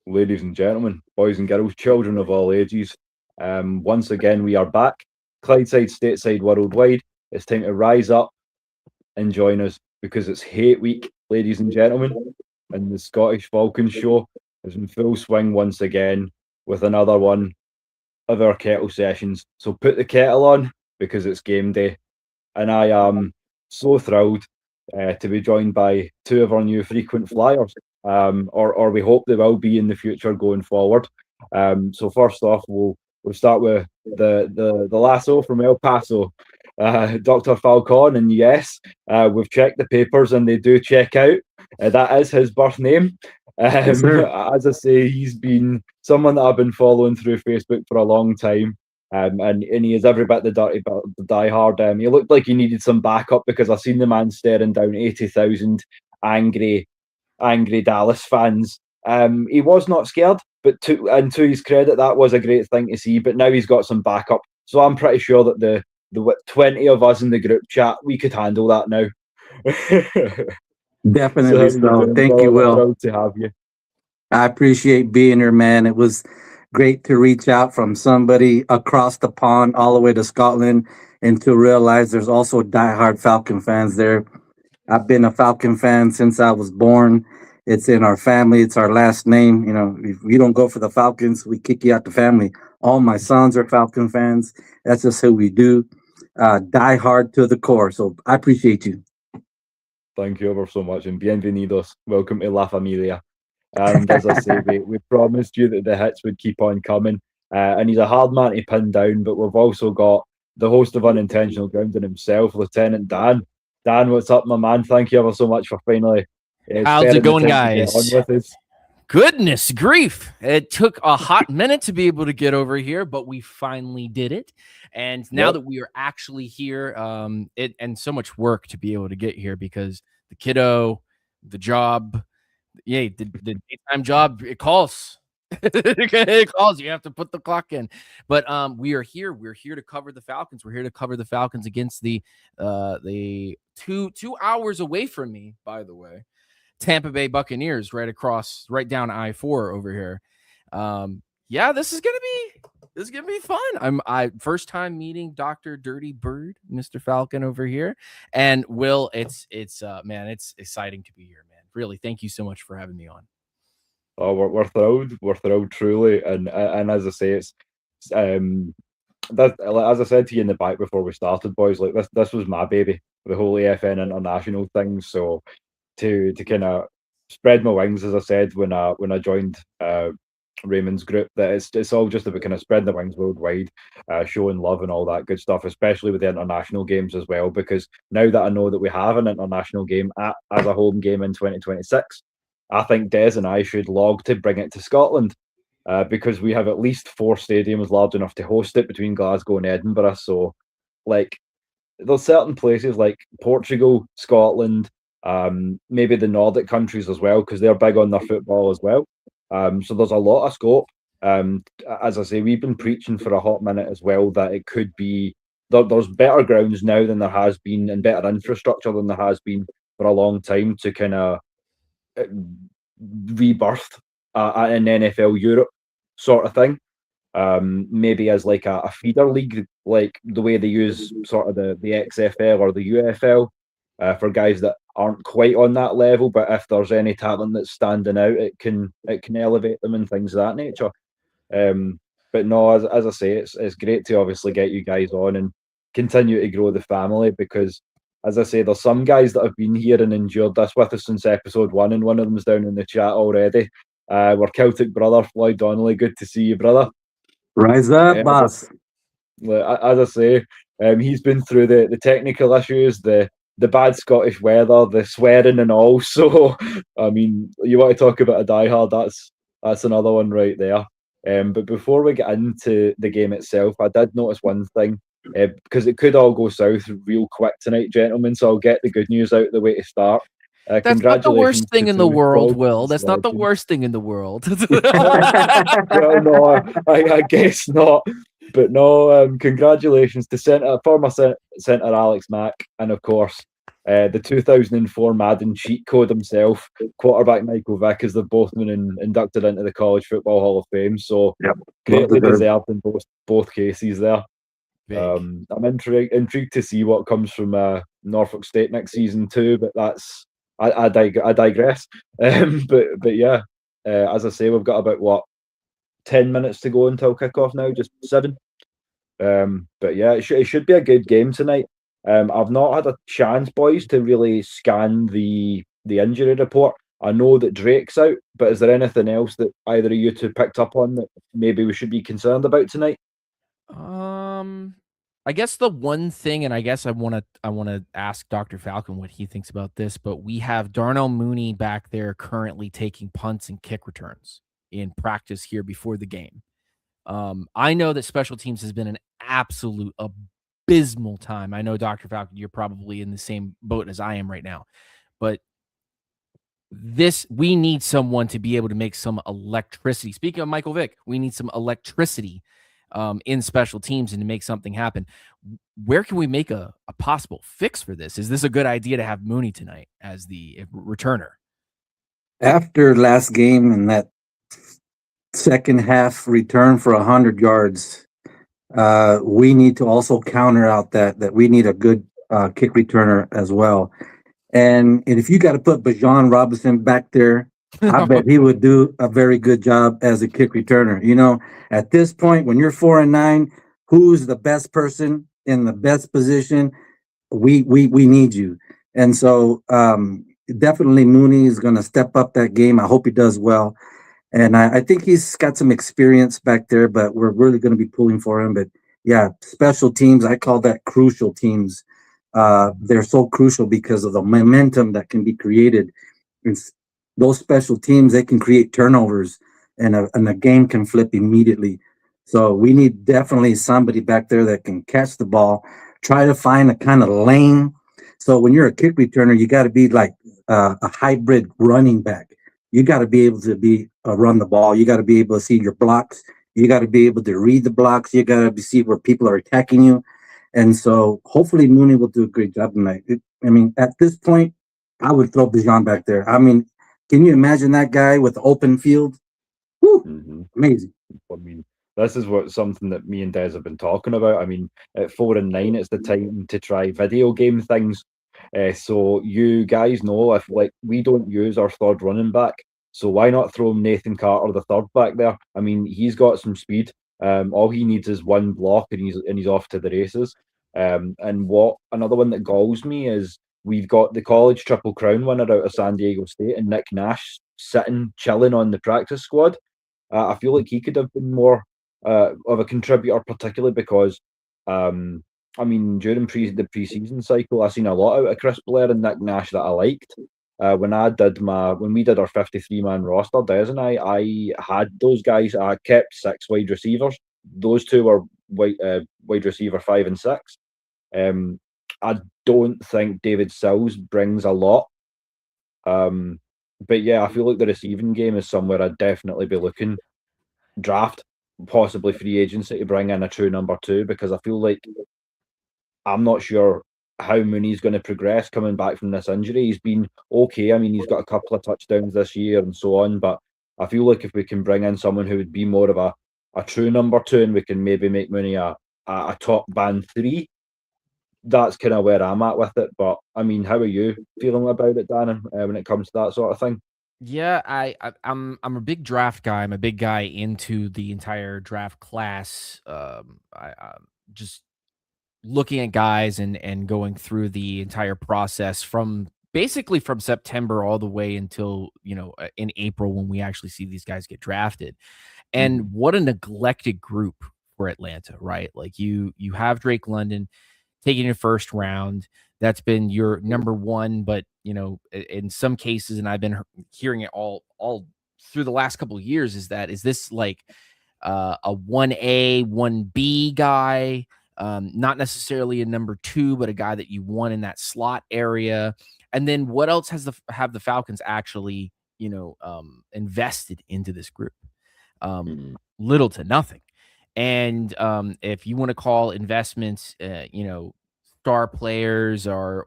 ladies and gentlemen, boys and girls, children of all ages. Once again, we are back. Clydeside, Stateside, worldwide. It's time to rise up and join us because it's hate week, ladies and gentlemen. And the Scottish Falcons show is in full swing once again with another one of our Kettle sessions. So put the kettle on because it's game day. And I am so thrilled to be joined by two of our new frequent flyers. Or we hope they will be in the future going forward. So first off, we'll start with the lasso from El Paso, Dr. Falcon, and yes, we've checked the papers and they do check out. That is his birth name. Yes, as I say, he's been someone that I've been following through Facebook for a long time. And he is every bit the diehard. He looked like he needed some backup because I've seen the man staring down 80,000 angry Dallas fans. He was not scared, but to his credit, that was a great thing to see. But now he's got some backup, so I'm pretty sure that the 20 of us in the group chat, we could handle that now. Definitely so. Thank you, Will. Proud to have you. I appreciate being here, man. It was great to reach out from somebody across the pond all the way to Scotland and to realize there's also diehard Falcon fans there. I've been a Falcon fan since I was born. It's in our family. It's our last name. You know, if you don't go for the Falcons, we kick you out the family. All my sons are Falcon fans. That's just who we do. Diehard to the core. So I appreciate you. Thank you ever so much, and bienvenidos. Welcome to La Familia. And as I say, we promised you that the hits would keep on coming. And he's a hard man to pin down, but we've also got the host of Unintentional Grounding himself, Lieutenant Dan. Dan, what's up, my man? Thank you ever so much for finally. How's it going, guys? Goodness grief. It took a hot minute to be able to get over here, but we finally did it. And now that we are actually here, and so much work to be able to get here because the kiddo, the job, the daytime job, it calls. It calls. You have to put the clock in. But we are here. We're here to cover the Falcons. We're here to cover the Falcons against the 2 hours away from me, by the way, Tampa Bay Buccaneers, right down I-4 over here. This is gonna be fun. I first time meeting Dr. Dirty Bird, Mr. Falcon over here, and Will. It's exciting to be here, man. Really, thank you so much for having me on. Oh, we're thrilled. We're thrilled, truly. And as I say, it's that, as I said to you in the back before we started, boys, like this was my baby, the whole AFN international thing. So to kind of spread my wings, as I said when I joined Raymond's group, that it's all just about kind of spreading the wings worldwide, showing love and all that good stuff, especially with the international games as well. Because now that I know that we have an international game as a home game in 2026. I think Des and I should log to bring it to Scotland because we have at least 4 stadiums large enough to host it between Glasgow and Edinburgh. So, like, there's certain places like Portugal, Scotland, maybe the Nordic countries as well, because they're big on their football as well. So there's a lot of scope. As I say, we've been preaching for a hot minute as well that it could be there's better grounds now than there has been and better infrastructure than there has been for a long time to kind of rebirth an NFL Europe sort of thing, maybe as like a feeder league, like the way they use sort of the XFL or the UFL for guys that aren't quite on that level, but if there's any talent that's standing out, it can elevate them and things of that nature. But no, as I say, it's great to obviously get you guys on and continue to grow the family because, as I say, there's some guys that have been here and endured this with us since episode 1, and one of them's down in the chat already. We're Celtic brother, Floyd Donnelly. Good to see you, brother. Rise up, boss. As I say, he's been through the technical issues, the bad Scottish weather, the swearing and all. So, I mean, you want to talk about a diehard, that's another one right there. But before we get into the game itself, I did notice one thing. Because it could all go south real quick tonight, gentlemen. So I'll get the good news out of the way to start. That's not the worst thing in the world, Will. That's not the worst thing in the world. Well, no, I guess not. But no, congratulations to former centre Alex Mack, and of course, the 2004 Madden cheat code himself, quarterback Michael Vick, as they've both been inducted into the College Football Hall of Fame. So greatly deserved in both cases there. I'm intrigued to see what comes from Norfolk State next season too, but I digress. But yeah, as I say, we've got about 10 minutes to go until kickoff now, just 7. But yeah, it should be a good game tonight. I've not had a chance, boys, to really scan the injury report. I know that Drake's out, but is there anything else that either of you two picked up on that maybe we should be concerned about tonight? I guess the one thing, and I guess I want to ask Dr. Falcon what he thinks about this, but we have Darnell Mooney back there currently taking punts and kick returns in practice here before the game. I know that special teams has been an absolute abysmal time. I know, Dr. Falcon, you're probably in the same boat as I am right now, but we need someone to be able to make some electricity. Speaking of Michael Vick, we need some electricity in special teams and to make something happen. Where can we make a possible fix for this? Is this a good idea to have Mooney tonight as the returner? After last game and that second half return for 100 yards, we need to also counter out that we need a good kick returner as well. And if you got to put Bijan Robinson back there, I bet he would do a very good job as a kick returner. You know, at this point, when you're 4-9, who's the best person in the best position? We need you. And so definitely Mooney is going to step up that game. I hope he does well. And I think he's got some experience back there, but we're really going to be pulling for him. But yeah, special teams, I call that crucial teams. They're so crucial because of the momentum that can be created. Those special teams, they can create turnovers and the game can flip immediately. So we need definitely somebody back there that can catch the ball, try to find a kind of lane. So when you're a kick returner, you got to be like a hybrid running back. You got to be able to run the ball. You got to be able to see your blocks. You got to be able to read the blocks. You got to see where people are attacking you. And so hopefully Mooney will do a great job tonight. At this point, I would throw Bijan back there. Can you imagine that guy with the open field? Woo, amazing. This is something that me and Des have been talking about. At 4-9, it's the time to try video game things. So you guys know if we don't use our third running back, so why not throw Nathan Carter, the third back there? He's got some speed. All he needs is one block, and he's off to the races. And another one that galls me is we've got the college Triple Crown winner out of San Diego State and Nick Nash chilling on the practice squad. I feel like he could have been more of a contributor, particularly because during the preseason cycle, I seen a lot out of Chris Blair and Nick Nash that I liked. When we did our 53-man roster, Des and I had those guys. I kept 6 wide receivers. Those two were wide receiver 5 and 6. I don't think David Sills brings a lot. But yeah, I feel like the receiving game is somewhere I'd definitely be looking. Draft, possibly free agency, to bring in a true number 2, because I feel like I'm not sure how Mooney's going to progress coming back from this injury. He's been okay. He's got a couple of touchdowns this year and so on, but I feel like if we can bring in someone who would be more of a true number 2 and we can maybe make Mooney a top band 3, that's kind of where I'm at with it. But how are you feeling about it, Dan, when it comes to that sort of thing? Yeah, I'm a big draft guy. I'm a big guy into the entire draft class. I'm just looking at guys and going through the entire process from September all the way until in April when we actually see these guys get drafted. And what a neglected group for Atlanta, right? Like you have Drake London taking your first round. That's been your number 1, but in some cases, and I've been hearing it all through the last couple of years, is this like a 1A, 1B guy, not necessarily a number 2, but a guy that you want in that slot area. And then what else have the Falcons actually invested into this group? Little to nothing. And if you want to call investments, star players or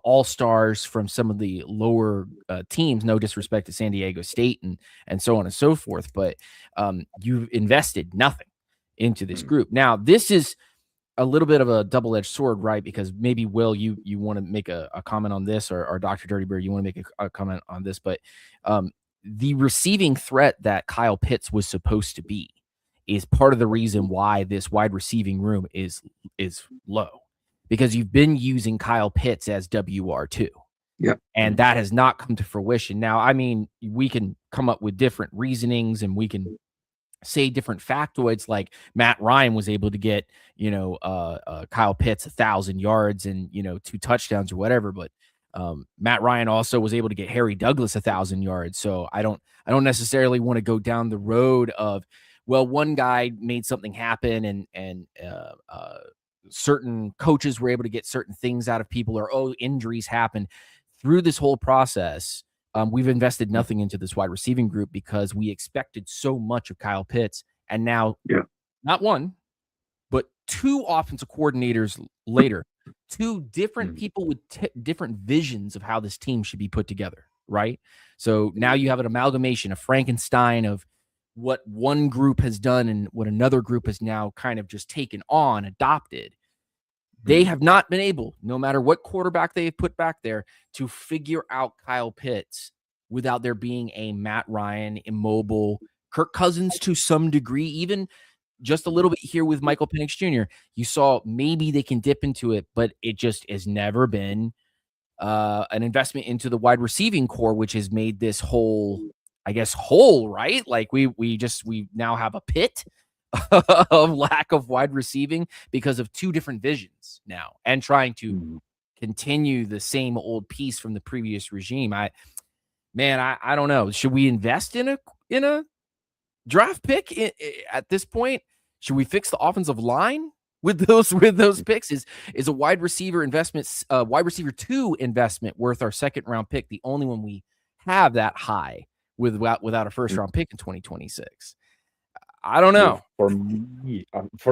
all stars from some of the lower teams. No disrespect to San Diego State and so on and so forth, but you've invested nothing into this group. Now, this is a little bit of a double-edged sword, right? Because maybe, Will, you want to make a comment on this, or Dr. Dirty Bird, you want to make a comment on this, but the receiving threat that Kyle Pitts was supposed to be is part of the reason why this wide receiving room is low, because you've been using Kyle Pitts as WR2. Yeah. And that has not come to fruition. Now, I mean, we can come up with different reasonings and we can say different factoids, like Matt Ryan was able to get, Kyle Pitts 1,000 yards and, 2 touchdowns or whatever. But Matt Ryan also was able to get Harry Douglas 1,000 yards. So I don't necessarily want to go down the road of, well, one guy made something happen and certain coaches were able to get certain things out of people, or, injuries happen. Through this whole process, we've invested nothing into this wide receiving group because we expected so much of Kyle Pitts. And now, not one, but 2 offensive coordinators later, 2 different people with different visions of how this team should be put together, right? So now you have an amalgamation, a Frankenstein of what one group has done and what another group has now kind of just taken on, adopted. They have not been able, no matter what quarterback they have put back there, to figure out Kyle Pitts without there being a Matt Ryan, immobile, Kirk Cousins to some degree, even just a little bit here with Michael Penix Jr. You saw maybe they can dip into it, but it just has never been an investment into the wide receiving core, which has made this whole, right? Like we now have a pit of lack of wide receiving because of 2 different visions now, and trying to continue the same old piece from the previous regime. I don't know. Should we invest in a draft pick at this point? Should we fix the offensive line with those picks? Is a wide receiver investment, wide receiver 2 investment worth our 2nd round pick, the only one we have that high without a 1st round pick in 2026? I don't know. For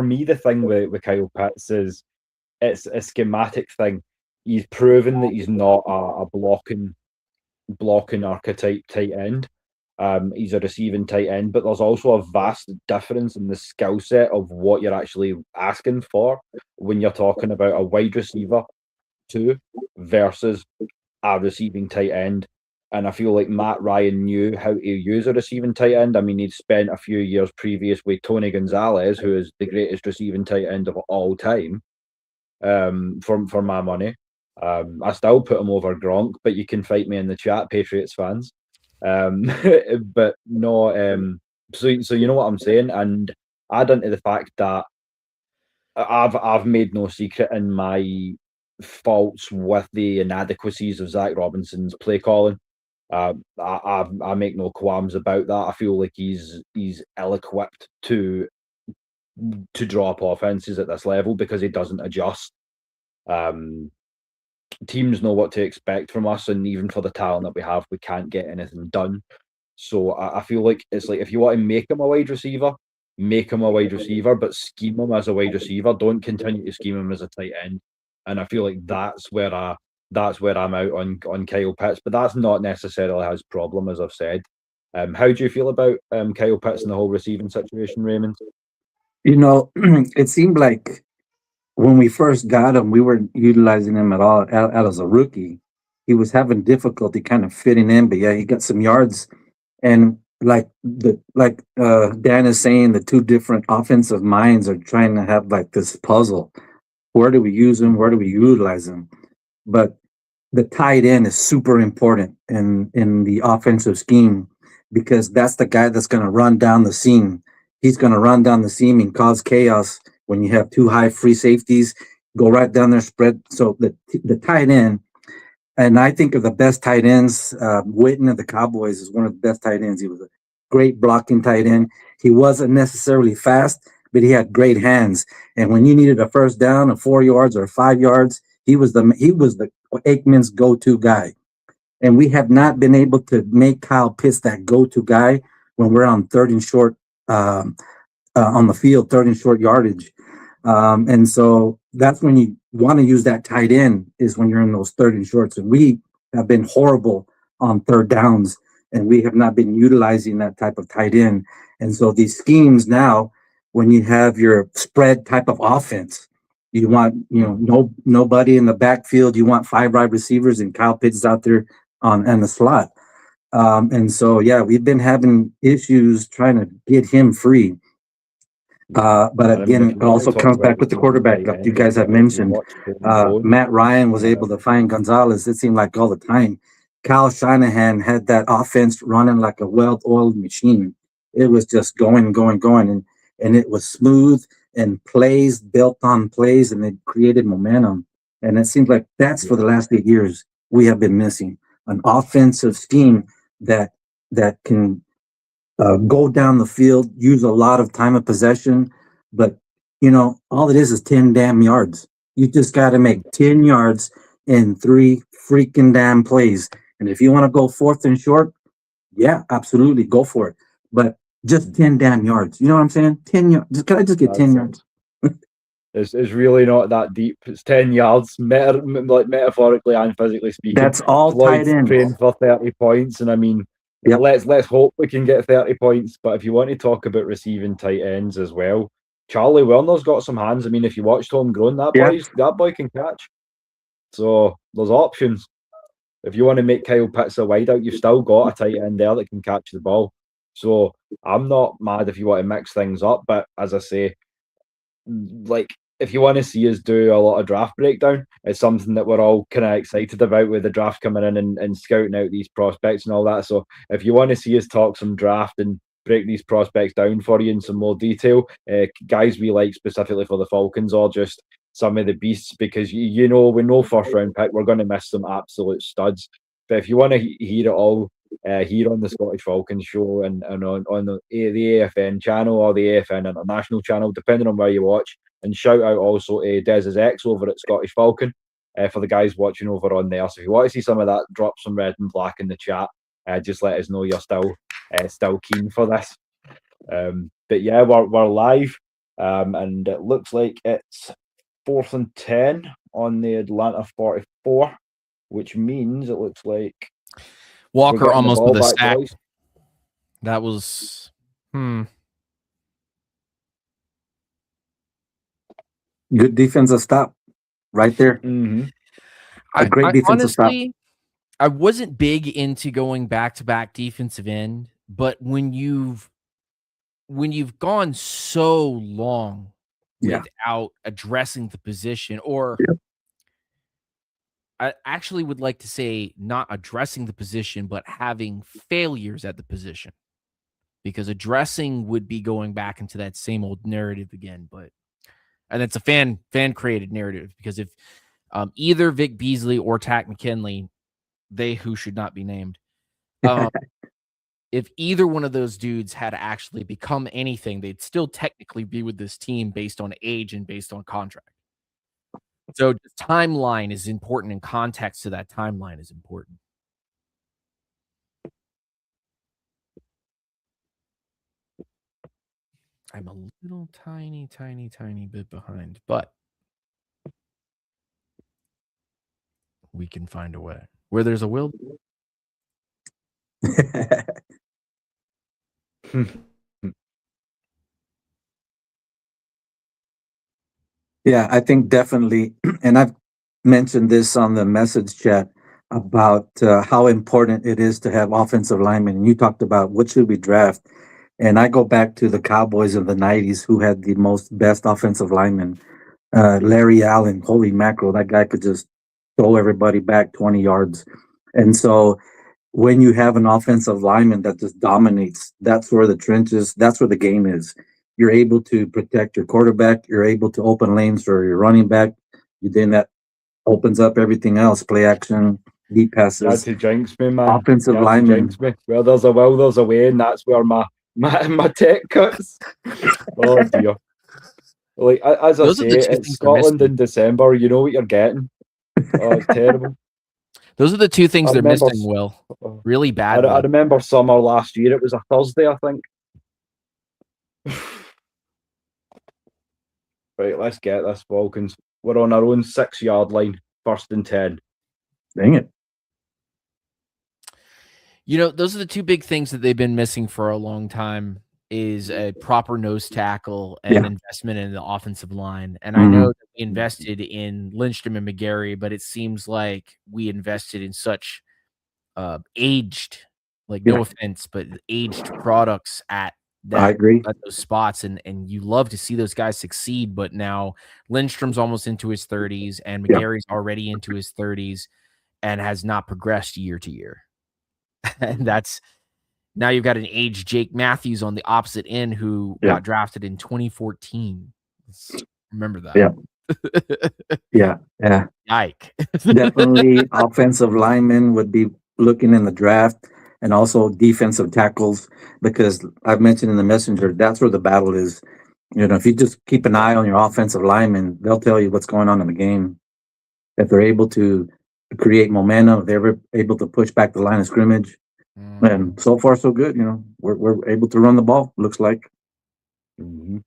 me, the thing with Kyle Pitts is it's a schematic thing. He's proven that he's not a blocking archetype tight end. He's a receiving tight end, but there's also a vast difference in the skill set of what you're actually asking for when you're talking about a wide receiver 2 versus a receiving tight end. And I feel like Matt Ryan knew how to use a receiving tight end. I mean, he'd spent a few years previous with Tony Gonzalez, who is the greatest receiving tight end of all time, for my money. I still put him over Gronk, but you can fight me in the chat, Patriots fans. But no, so you know what I'm saying, and add into the fact that I've made no secret in my faults with the inadequacies of Zach Robinson's play calling. I make no qualms about that. I feel like he's ill-equipped to draw up offenses at this level because he doesn't adjust. Teams know what to expect from us, and even for the talent that we have, we can't get anything done. So I feel like it's like, if you want to make him a wide receiver, make him a wide receiver, but scheme him as a wide receiver. Don't continue to scheme him as a tight end. And I feel like that's where I'm out on Kyle Pitts, but that's not necessarily his problem, as I've said. How do you feel about Kyle Pitts and the whole receiving situation, Raymond? It seemed like when we first got him, we weren't utilizing him at all as a rookie. He was having difficulty kind of fitting in, but he got some yards. And like Dan is saying, the 2 different offensive minds are trying to have like this puzzle. Where do we use him? Where do we utilize him? But the tight end is super important in the offensive scheme, because that's the guy that's going to run down the seam. He's going to run down the seam and cause chaos when you have 2 high free safeties, go right down their spread. So the tight end, and I think of the best tight ends, Witten of the Cowboys is one of the best tight ends. He was a great blocking tight end. He wasn't necessarily fast, but he had great hands. And when you needed a first down of 4 yards or 5 yards, he was the Aikman's go-to guy. And we have not been able to make Kyle Pitts that go-to guy when we're on 3rd and short on the field, 3rd and short yardage. And so that's when you want to use that tight end, is when you're in those third and shorts. And we have been horrible on third downs, and we have not been utilizing that type of tight end. And so these schemes now, when you have your spread type of offense, you want, nobody in the backfield. You want 5 wide receivers, and Kyle Pitts is out there in the slot. And so, yeah, we've been having issues trying to get him free. But again, it also comes back with the quarterback, like you guys have mentioned. Matt Ryan was able to find Gonzalez, it seemed like, all the time. Kyle Shanahan had that offense running like a well-oiled machine. It was just going, and it was smooth, and plays built on plays, and it created momentum. And it seems like that's for the last 8 years we have been missing an offensive scheme that can go down the field, use a lot of time of possession, but all it is 10 damn yards. You just got to make 10 yards in 3 freaking damn plays. And if you want to go fourth and short, yeah, absolutely, go for it. But just 10 damn yards. You know what I'm saying? 10 yards. Can I just get 10 yards? It's really not that deep. It's 10 yards, like metaphorically and physically speaking. That's all Floyd's tight ends. Trained for 30 points, and I mean, let's hope we can get 30 points. But if you want to talk about receiving tight ends as well, Charlie Werner's got some hands. I mean, if you watched Homegrown, that boy can catch. So there's options. If you want to make Kyle Pitts a wideout, you've still got a tight end there that can catch the ball. So I'm not mad if you want to mix things up, but as I say, like, if you want to see us do a lot of draft breakdown, it's something that we're all kind of excited about, with the draft coming in and scouting out these prospects and all that. So if you want to see us talk some draft and break these prospects down for you in some more detail, guys we like specifically for the Falcons, or just some of the beasts, because with no first round pick, we're going to miss some absolute studs. But if you want to hear it all here on the Scottish Falcons show and on the AFN channel or the AFN International channel, depending on where you watch. And shout out also to Dez's ex over at Scottish Falcon for the guys watching over on there. So if you want to see some of that, drop some red and black in the chat. Just let us know you're still keen for this. But yeah, we're live, and it looks like it's 4th and 10 on the Atlanta 44, which means it looks like Walker almost with a sack. Boys. That was Good defensive stop right there. Mm-hmm. A great defensive stop. I wasn't big into going back-to-back defensive end, but when you've gone so long without addressing the position, or I actually would like to say not addressing the position, but having failures at the position, because addressing would be going back into that same old narrative again. And it's a fan created narrative, because if either Vic Beasley or Tack McKinley, they who should not be named, if either one of those dudes had actually become anything, they'd still technically be with this team based on age and based on contract. So the timeline is important, and context to that timeline is important. I'm a little tiny bit behind, but we can find a way. Where there's a will. Yeah, I think definitely, and I've mentioned this on the message chat about how important it is to have offensive linemen. And you talked about what should we draft. And I go back to the Cowboys of the 90s, who had the best offensive linemen. Larry Allen, holy mackerel, that guy could just throw everybody back 20 yards. And so when you have an offensive lineman that just dominates, that's where the trenches, that's where the game is. You're able to protect your quarterback. You're able to open lanes for your running back. Then that opens up everything else, play action, deep passes. That's to jinx me, man. Offensive lineman. Well, there's a will, there's a way, and that's where my tech cuts. Oh dear. Like, as I say, it's Scotland in December. You know what you're getting. Oh, it's terrible. Those are the two things they're missing, Will. Really bad. I remember summer last year. It was a Thursday, I think. Right, let's get this, Falcons. We're on our own 6-yard line, 1st and 10. Dang it. Those are the two big things that they've been missing for a long time is a proper nose tackle and investment in the offensive line. And I know that we invested in Lindstrom and McGarry, but it seems like we invested in such aged, no offense, but aged products at that. I agree. At those spots. And you love to see those guys succeed, but now Lindstrom's almost into his 30s and McGarry's already into his 30s and has not progressed year to year. And that's now you've got an aged Jake Matthews on the opposite end who got drafted in 2014. Remember that. Yeah. Yike. Definitely offensive linemen would be looking in the draft, and also defensive tackles, because I've mentioned in the messenger, that's where the battle is. If you just keep an eye on your offensive linemen, they'll tell you what's going on in the game. If they're able to create momentum, if they're able to push back the line of scrimmage. And so far, so good. We're able to run the ball, looks like. Mm-hmm.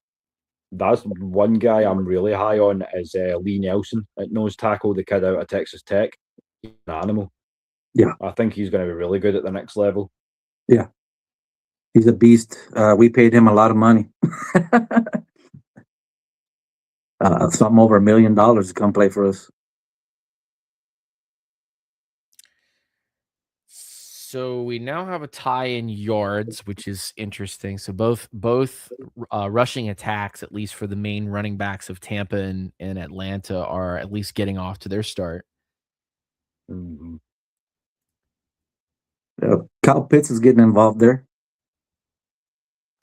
That's one guy I'm really high on is Lee Nelson at nose tackle, the kid out of Texas Tech. He's an animal. Yeah. I think he's going to be really good at the next level. Yeah. He's a beast. We paid him a lot of money. Something over $1 million to come play for us. So we now have a tie in yards, which is interesting. So both rushing attacks, at least for the main running backs of Tampa and Atlanta, are at least getting off to their start. Mm-hmm. Kyle Pitts is getting involved there.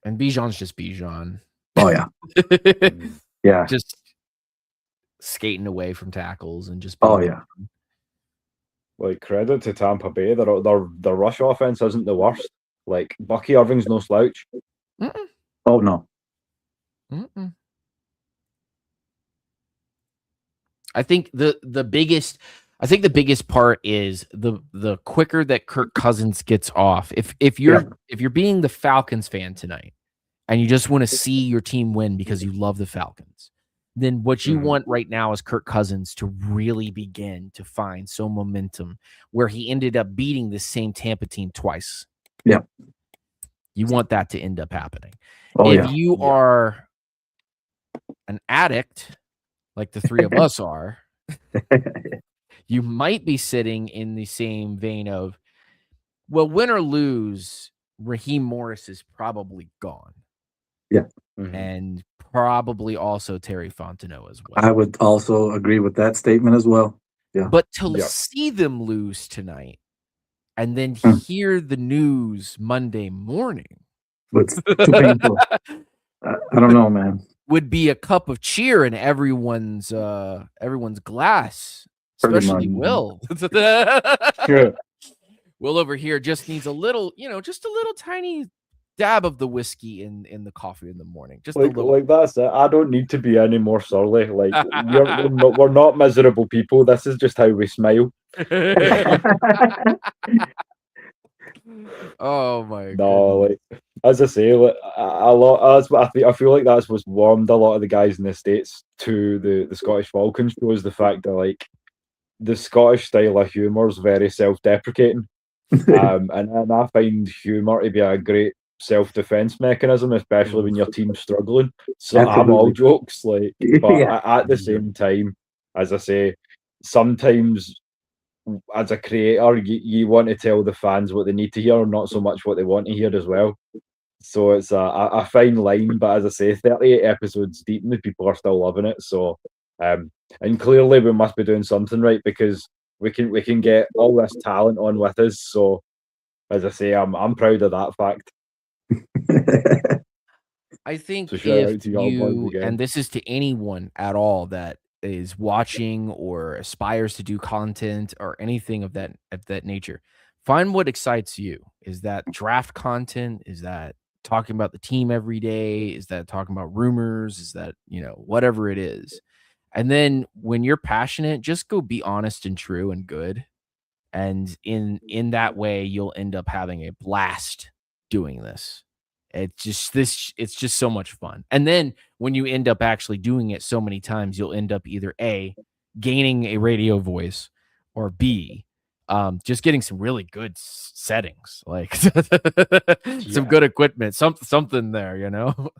And Bijan's just Bijan. Oh, yeah. Yeah. Just skating away from tackles and just... Oh, yeah. Credit to Tampa Bay. Their rush offense isn't the worst. Bucky Irving's no slouch. Mm-mm. Oh, no. Mm-mm. I think the biggest part is the quicker that Kirk Cousins gets off. If you're being the Falcons fan tonight and you just want to see your team win because you love the Falcons, then what you want right now is Kirk Cousins to really begin to find some momentum where he ended up beating the same Tampa team twice. Yeah. You want that to end up happening. Oh, if you are an addict, like the three of us are, you might be sitting in the same vein of, well, win or lose, Raheem Morris is probably gone. Yeah. Mm-hmm. And probably also Terry Fontenot as well. I would also agree with that statement as well. Yeah. But to see them lose tonight and then hear the news Monday morning. It's too painful. I don't know, man. Would be a cup of cheer in everyone's glass, especially Will. Sure. Will over here just needs a little tiny dab of the whiskey in the coffee in the morning. Just a little. That's it. I don't need to be any more surly. We're not miserable people. This is just how we smile. Oh my god. No, as I say, I feel like that's what's warmed a lot of the guys in the States to the Scottish Falcons show, is the fact that the Scottish style of humour is very self-deprecating. And I find humour to be a great self-defense mechanism, especially when your team's struggling. So Absolutely. I'm all jokes, but at the same time, as I say, sometimes as a creator, you want to tell the fans what they need to hear, not so much what they want to hear as well. So it's a fine line, but as I say, 38 episodes deep and the people are still loving it. So and clearly we must be doing something right, because we can get all this talent on with us. So as I say, I'm proud of that fact. I think So shout out if to y'all boys again. and this is to anyone at all that is watching or aspires to do content or anything of that nature, find what excites you. Is that draft content? Is that talking about the team every day? Is that talking about rumors? Is that, whatever it is? And then when you're passionate, just go be honest and true and good. And in that way, you'll end up having a blast doing this. It's just so much fun. And then when you end up actually doing it so many times, you'll end up either A, gaining a radio voice, or B, just getting some really good settings, like some good equipment, something there, you know.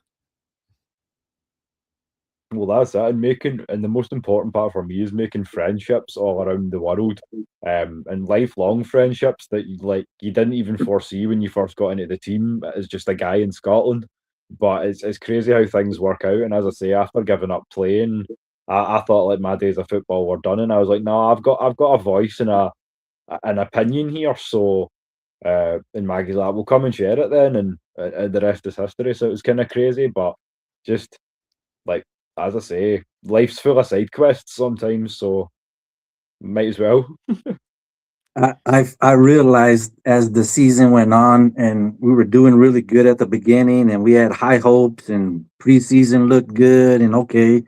Well, that's it. And the most important part for me is making friendships all around the world, and lifelong friendships that you didn't even foresee when you first got into the team as just a guy in Scotland. But it's crazy how things work out. And as I say, after giving up playing, I thought like my days of football were done, and I was like, no, I've got a voice and an opinion here. So, and Maggie's like, we'll come and share it then, and the rest is history. So it was kind of crazy, but just like, as I say, life's full of side quests sometimes, so might as well. I realized as the season went on and we were doing really good at the beginning and we had high hopes and preseason looked good and okay,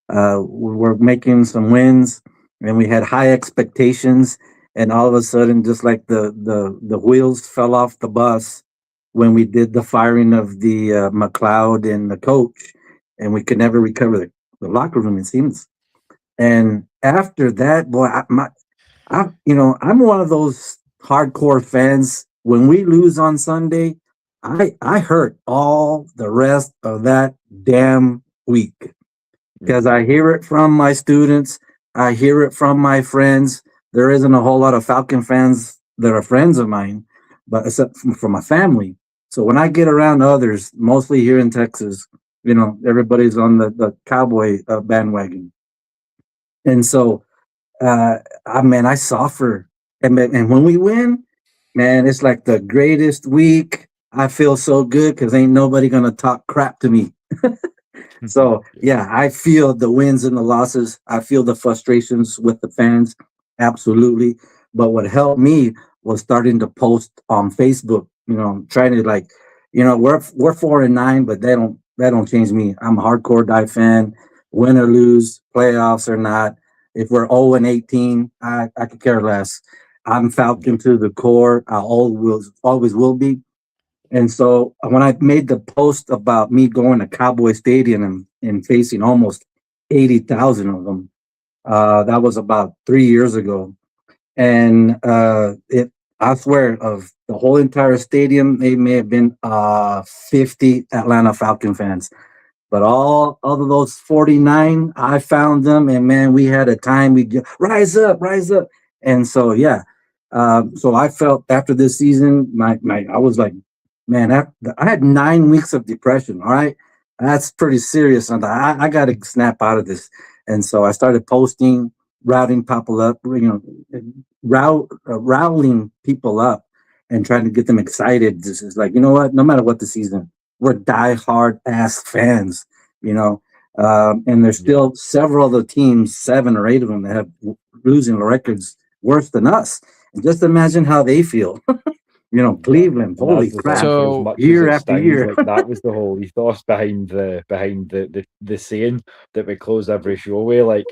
we were making some wins and we had high expectations, and all of a sudden, just like the wheels fell off the bus when we did the firing of the McLeod and the coach, and we could never recover the locker room, it seems. And after that, boy, I'm one of those hardcore fans. When we lose on Sunday, I hurt all the rest of that damn week because I hear it from my students. I hear it from my friends. There isn't a whole lot of Falcon fans that are friends of mine, but except from my family. So when I get around others, mostly here in Texas, everybody's on the Cowboy bandwagon. And so, I suffer. And when we win, man, it's like the greatest week. I feel so good because ain't nobody going to talk crap to me. So, yeah, I feel the wins and the losses. I feel the frustrations with the fans. Absolutely. But what helped me was starting to post on Facebook, trying to we're 4-9, but they don't change me. I'm a hardcore Die fan, win or lose, playoffs or not. If we're 0-18, I could care less. I'm Falcon to the core. I always will be. And so when I made the post about me going to Cowboy Stadium and facing almost 80,000 of them, that was about 3 years ago. And I swear, of the whole entire stadium, they may have been 50 Atlanta Falcon fans. But all of those 49, I found them, and man, we had a time. We rise up. And so, yeah. So I felt after this season, I was like, man, I had 9 weeks of depression. All right, that's pretty serious. I got to snap out of this. And so I started posting, routing people up, rallying people up, and trying to get them excited. This is like, you know what? No matter what the season, we're diehard ass fans, and there's still several other teams, 7 or 8 of them, that have losing records worse than us. And just imagine how they feel. Cleveland, holy crap! So year after year, that was the whole ethos behind the saying that we close every show with. Like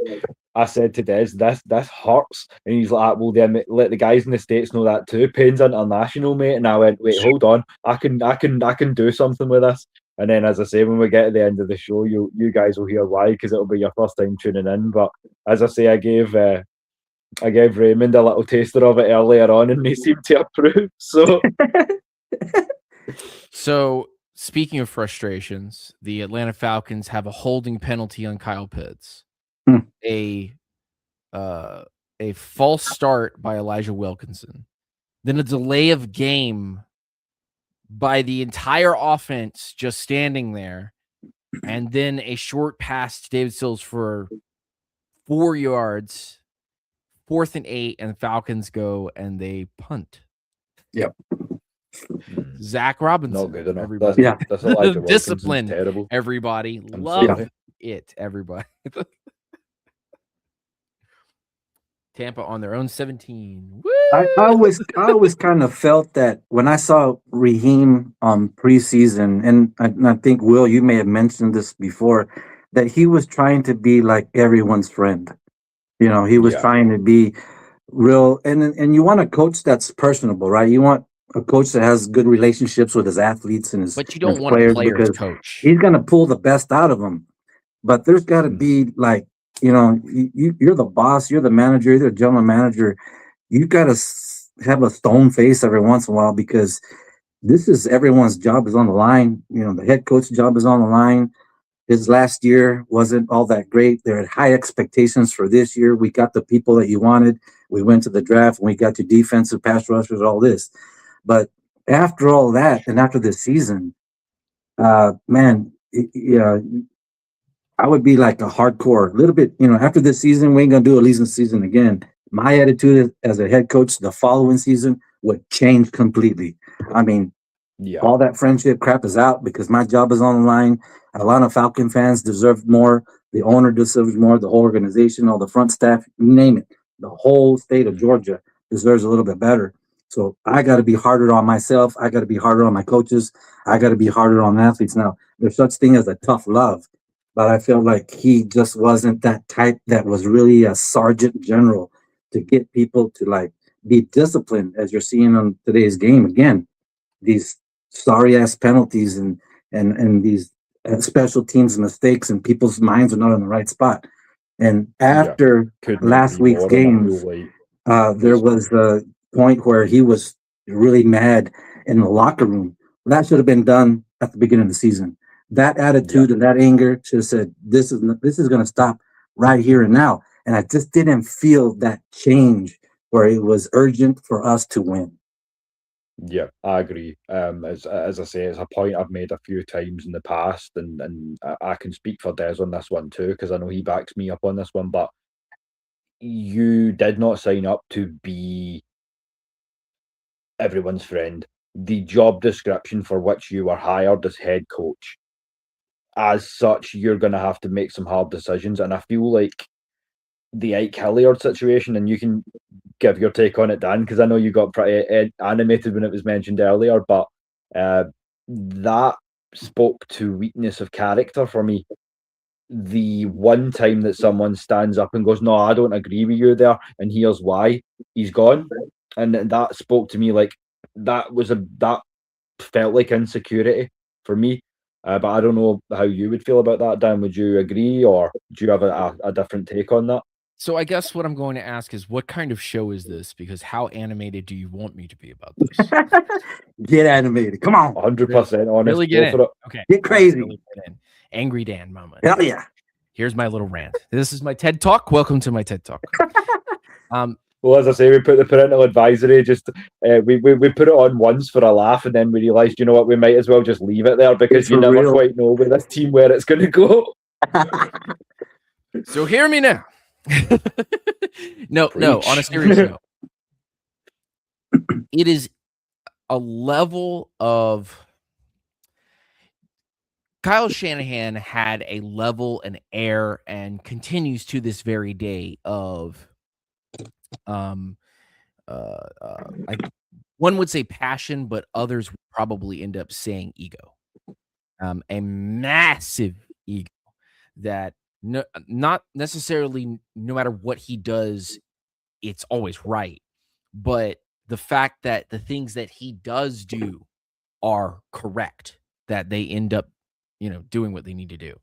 I said to Des, this hurts, and he's like, "Well, then let the guys in the States know that too. Pain's international, mate." And I went, "Wait, hold on, I can do something with this." And then, as I say, when we get to the end of the show, you guys will hear why, because it'll be your first time tuning in. But as I say, I gave Raymond a little taster of it earlier on, and he seemed to approve. So speaking of frustrations, the Atlanta Falcons have a holding penalty on Kyle Pitts, a false start by Elijah Wilkinson, then a delay of game by the entire offense just standing there, and then a short pass to David Sills for 4 yards. 4th and 8, and Falcons go and they punt. Yep. Zach Robinson. Not good enough. Everybody. That's Elijah Discipline. Terrible. Everybody. Love it. Everybody. Tampa on their own 17. Woo! I always kind of felt that when I saw Raheem preseason, and I think, Will, you may have mentioned this before, that he was trying to be like everyone's friend. He was trying to be real, and you want a coach that's personable, right? You want a coach that has good relationships with his athletes and his, but you don't his want a players player's because coach. he's going to pull the best out of them. But there's got to be like, you're the boss, you're the manager, you're the general manager. You got to have a stone face every once in a while because this is everyone's job is on the line. The head coach's job is on the line. His last year wasn't all that great. There are high expectations for this year. We got the people that you wanted. We went to the draft and we got your defensive pass rushers, all this. But after all that, and after this season, man, I would be like a hardcore, little bit, after this season, we ain't going to do a losing season again. My attitude as a head coach the following season would change completely. I mean, all that friendship crap is out because my job is on the line. A lot of Falcon fans deserve more. The owner deserves more. The whole organization, all the front staff, you name it. The whole state of Georgia deserves a little bit better. So I got to be harder on myself. I got to be harder on my coaches. I got to be harder on athletes. Now, there's such thing as a tough love, but I feel like he just wasn't that type that was really a sergeant general to get people to like be disciplined, as you're seeing on today's game again. These sorry ass penalties and these special teams mistakes and people's minds are not in the right spot. And after last week's games, there was a point where he was really mad in the locker room. That should have been done at the beginning of the season. That attitude and that anger should have said, this is going to stop right here and now. And I just didn't feel that change where it was urgent for us to win. Yeah, I agree. As I say, it's a point I've made a few times in the past, and I can speak for Des on this one too, because I know he backs me up on this one. But you did not sign up to be everyone's friend. The job description for which you were hired as head coach, as such, you're going to have to make some hard decisions. And I feel like the Ike Hilliard situation, and you can give your take on it, Dan, because I know you got pretty animated when it was mentioned earlier, but that spoke to weakness of character for me. The one time that someone stands up and goes, no, I don't agree with you there, and here's why, he's gone. And that spoke to me like that felt like insecurity for me. But I don't know how you would feel about that, Dan. Would you agree, or do you have a different take on that? So I guess what I'm going to ask is, what kind of show is this? Because how animated do you want me to be about this? Get animated. Come on. 100% honest. Really get in. Okay. Get crazy. Really get in. Angry Dan moment. Hell yeah. Here's my little rant. This is my TED Talk. Welcome to my TED Talk. Well, as I say, we put the parental advisory, just we put it on once for a laugh, and then we realised, you know what, we might as well just leave it there because you never quite know with this team where it's going to go. So hear me now. No, on a serious note. It is a level of Kyle Shanahan had a level and air and continues to this very day of one would say passion, but others would probably end up saying ego. A massive ego that not necessarily no matter what he does, it's always right. But the fact that the things that he does do are correct, that they end up, doing what they need to do.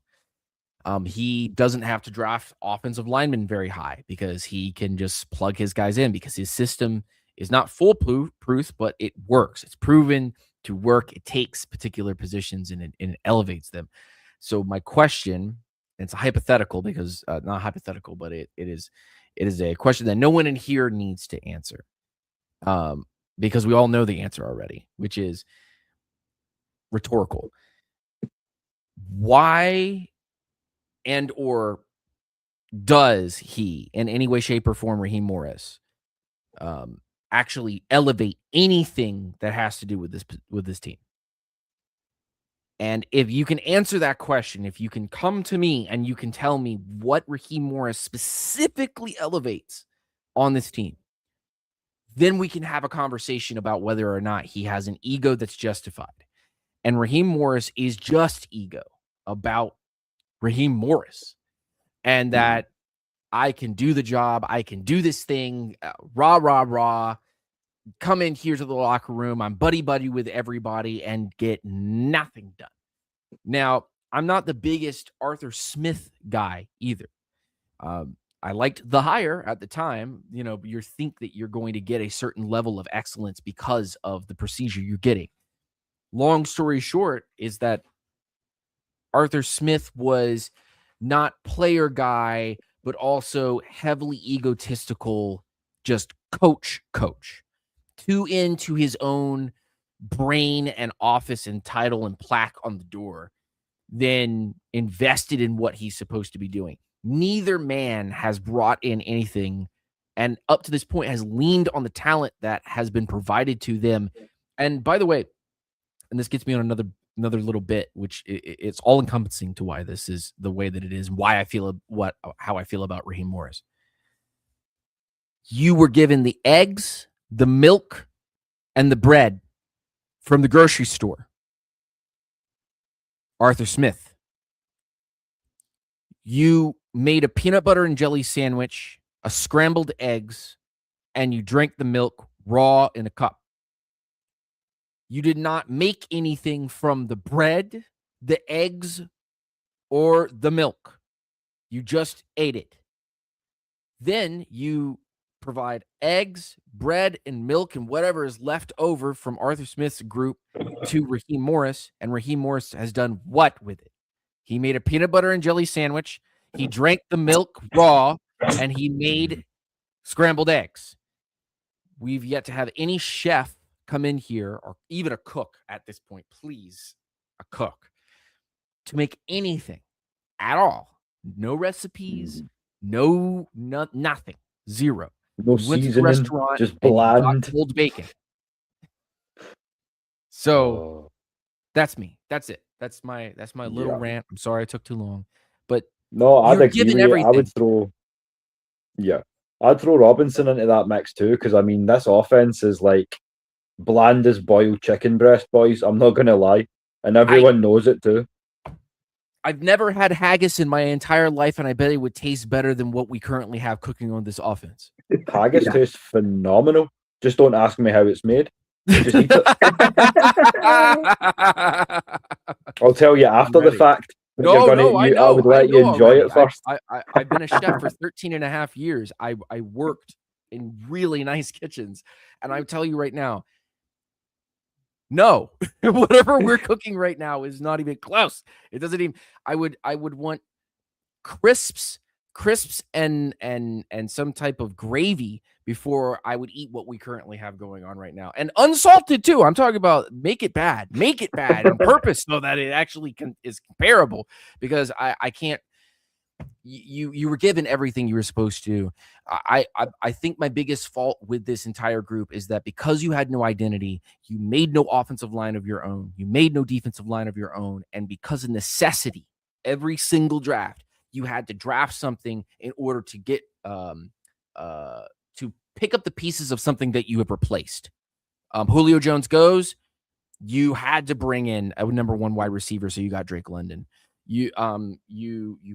He doesn't have to draft offensive linemen very high because he can just plug his guys in because his system is not foolproof, but it works. It's proven to work. It takes particular positions and it elevates them. So my question, it's a hypothetical because not hypothetical, but it is a question that no one in here needs to answer. Because we all know the answer already, which is rhetorical. Why and or does he, in any way, shape, or form, Raheem Morris, actually elevate anything that has to do with this team? And if you can answer that question, if you can come to me and you can tell me what Raheem Morris specifically elevates on this team, then we can have a conversation about whether or not he has an ego that's justified. And Raheem Morris is just ego about Raheem Morris. And that I can do the job, I can do this thing, rah, rah, rah. come in here to the locker room. I'm buddy with everybody and get nothing done. Now, I'm not the biggest Arthur Smith guy either. I liked the hire at the time. You think that you're going to get a certain level of excellence because of the procedure you're getting. Long story short is that Arthur Smith was not player guy, but also heavily egotistical, just coach. Too into his own brain and office and title and plaque on the door than invested in what he's supposed to be doing. Neither man has brought in anything, and up to this point has leaned on the talent that has been provided to them. And by the way, and this gets me on another little bit, which it's all encompassing to why this is the way that it is, and why I feel how I feel about Raheem Morris. You were given the eggs, the milk, and the bread from the grocery store. Arthur Smith. You made a peanut butter and jelly sandwich, a scrambled eggs, and you drank the milk raw in a cup. You did not make anything from the bread, the eggs, or the milk. You just ate it. Then you provide eggs, bread, and milk, and whatever is left over from Arthur Smith's group to Raheem Morris, and Raheem Morris has done what with it? He made a peanut butter and jelly sandwich, he drank the milk raw, and he made scrambled eggs. We've yet to have any chef come in here, or even a cook at this point, please, a cook, to make anything at all. No recipes, nothing, zero. No seasoning, just bland. Cold bacon. So that's me. That's it. That's my little rant. I'm sorry I took too long, but no, I'd agree. I'd throw Robinson into that mix too, because I mean this offense is like bland as boiled chicken breast, boys. I'm not gonna lie, and everyone knows it too. I've never had haggis in my entire life, and I bet it would taste better than what we currently have cooking on this offense. Haggis tastes phenomenal. Just don't ask me how it's made. Just eat it. I'll tell you after the fact. I would let you enjoy it first. I've been a chef for 13 and a half years. I worked in really nice kitchens, and I tell you right now, no, whatever we're cooking right now is not even close. It doesn't even. I would want crisps and some type of gravy before I would eat what we currently have going on right now, and unsalted too. I'm talking about make it bad on purpose so that it actually is comparable, because I can't. You were given everything you were supposed to. I think my biggest fault with this entire group is that because you had no identity, you made no offensive line of your own, you made no defensive line of your own, and because of necessity, every single draft you had to draft something in order to get to pick up the pieces of something that you have replaced. Julio Jones goes, you had to bring in a number one wide receiver, so you got Drake London. You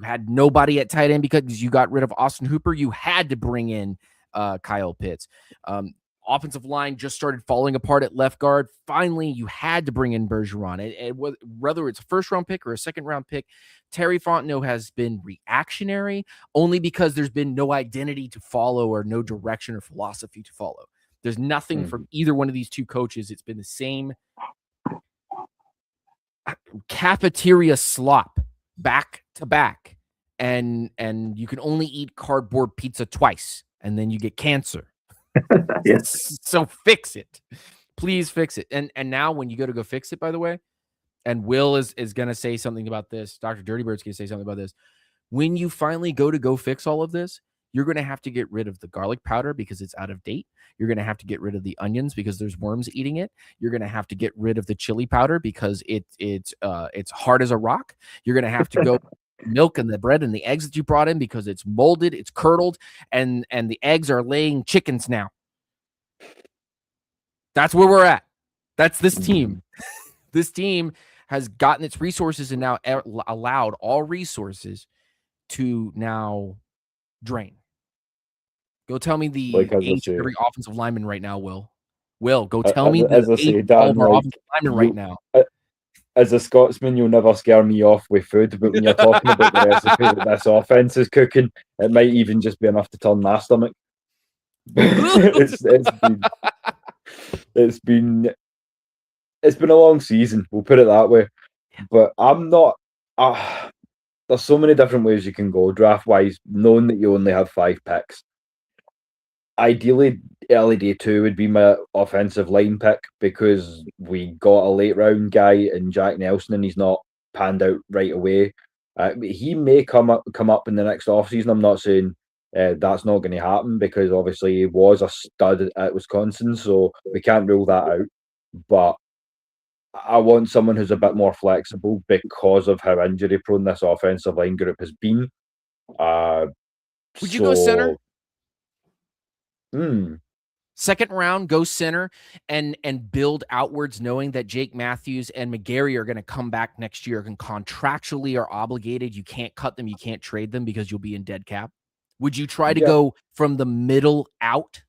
had nobody at tight end because you got rid of Austin Hooper. You had to bring in Kyle Pitts. Offensive line just started falling apart at left guard. Finally, you had to bring in Bergeron. Whether it's a first-round pick or a second-round pick, Terry Fontenot has been reactionary only because there's been no identity to follow or no direction or philosophy to follow. There's nothing from either one of these two coaches. It's been the same cafeteria slop back to back, and you can only eat cardboard pizza twice, and then you get cancer. Yes. So fix it. Please fix it. And now when you go fix it, by the way, and Will is going to say something about this, Dr. Dirty Bird's going to say something about this. When you finally go fix all of this, you're going to have to get rid of the garlic powder because it's out of date. You're going to have to get rid of the onions because there's worms eating it. You're going to have to get rid of the chili powder because it's hard as a rock. You're going to have to go milk and the bread and the eggs that you brought in because it's molded, it's curdled, and the eggs are laying chickens now. That's where we're at. That's this team. This team has gotten its resources and now allowed all resources to now drain. Go tell me the age of every offensive lineman right now, Will. Will, go tell me as I say, Dan, our like, offensive linemen right now. As a Scotsman, you'll never scare me off with food, but when you're talking about the recipe that this offense is cooking, it might even just be enough to turn my stomach. it's been a long season, we'll put it that way. But I'm not. There's so many different ways you can go draft wise, knowing that you only have 5 picks. Ideally, early day 2 would be my offensive line pick because we got a late round guy in Jack Nelson and he's not panned out right away. He may come up in the next offseason. I'm not saying that's not going to happen because obviously he was a stud at Wisconsin, so we can't rule that out. But I want someone who's a bit more flexible because of how injury prone this offensive line group has been. Would you go center? Hmm. Second round, go center and build outwards, knowing that Jake Matthews and McGarry are going to come back next year and contractually are obligated. You can't cut them. You can't trade them because you'll be in dead cap. Would you try to go from the middle out?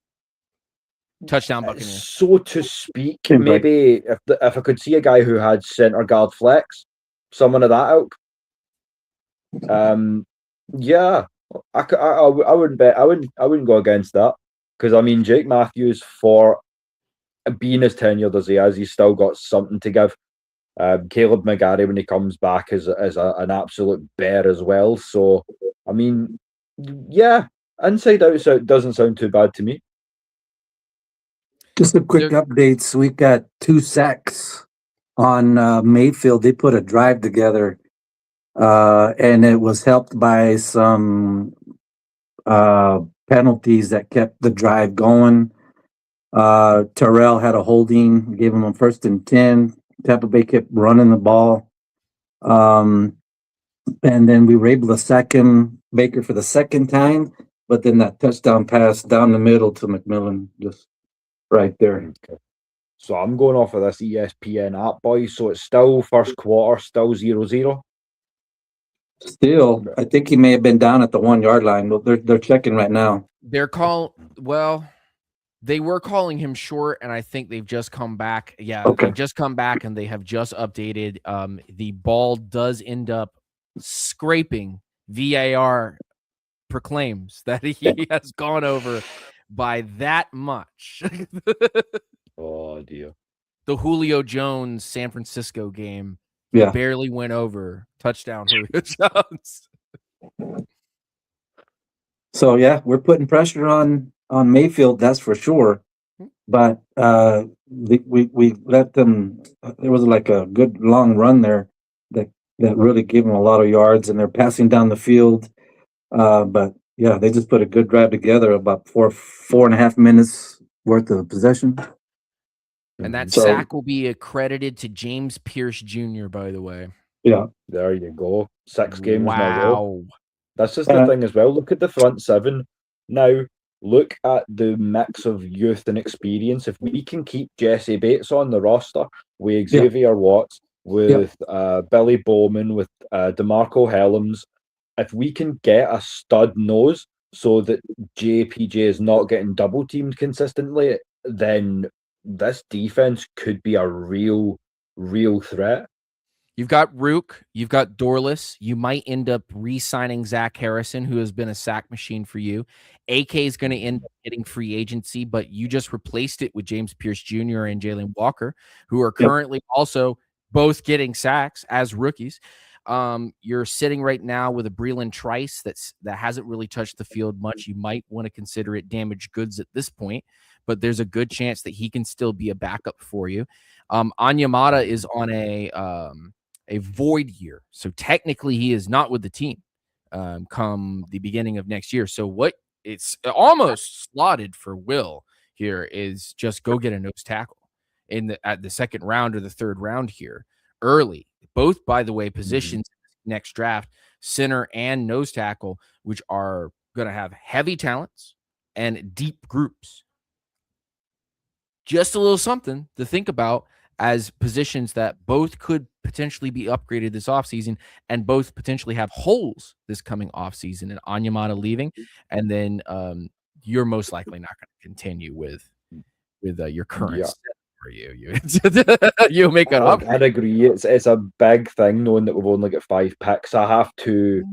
Touchdown Buccaneers. So to speak, maybe if I could see a guy who had center guard flex, someone of that ilk. Yeah, I wouldn't bet. I wouldn't go against that. Because, I mean, Jake Matthews, for being as tenured as he is, he's still got something to give. Caleb McGarry, when he comes back, is an absolute bear as well. So, I mean, yeah, inside outside doesn't sound too bad to me. Just a quick updates. We got 2 sacks on Mayfield. They put a drive together, and it was helped by some penalties that kept the drive going. Terrell had a holding, gave him a 1st and 10. Tampa Bay kept running the ball. And then we were able to sack him, Baker, for the second time. But then that touchdown pass down the middle to McMillan, just right there. Okay. So I'm going off of this ESPN app, boys. So it's still first quarter, still 0-0. Still, I think he may have been down at the 1 yard line, but they're checking right now. They were calling him short, and I think they've just come back. Yeah, okay. They've just come back, and they have just updated. The ball does end up scraping. VAR proclaims that he has gone over by that much. Oh, dear. The Julio Jones San Francisco game. Yeah. Barely went over. Touchdown, Julio Jones. So, yeah, we're putting pressure on Mayfield, that's for sure. But we let them. There was like a good long run there that really gave them a lot of yards, and they're passing down the field. But, yeah, they just put a good drive together, about 4.5 minutes worth of possession. And that sack will be accredited to James Pierce Jr., by the way. Yeah. There you go. 6 games wow. in a row. That's just the thing as well. Look at the front 7. Now, look at the mix of youth and experience. If we can keep Jesse Bates on the roster with Xavier Watts, with Billy Bowman, with DeMarco Helms, if we can get a stud nose so that JPJ is not getting double teamed consistently, then this defense could be a real threat. You've got Rook, you've got Dorless. You might end up re-signing Zach Harrison, who has been a sack machine for you. AK is going to end up getting free agency, but you just replaced it with James Pierce Jr. and Jalen Walker, who are currently also both getting sacks as rookies. You're sitting right now with a Breland Trice that hasn't really touched the field much. You might want to consider it damaged goods at this point, but there's a good chance that he can still be a backup for you. Onyemata is on a void year, so technically he is not with the team come the beginning of next year. So what it's almost slotted for Will here is just go get a nose tackle at the second round or the third round here early. Both, by the way, positions next draft, center and nose tackle, which are going to have heavy talents and deep groups. Just a little something to think about as positions that both could potentially be upgraded this offseason and both potentially have holes this coming offseason. And Onyemata leaving, and then you're most likely not going to continue with with your current set for you. You make it up. I'd agree. It's a big thing knowing that we've only got 5 picks. I have to,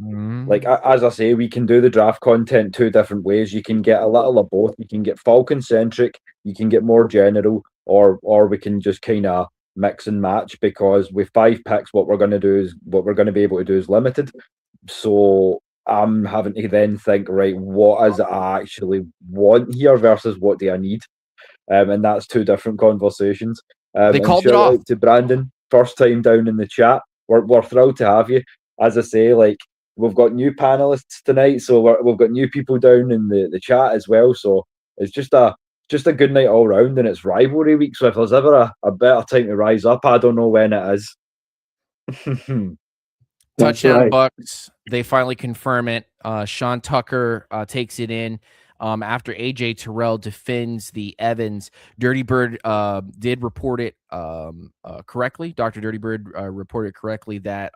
like, as I say, we can do the draft content 2 different ways. You can get a little of both. You can get Falcon centric, you can get more general, or we can just kind of mix and match, because with 5 picks, what we're going to be able to do is limited. So I'm having to then think, right, what is it I actually want here versus what do I need? And that's 2 different conversations. They called it off. Out to Brandon, first time down in the chat. We're thrilled to have you. As I say, like, we've got new panelists tonight, so we've got new people down in the chat as well. So it's just a good night all round, and it's rivalry week. So if there's ever a better time to rise up, I don't know when it is. Touchdown Bucks. They finally confirm it. Sean Tucker takes it in. After AJ Terrell defends the Evans. Dirty Bird did report it correctly. Dr. Dirty Bird reported correctly that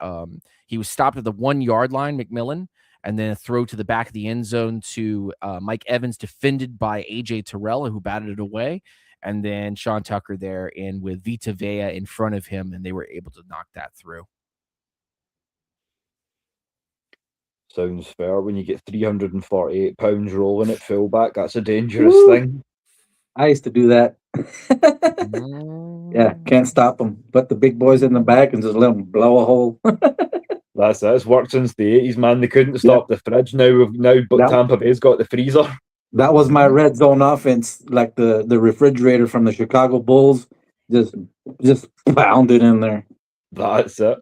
he was stopped at the 1-yard line, McMillan, and then a throw to the back of the end zone to Mike Evans, defended by AJ Terrell, who batted it away. And then Sean Tucker there in with Vita Vea in front of him, and they were able to knock that through. Sounds fair. When you get 348 pounds rolling at fullback, that's a dangerous thing. I used to do that. Yeah, can't stop them. Put the big boys in the back and just let them blow a hole. That's it. It's worked since the 80s, man. They couldn't stop the fridge. But Tampa Bay's got the freezer. That was my red zone offense, like the refrigerator from the Chicago Bulls. Just pounded in there. That's it.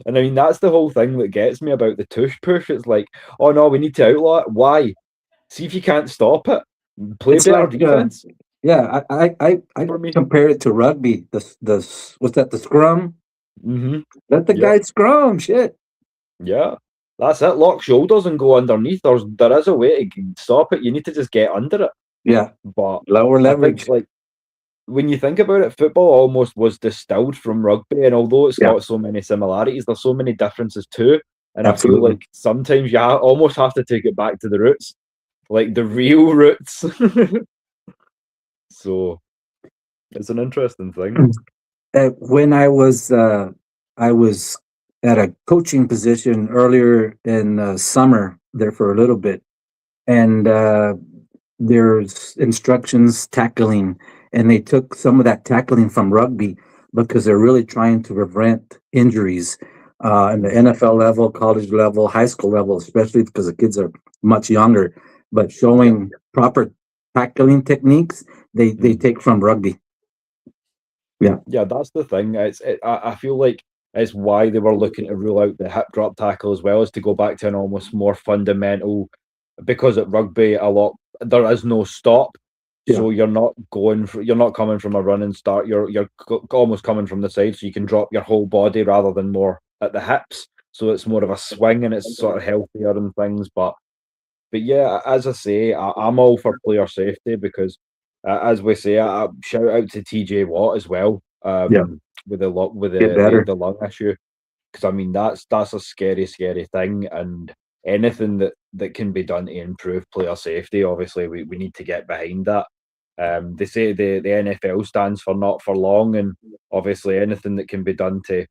And I mean, that's the whole thing that gets me about the tush push. It's like, oh no, we need to outlaw it. Why? See if you can't stop it. Play better defense. Yeah, I compare it to rugby. What's that? The scrum. Mm-hmm. Let the guy scrum. Shit. Yeah, that's it. Lock shoulders and go underneath. There is a way to stop it. You need to just get under it. Yeah, but lower leverage. Like, when you think about it, football almost was distilled from rugby, and although it's got so many similarities, there's so many differences too. And Absolutely. I feel like sometimes you almost have to take it back to the roots, like the real roots. So it's an interesting thing. When I was at a coaching position earlier in summer there for a little bit, and there's instructions tackling. And they took some of that tackling from rugby because they're really trying to prevent injuries in the NFL level, college level, high school level, especially because the kids are much younger. But showing proper tackling techniques, they take from rugby. Yeah, that's the thing. I feel like it's why they were looking to rule out the hip drop tackle as well, as to go back to an almost more fundamental. Because at rugby, there is no stop. So you're not coming from a running start. You're almost coming from the side, so you can drop your whole body rather than more at the hips. So it's more of a swing, and it's sort of healthier and things. But yeah, as I say, I'm all for player safety because, as we say, I shout out to TJ Watt as well. With the lung issue, because I mean that's a scary thing, and anything that can be done to improve player safety, obviously we need to get behind that. They say the NFL stands for not for long, and obviously anything that can be done to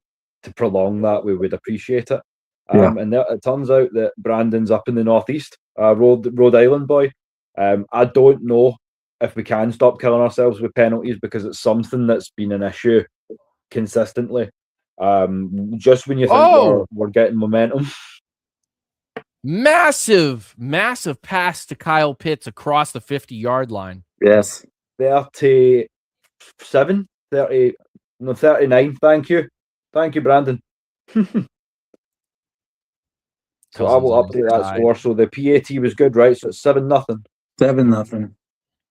prolong that, we would appreciate it. And it turns out that Brandon's up in the northeast, Rhode Island boy. I don't know if we can stop killing ourselves with penalties, because it's something that's been an issue consistently. Just when you think we're getting momentum. Massive pass to Kyle Pitts across the 50-yard line. Yes. 39. Thank you, Brandon. So I will update that score. So the PAT was good, right? So it's 7-0. 7-0.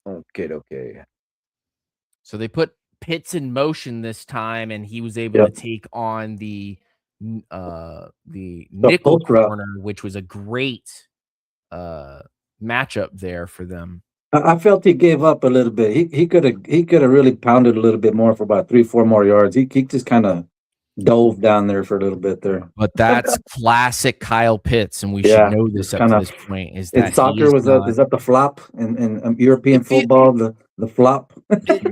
Okay. So they put Pitts in motion this time, and he was able to take on the nickel corner, which was a great matchup there for them. I felt he gave up a little bit. He could have really pounded a little bit more for about 3-4 more yards. He just kind of dove down there for a little bit there. But that's classic Kyle Pitts, and we should know this up to this point. Is that soccer is that the flop in European football? The flop.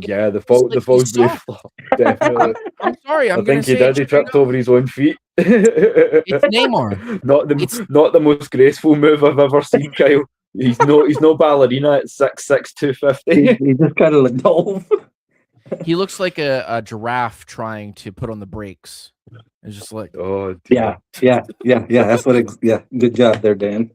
Yeah, the Fosbury flop. Definitely. I'm sorry. I think he did. He tripped over his own feet. It's Neymar. Not the most graceful move I've ever seen, Kyle. He's no ballerina at 6'6", 250. He just kind of dove. He looks like a giraffe trying to put on the brakes. It's just like, oh dear. Yeah. That's what. Good job there, Dan.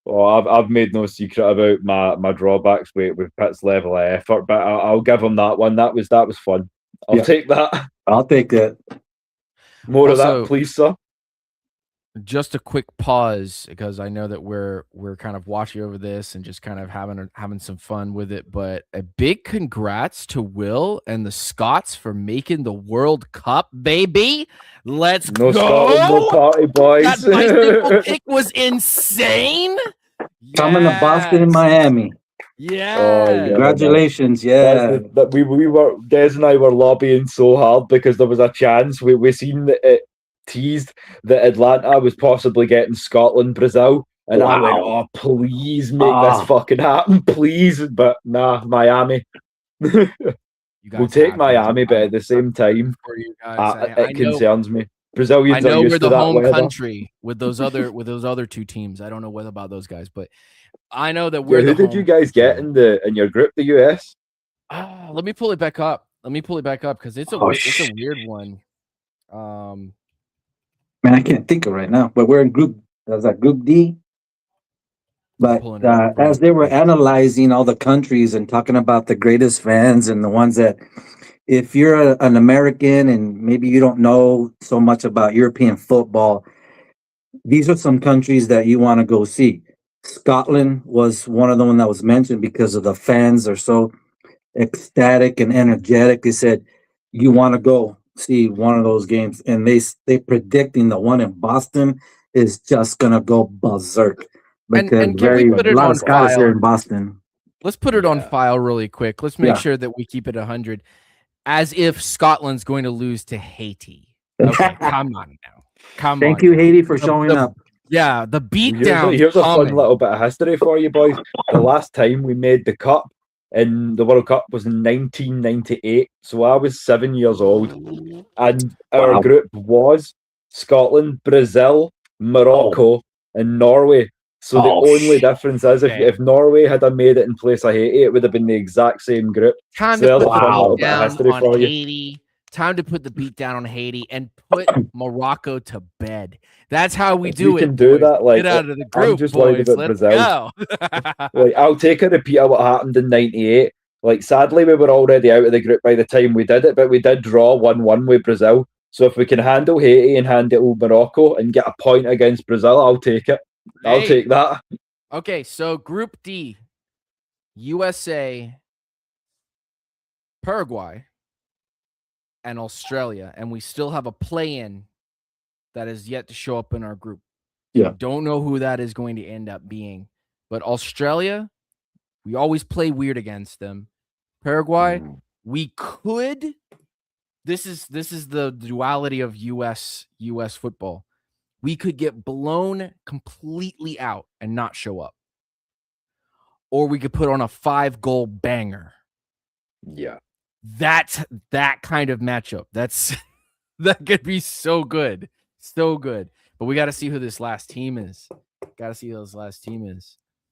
Oh, I've made no secret about my drawbacks with Pitt's level of effort, but I'll give him that one. That was fun. I'll take that. I'll take that. More of that, please, sir. Just a quick pause, because I know that we're kind of watching over this and just kind of having some fun with it. But a big congrats to Will and the Scots for making the World Cup, baby. Let's go. Scotland, no party, boys. That bicycle kick was insane. Coming to Boston and Miami. Yeah. Oh, yeah, Congratulations. Yeah. We were, Des and I were lobbying so hard because there was a chance. We seen that it teased that Atlanta was possibly getting Scotland, Brazil. And I went, oh, please make this fucking happen, please. But nah, Miami. We'll take Miami, but at the same time, it concerns me. Brazilians I know are used we're to the that home weather. country with those other two teams. I don't know what about those guys, but I know that we're. Who did you guys get in your group? The US. Let me pull it back up. Because it's a weird one. Man, I can't think of right now. But we're in group. Was that Group D? But as they were analyzing all the countries and talking about the greatest fans and the ones that, if you're an American and maybe you don't know so much about European football, these are some countries that you want to go see. Scotland was one of the ones that was mentioned because of the fans are so ecstatic and energetic. They said you want to go see one of those games, and they predicting the one in Boston is just gonna go berserk. Because and can we put it a lot on of Scottish file here in Boston. Let's put it on file really quick. Let's make sure that we keep it 100, as if Scotland's going to lose to Haiti. Okay, come on now. Thank you, Haiti, for showing up. Yeah, the beatdown. Here's a fun little bit of history for you boys. The last time we made the cup in the World Cup was in 1998. So I was 7 years old. And our group was Scotland, Brazil, Morocco, and Norway. So the only difference is if Norway had made it in place of Haiti, it would have been the exact same group. Time to put the beat down on Haiti. Time to put the beat down on Haiti and put Morocco to bed. That's how we do it. Can do that. Like, get out of the group, I'm just boys. Let's Brazil. Go. Like, I'll take a repeat of what happened in '98. Like, sadly, we were already out of the group by the time we did it, but we did draw 1-1 with Brazil. So if we can handle Haiti and handle Morocco and get a point against Brazil, I'll take it. I'll take that. Okay, so Group D, USA, Paraguay, and Australia, and we still have a play-in that is yet to show up in our group. Yeah. Don't know who that is going to end up being. But Australia, we always play weird against them. Paraguay, we could. This is the duality of US football. We could get blown completely out and not show up. Or we could put on a 5-goal banger. Yeah. That's that kind of matchup. That could be so good. So good. But we got to see who this last team is.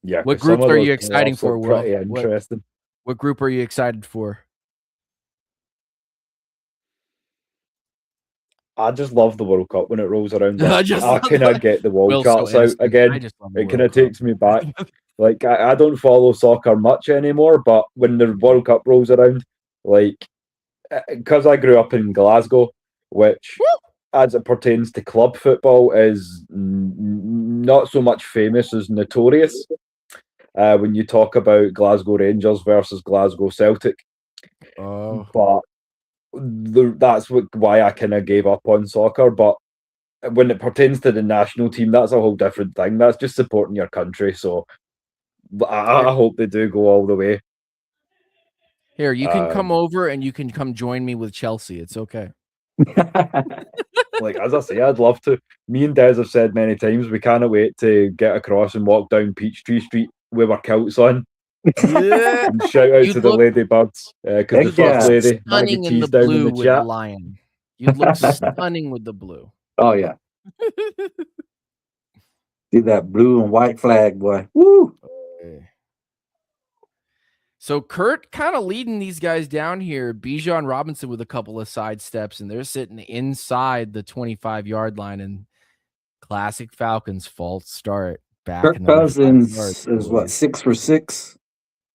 Yeah. What groups are you excited for, Will? Interesting. What group are you excited for? I just love the World Cup when it rolls around. I cannot get the Wildcats out again. It kind of takes me back. Like, I don't follow soccer much anymore, but when the World Cup rolls around, like, because I grew up in Glasgow, which, as it pertains to club football, is not so much famous as notorious. When you talk about Glasgow Rangers versus Glasgow Celtic. But that's why I kind of gave up on soccer. But when it pertains to the national team, that's a whole different thing. That's just supporting your country. So I hope they do go all the way. Here, you can come over and you can come join me with Chelsea. It's okay. Like, as I say, I'd love to. Me and Des have said many times we cannot wait to get across and walk down Peachtree Street with our kilts on. Yeah. And shout out to the ladybirds because the first lady, stunning in the blue with the lion. You look stunning with the blue. Oh yeah. See that blue and white flag, boy. Woo! Okay. So Kurt kind of leading these guys down here. Bijan Robinson with a couple of side steps, and they're sitting inside the 25-yard line. And classic Falcons false start. Back Kirk Cousins is what, 6 for 6.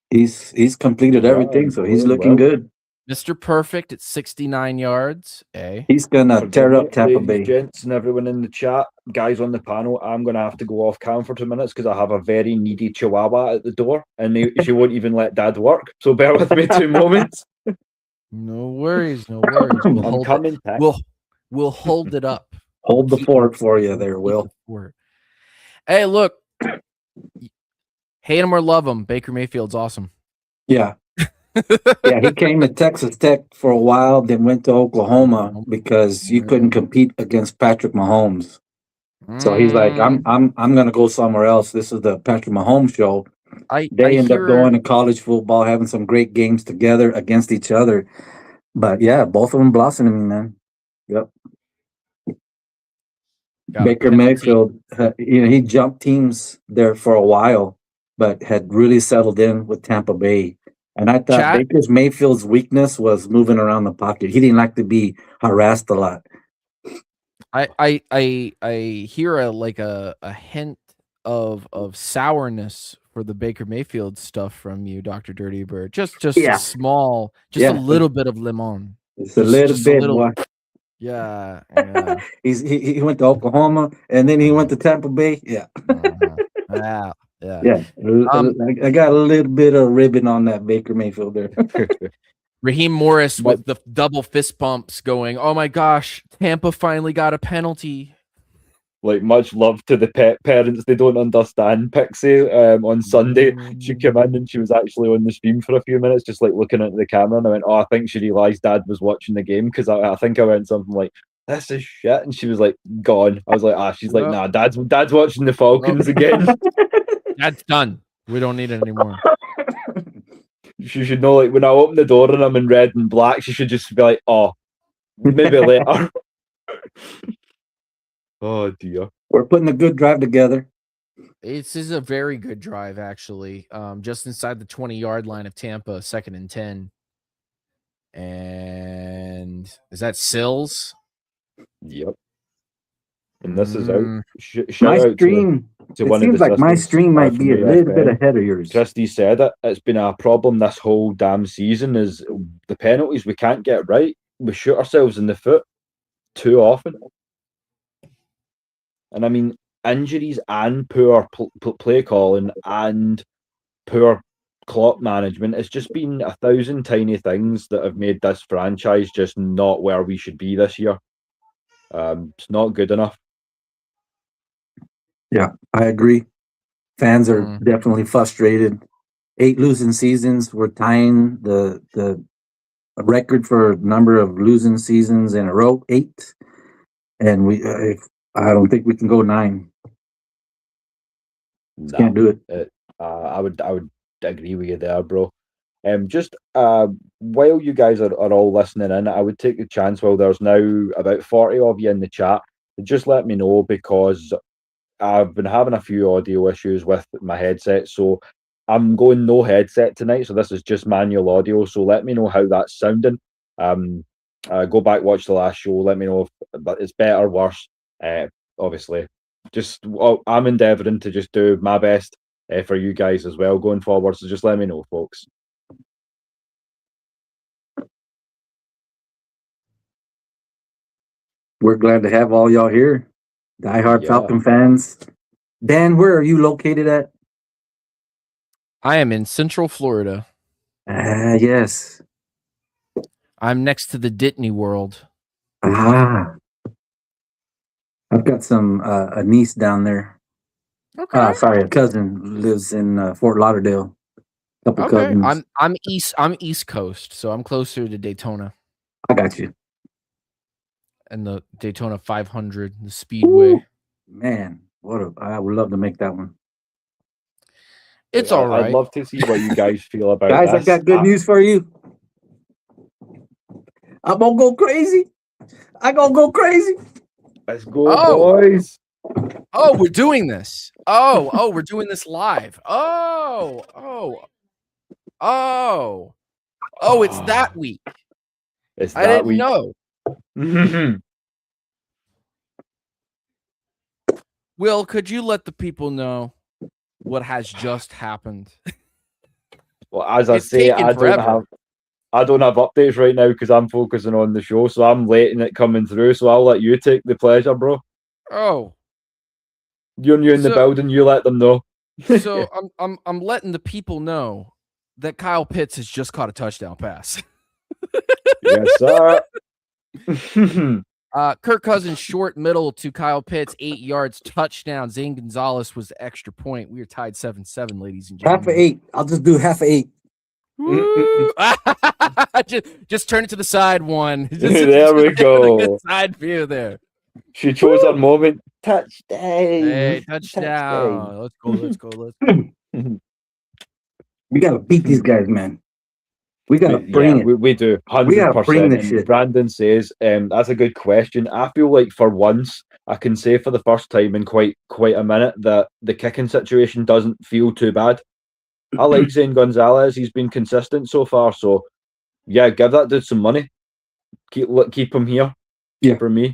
He's completed everything, so he's looking good. Mr. Perfect at 69 yards. He's gonna tear up Tampa Bay. Gents and everyone in the chat, guys on the panel, I'm gonna have to go off cam for 2 minutes because I have a very needy chihuahua at the door, and she won't even let Dad work. So bear with me 2 moments. No worries, no worries. We'll hold it up. Hold the fort for you there, Will. Hey, look. Hate him or love him, Baker Mayfield's awesome. Yeah. Yeah, he came to Texas Tech for a while, then went to Oklahoma because you couldn't compete against Patrick Mahomes. So he's like, I'm gonna go somewhere else. This is the Patrick Mahomes show. They end up going to college football, having some great games together against each other. But yeah, both of them blossoming, man. Yep. Baker Mayfield, he jumped teams there for a while, but had really settled in with Tampa Bay. And I thought Baker Mayfield's weakness was moving around the pocket. He didn't like to be harassed a lot. I hear a hint of sourness for the Baker Mayfield stuff from you, Dr. Dirty Bird. Just a small, a little bit of lemon. It's a little bit. Yeah. He went to Oklahoma and then he went to Tampa Bay. Yeah. Yeah. I got a little bit of ribbon on that Baker Mayfield there. Raheem Morris with the double fist bumps going, oh my gosh, Tampa finally got a penalty. Like, much love to the parents. They don't understand. Pixie on Sunday, she came in and she was actually on the stream for a few minutes, just like looking at the camera. And I went, I think she realised Dad was watching the game because I think I went something like, this is shit. And she was like, gone. I was like, she's like, nah, Dad's watching the Falcons again. That's done. We don't need it anymore. She should know, like, when I open the door and I'm in red and black, she should just be like, maybe later. Oh dear. We're putting a good drive together. This is a very good drive, actually. Just inside the 20-yard line of Tampa, 2nd and 10. And is that Sills? Yep. And this is out. My stream. It seems like my stream might be a little bit ahead of yours. Christy said it. It's been a problem this whole damn season is the penalties we can't get right. We shoot ourselves in the foot too often. And I mean, injuries and poor play calling and poor clock management. It's just been 1,000 tiny things that have made this franchise just not where we should be this year. It's not good enough. Yeah, I agree. Fans are definitely frustrated. 8 losing seasons. We're tying the record for number of losing seasons in a row, 8. And I don't think we can go 9. No, can't do it. I would agree with you there, bro. Just while you guys are all listening in, I would take the chance while there's now about 40 of you in the chat to just let me know, because I've been having a few audio issues with my headset, so I'm going no headset tonight, so this is just manual audio, so let me know how that's sounding. Go back, watch the last show, let me know if it's better or worse. Obviously, I'm endeavouring to just do my best for you guys as well going forward, so just let me know, folks. We're glad to have all y'all here. Diehard Falcon fans. Dan, where are you located at? I am in Central Florida. Yes. I'm next to the Dittany World. I've got a niece down there. Okay. Sorry, a cousin lives in Fort Lauderdale. Couple cousins. I'm East Coast, so I'm closer to Daytona. I got you. and the Daytona 500, the Speedway. Ooh, man, I would love to make that one. It's all right. I'd love to see what you guys feel about guys. this. I got good news for you. I'm gonna go crazy. Let's go, boys. Oh, we're doing this. Oh, we're doing this live. Oh, it's that week. I didn't know. Will, could you let the people know what has just happened? Well, as I say, I don't have updates right now because I'm focusing on the show, so I'm letting it coming through. So I'll let you take the pleasure, bro. Oh, you're in the building. You let them know. So I'm letting the people know that Kyle Pitts has just caught a touchdown pass. Yes, sir. Kirk Cousins short middle to Kyle Pitts, 8 yards, touchdown. Zane Gonzalez was the extra point. We are tied 7-7, ladies and gentlemen. Half of 8. I'll just do half of 8. just turn it to the side one. There we go. Good side view there. She chose her moment. Touchdown. Hey, touchdown. Let's go. We gotta beat these guys, man. We gotta bring it. We do. 100%. We gotta bring this shit. Brandon says, that's a good question. I feel like for once, I can say for the first time in quite a minute that the kicking situation doesn't feel too bad. I like Zane Gonzalez. He's been consistent so far. So, yeah, give that dude some money. Keep him here. Yeah, for me.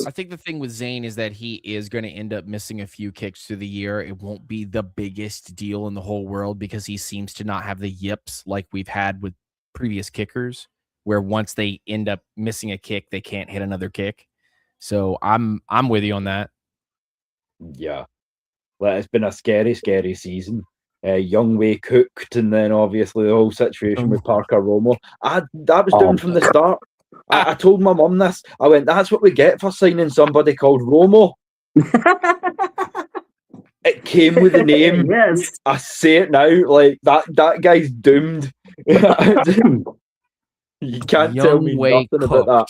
I think the thing with Zane is that he is going to end up missing a few kicks through the year. It won't be the biggest deal in the whole world because he seems to not have the yips like we've had with previous kickers, where once they end up missing a kick, they can't hit another kick. So I'm with you on that. Yeah, well, it's been a scary season. Young Way cooked, and then obviously the whole situation with Parker Romo. That was done from the start. I told my mum this. I went, that's what we get for signing somebody called Romo. It came with the name. Yes. I say it now, like that guy's doomed. You can't tell me nothing about that.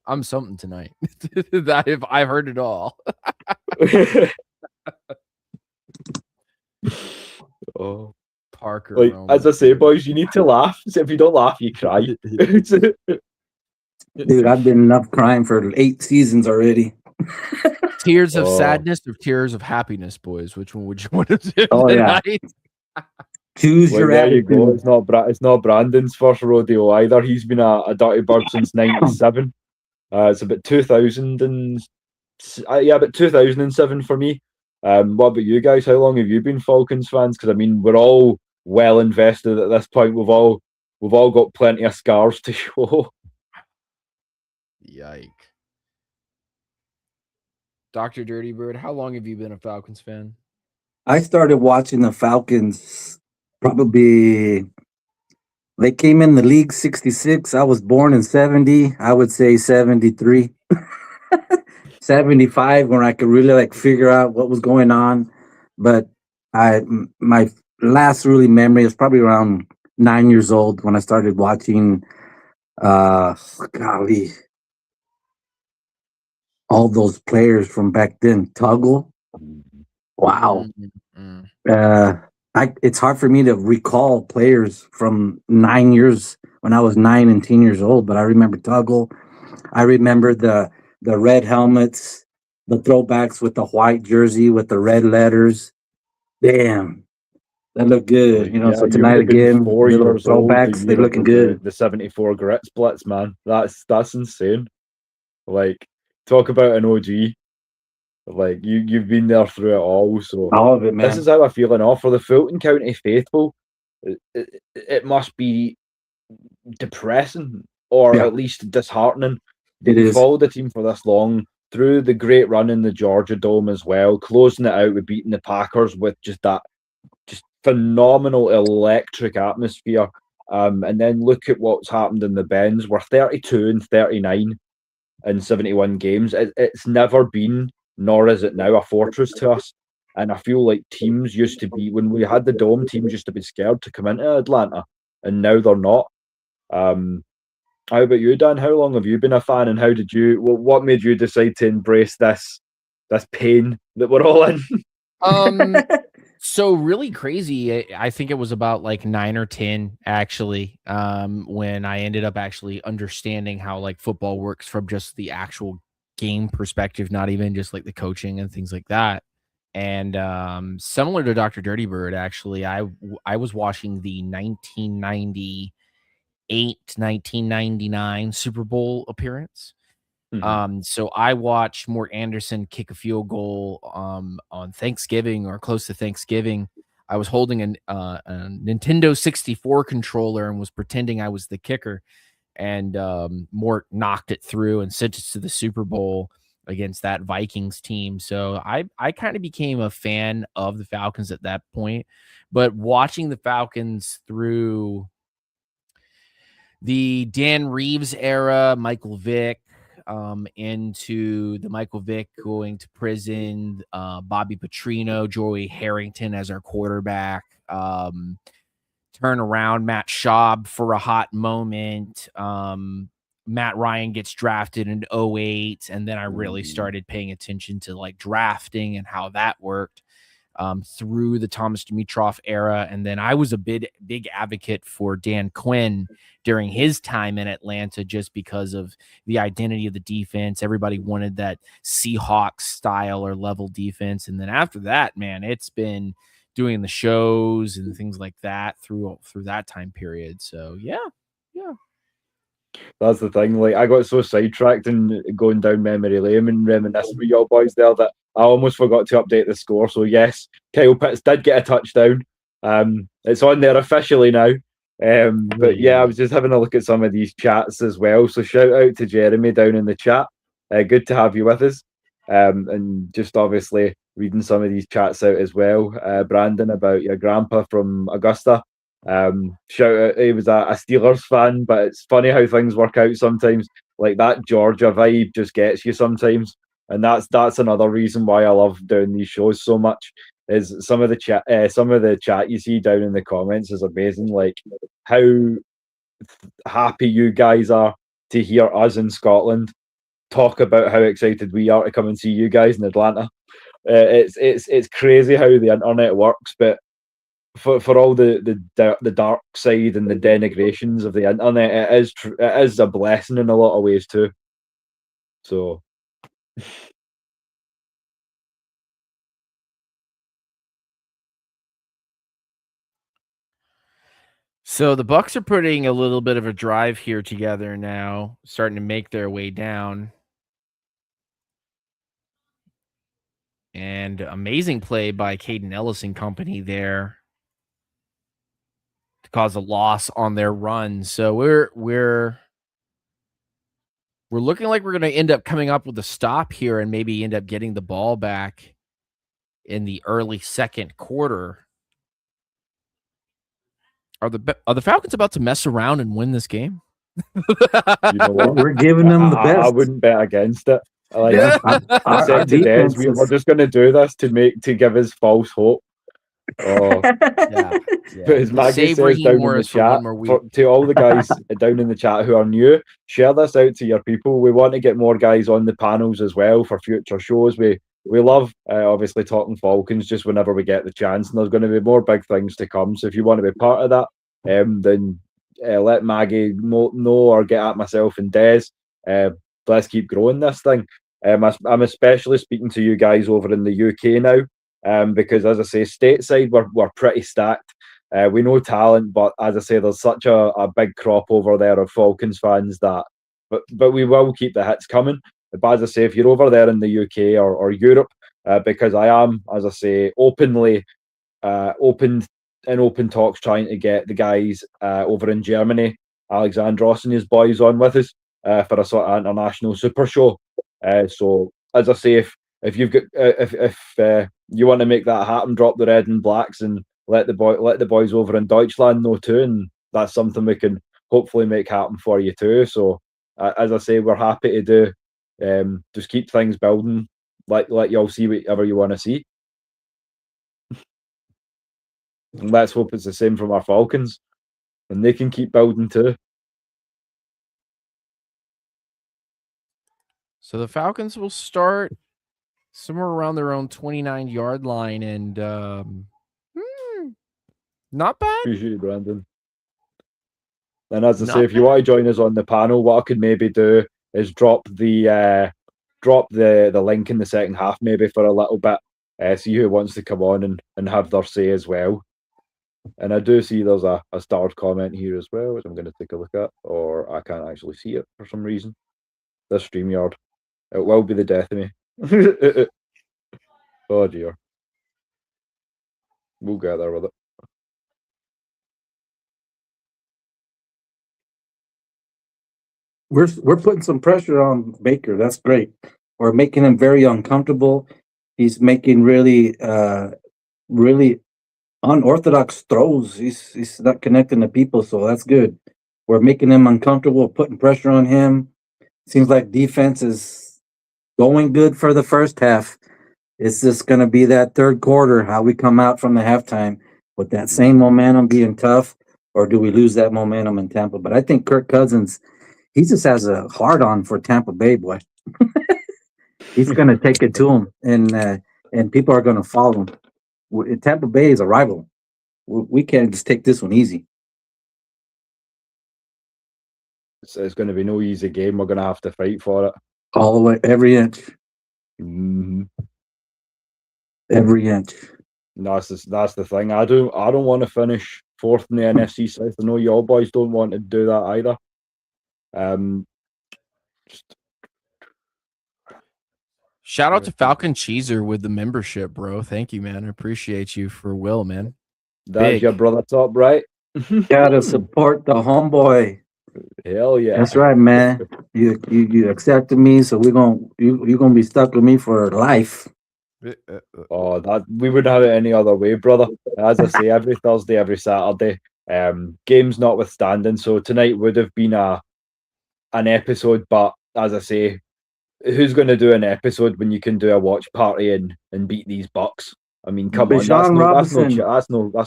I'm something tonight. I've heard it all. Oh. Parker, like Romo. As I say, boys, you need to laugh. So if you don't laugh, you cry. Dude, I've been enough crying for 8 seasons already. Tears of sadness or tears of happiness, boys? Which one would you want to do? Yeah. Choose your attitude. You go. It's not Brandon's first rodeo either. He's been a dirty bird since '97. It's about 2007 for me. What about you guys? How long have you been Falcons fans? Because I mean, we're all well invested at this point. We've all got plenty of scars to show. Yike. Dr. Dirty Bird, how long have you been a Falcons fan? I started watching the Falcons probably, they came in the league 66. I was born in 70. I would say 73. 75 when I could really figure out what was going on. But my last really memory is probably around 9 years old when I started watching all those players from back then. Tuggle. Wow. It's hard for me to recall players from 9 years when I was 9 and 10 years old, but I remember Tuggle. I remember the red helmets, the throwbacks with the white jersey with the red letters. Damn, that looked good. So tonight again, 4 years throwbacks, they're looking good. The 74 grit splits, man. That's insane. Like, talk about an OG. Like, you've been there through it all. So all of it, man. This is how I feel. And for the Fulton County faithful, it must be depressing or at least disheartening. We've followed the team for this long, through the great run in the Georgia Dome as well, closing it out with beating the Packers with just phenomenal electric atmosphere. And then look at what's happened in the Benz. We're 32 and 39 in 71 games. It's never been, nor is it now, a fortress to us. And I feel like teams used to be, when we had the Dome, teams used to be scared to come into Atlanta and now they're not. How about you, Dan? How long have you been a fan, and what made you decide to embrace this pain that we're all in? So really crazy. I think it was about like 9 or 10 actually, when I ended up actually understanding how like football works from just the actual game perspective, not even just like the coaching and things like that. And similar to Dr. Dirty Bird, actually, I was watching the 1999 Super Bowl appearance. So I watched Mort Anderson kick a field goal on Thanksgiving or close to Thanksgiving. I was holding a Nintendo 64 controller and was pretending I was the kicker, and Mort knocked it through and sent us to the Super Bowl against that Vikings team. So I kind of became a fan of the Falcons at that point. But watching the Falcons through the Dan Reeves era, Michael Vick, into the Michael Vick going to prison, Bobby Petrino, Joey Harrington as our quarterback, turn around Matt Schaub for a hot moment. Matt Ryan gets drafted in 2008, and then I really started paying attention to like drafting and how that worked through the Thomas Dimitroff era. And then I was a big advocate for Dan Quinn during his time in Atlanta, just because of the identity of the defense. Everybody wanted that Seahawks style or level defense. And then after that, man, it's been doing the shows and things like that through that time period. So yeah. That's the thing. Like, I got so sidetracked and going down memory lane and reminiscing with y'all boys there that I almost forgot to update the score. So yes, Kyle Pitts did get a touchdown. It's on there officially now. But yeah, I was just having a look at some of these chats as well. So shout out to Jeremy down in the chat. Good to have you with us. And just obviously reading some of these chats out as well. Brandon, about your grandpa from Augusta. Shout out, he was a Steelers fan, but it's funny how things work out sometimes. Like that Georgia vibe just gets you sometimes, and that's another reason why I love doing these shows so much. Is some of the chat you see down in the comments is amazing. Like how happy you guys are to hear us in Scotland talk about how excited we are to come and see you guys in Atlanta. It's crazy how the internet works, but for all the dark side and the denigrations of the internet, it is a blessing in a lot of ways too. So the Bucs are putting a little bit of a drive here together now, starting to make their way down. And amazing play by Caden Ellis and company there to cause a loss on their run. So we're looking like we're going to end up coming up with a stop here and maybe end up getting the ball back in the early second quarter. Are the Falcons about to mess around and win this game? You know what? We're giving them the best. I wouldn't bet against it. I said to Des, we're just going to do this to give us false hope. Oh, yeah. But as Maggie says down in the chat, to all the guys down in the chat who are new, share this out to your people. We want to get more guys on the panels as well for future shows. We love obviously talking Falcons just whenever we get the chance, and there's going to be more big things to come. So if you want to be part of that, then let Maggie know or get at myself and Des. Let's keep growing this thing. I'm especially speaking to you guys over in the UK now, because as I say, stateside we're pretty stacked. We know talent, but as I say, there's such a big crop over there of Falcons fans that, but we will keep the hits coming. But as I say, if you're over there in the UK or Europe, because I am, as I say, open talks trying to get the guys over in Germany, Alexandros and his boys on with us for a sort of international super show. So as I say, if you've got if you want to make that happen, drop the red and blacks and let the boys over in Deutschland know too, and that's something we can hopefully make happen for you too. So as I say, we're happy to do. Just keep things building. Let y'all see whatever you want to see. And let's hope it's the same from our Falcons. And they can keep building too. So the Falcons will start somewhere around their own 29-yard line, and not bad. Appreciate you, Brandon. And as I say, if you want to join us on the panel, what I could maybe do is drop the link in the second half maybe for a little bit. See who wants to come on and have their say as well. And I do see there's a starred comment here as well, which I'm going to take a look at, or I can't actually see it for some reason. This StreamYard. It will be the death of me. Oh dear. We'll get there with it. We're putting some pressure on Baker. That's great. We're making him very uncomfortable. He's making really unorthodox throws. He's not connecting to people, so that's good. We're making him uncomfortable, putting pressure on him. Seems like defense is going good for the first half. It's just going to be that third quarter, how we come out from the halftime with that same momentum being tough, or do we lose that momentum in Tampa? But I think Kirk Cousins, he just has a hard-on for Tampa Bay, boy. He's going to take it to him, and people are going to follow him. Tampa Bay is a rival. We can't just take this one easy. It's going to be no easy game. We're going to have to fight for it. All the way, every inch. Mm-hmm. Every inch. That's the thing. I don't want to finish fourth in the NFC South. I know y'all boys don't want to do that either. Shout out to Falcon Cheeser with the membership, bro. Thank you, man. I appreciate you for Will, man. That's your brother top, right? Gotta support the homeboy. Hell yeah. That's right, man. You accepted me, so you're gonna be stuck with me for life. Oh, that we wouldn't have it any other way, brother. As I say, every Thursday, every Saturday, games notwithstanding. So tonight would have been an episode, but as I say, who's going to do an episode when you can do a watch party and beat these Bucks? I mean, come on, that's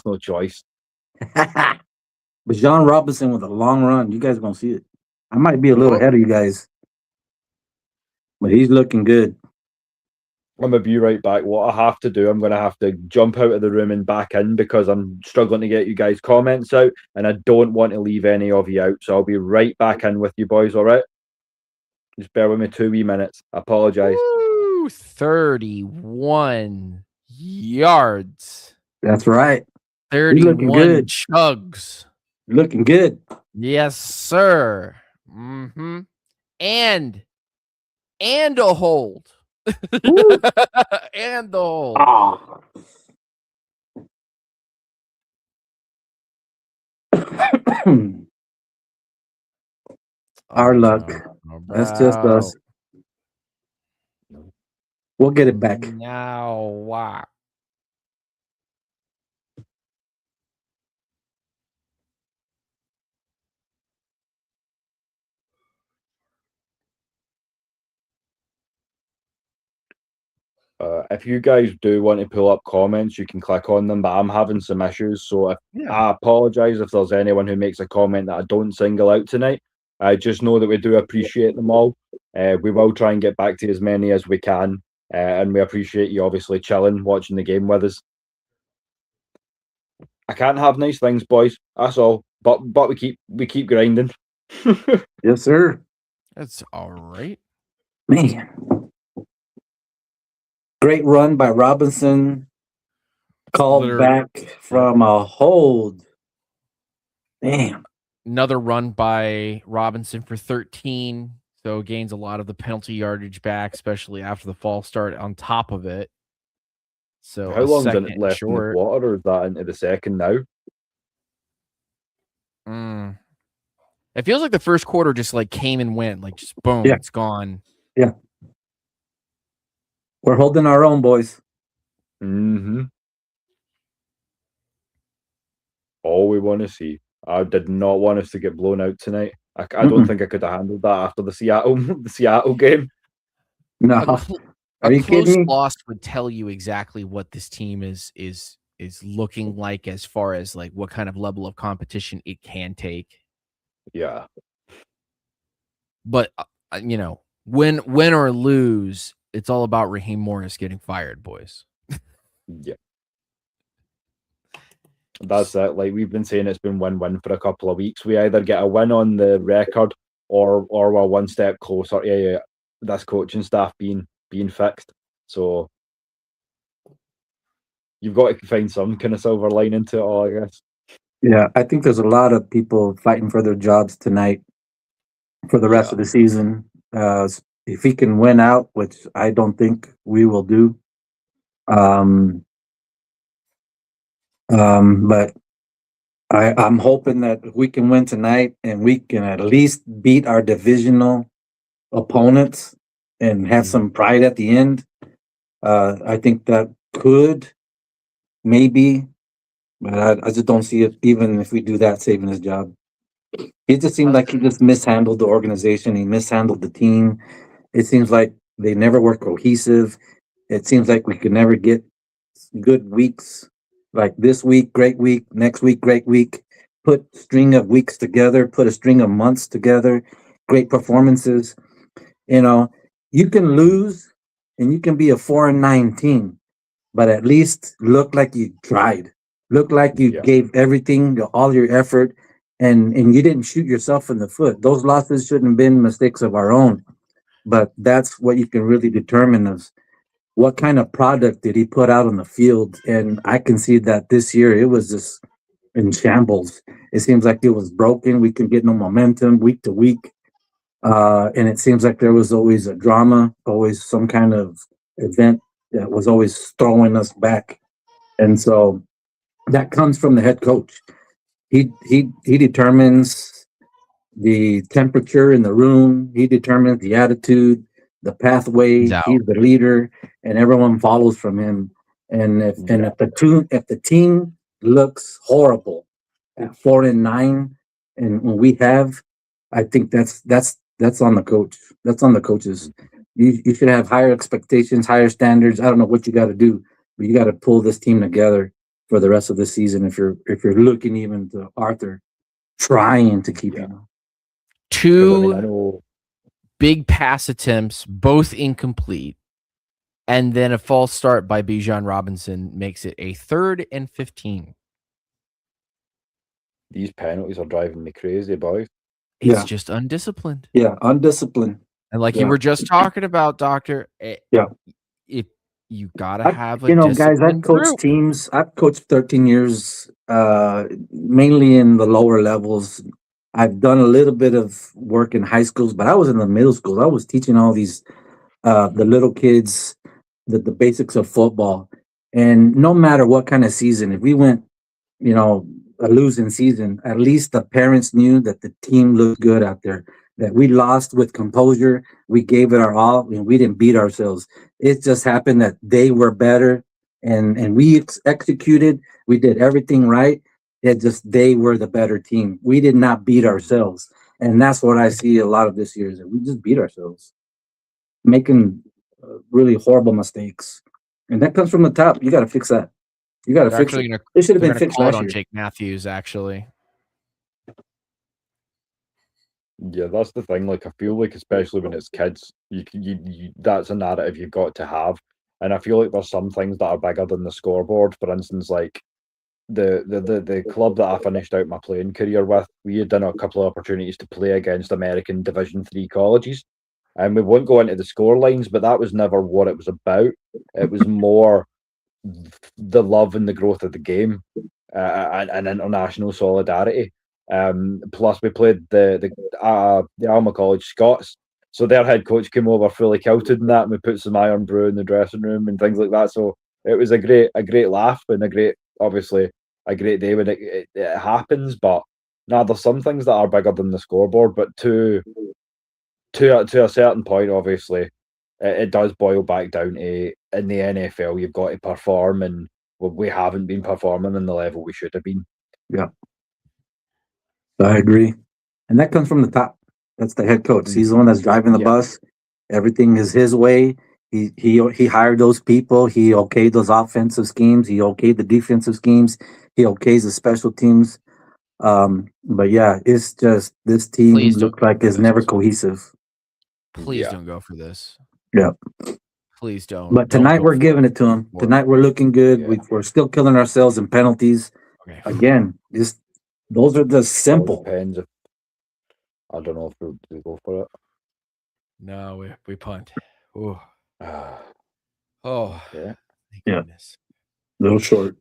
no choice. Bijan Robinson with a long run. You guys gonna see it. I might be a little ahead of you guys, but he's looking good. I'm going to be right back. What I have to do, I'm going to have to jump out of the room and back in because I'm struggling to get you guys' comments out, and I don't want to leave any of you out. So I'll be right back in with you boys, all right? Just bear with me 2 wee minutes. I apologize. 31 yards. That's right. 31 chugs. Looking good. Yes, sir. Mm-hmm. And a hold. And the hold. Oh. Our luck. That's just us. We'll get it back. Now, wow. If you guys do want to pull up comments, you can click on them, but I'm having some issues. So I apologize if there's anyone who makes a comment that I don't single out tonight. I just know that we do appreciate them all. We will try and get back to as many as we can. And we appreciate you obviously chilling, watching the game with us. I can't have nice things, boys. That's all. But we keep grinding. Yes, sir. That's all right. Man. Great run by Robinson. Called back from a hold. Damn. Another run by Robinson for 13. So gains a lot of the penalty yardage back, especially after the false start on top of it. So how long is it left in the quarter, or is that into the second now? It feels like the first quarter just like came and went, like just boom, it's gone. Yeah. We're holding our own, boys. Mm-hmm. All we want to see. I did not want us to get blown out tonight. I don't think I could have handled that after the Seattle game. No. A close loss would tell you exactly what this team is is looking like as far as like what kind of level of competition it can take. Yeah. But win or lose, it's all about Raheem Morris getting fired, boys. Yeah. That's it. Like we've been saying, it's been win-win for a couple of weeks. We either get a win on the record or we're one step closer to this coaching staff being fixed. So you've got to find some kind of silver lining to it all, I guess. Yeah, I think there's a lot of people fighting for their jobs tonight for the rest of the season. If he can win out, which I don't think we will do, but I'm hoping that we can win tonight and we can at least beat our divisional opponents and have some pride at the end. I think that could maybe, but I just don't see it, even if we do that, saving his job. It just seemed like he just mishandled the organization. He mishandled the team. It seems like they never were cohesive. It seems like we could never get good weeks. Like this week, great week. Next week, great week. Put string of weeks together. Put a string of months together. Great performances. You can lose and you can be a 4-9 team, but at least look like you tried. Look like you gave everything, all your effort, and you didn't shoot yourself in the foot. Those losses shouldn't have been mistakes of our own, but that's what you can really determine is what kind of product did he put out on the field. And I can see that this year it was just in shambles. It seems like it was broken. We could get no momentum week to week. And it seems like there was always a drama, always some kind of event that was always throwing us back. And so that comes from the head coach. He determines the temperature in the room. He determines the attitude, the pathway. He's the leader, and everyone follows from him. And if the team looks horrible at 4-9, and when we have, I think that's on the coach. That's on the coaches. You should have higher expectations, higher standards. I don't know what you got to do, but you got to pull this team together for the rest of the season. If you're looking even to Arthur trying to keep him. Two big pass attempts, both incomplete, and then a false start by Bijan Robinson makes it a 3rd and 15. These penalties are driving me crazy, boys. It's just undisciplined. Yeah, undisciplined. And like you were just talking about, Doctor, if you gotta have a guys, I've coached teams. I've coached 13 years, mainly in the lower levels. I've done a little bit of work in high schools, but I was in the middle schools. I was teaching all these the little kids the basics of football. And no matter what kind of season, if we went, a losing season, at least the parents knew that the team looked good out there, that we lost with composure. We gave it our all, and we didn't beat ourselves. It just happened that they were better, and we executed. We did everything right. It just, they were the better team. We did not beat ourselves. And that's what I see a lot of this year, is that we just beat ourselves, making really horrible mistakes. And that comes from the top. You got to fix that. You got to fix it. It should have been fixed last year. Jake Matthews, actually. Yeah, that's the thing. Like, I feel like, especially when it's kids, you that's a narrative you've got to have. And I feel like there's some things that are bigger than the scoreboard. For instance, like the club that I finished out my playing career with, we had done a couple of opportunities to play against American Division 3 colleges. And we won't go into the score lines, but that was never what it was about. It was more the love and the growth of the game and international solidarity. Plus, we played the Alma College Scots, so their head coach came over fully kilted in that, and we put some iron brew in the dressing room and things like that. So it was a great laugh and a great day when it happens. But now there's some things that are bigger than the scoreboard. But to a certain point, obviously, it does boil back down to, in the NFL, you've got to perform, and we haven't been performing in the level we should have been. Yeah. I agree. And that comes from the top. That's the head coach. He's the one that's driving the bus. Everything is his way. He hired those people. He okayed those offensive schemes. He okayed the defensive schemes. He okays the special teams. But yeah, it's just this team looks like it's never cohesive. Please don't go for this. Yeah. Please don't. But tonight we're giving it to him. Tonight we're looking good. Yeah. We're still killing ourselves in penalties. Okay. Again, those are the simple. Depends. I don't know if we go for it. No, we punt. Ooh. Yeah. Thank goodness. A little short.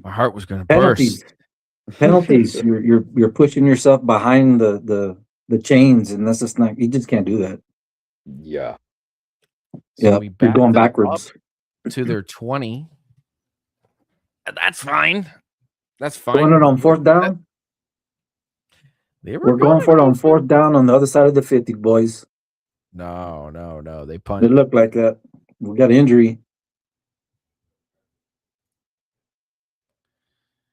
My heart was going to burst. Penalties. You're pushing yourself behind the chains, and that's just not. You just can't do that. Yeah. So yeah, you're going backwards to their 20. That's fine. That's fine. Going it on fourth down. We're going for it on fourth down on the other side of the 50, boys. No. They punted. It looked like that. We got an injury.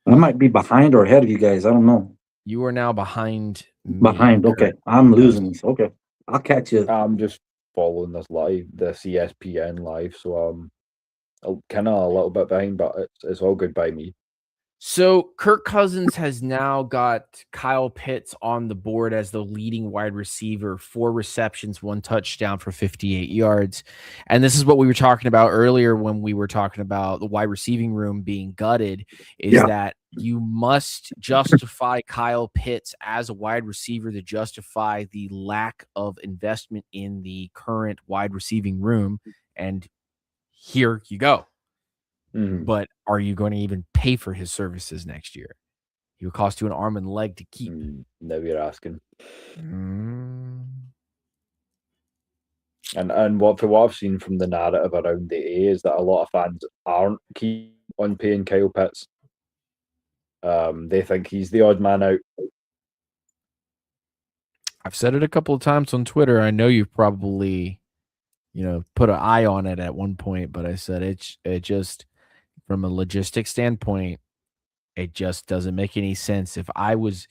I might be behind or ahead of you guys. I don't know. You are now behind me. Behind. Okay. I'm losing this. Okay. I'll catch you. I'm just following this ESPN live. So kind of a little bit behind, but it's all good by me. So Kirk Cousins has now got Kyle Pitts on the board as the leading wide receiver, 4 receptions, 1 touchdown for 58 yards. And this is what we were talking about earlier when we were talking about the wide receiving room being gutted, is that you must justify Kyle Pitts as a wide receiver to justify the lack of investment in the current wide receiving room. And here you go. Mm-hmm. But are you going to even pay for his services next year? He would cost you an arm and leg to keep. Now you're asking. Mm. And what I've seen from the narrative around the A is that a lot of fans aren't keen on paying Kyle Pitts. They think he's the odd man out. I've said it a couple of times on Twitter. I know you've probably, put an eye on it at one point, but I said it just, from a logistic standpoint, it just doesn't make any sense. If I was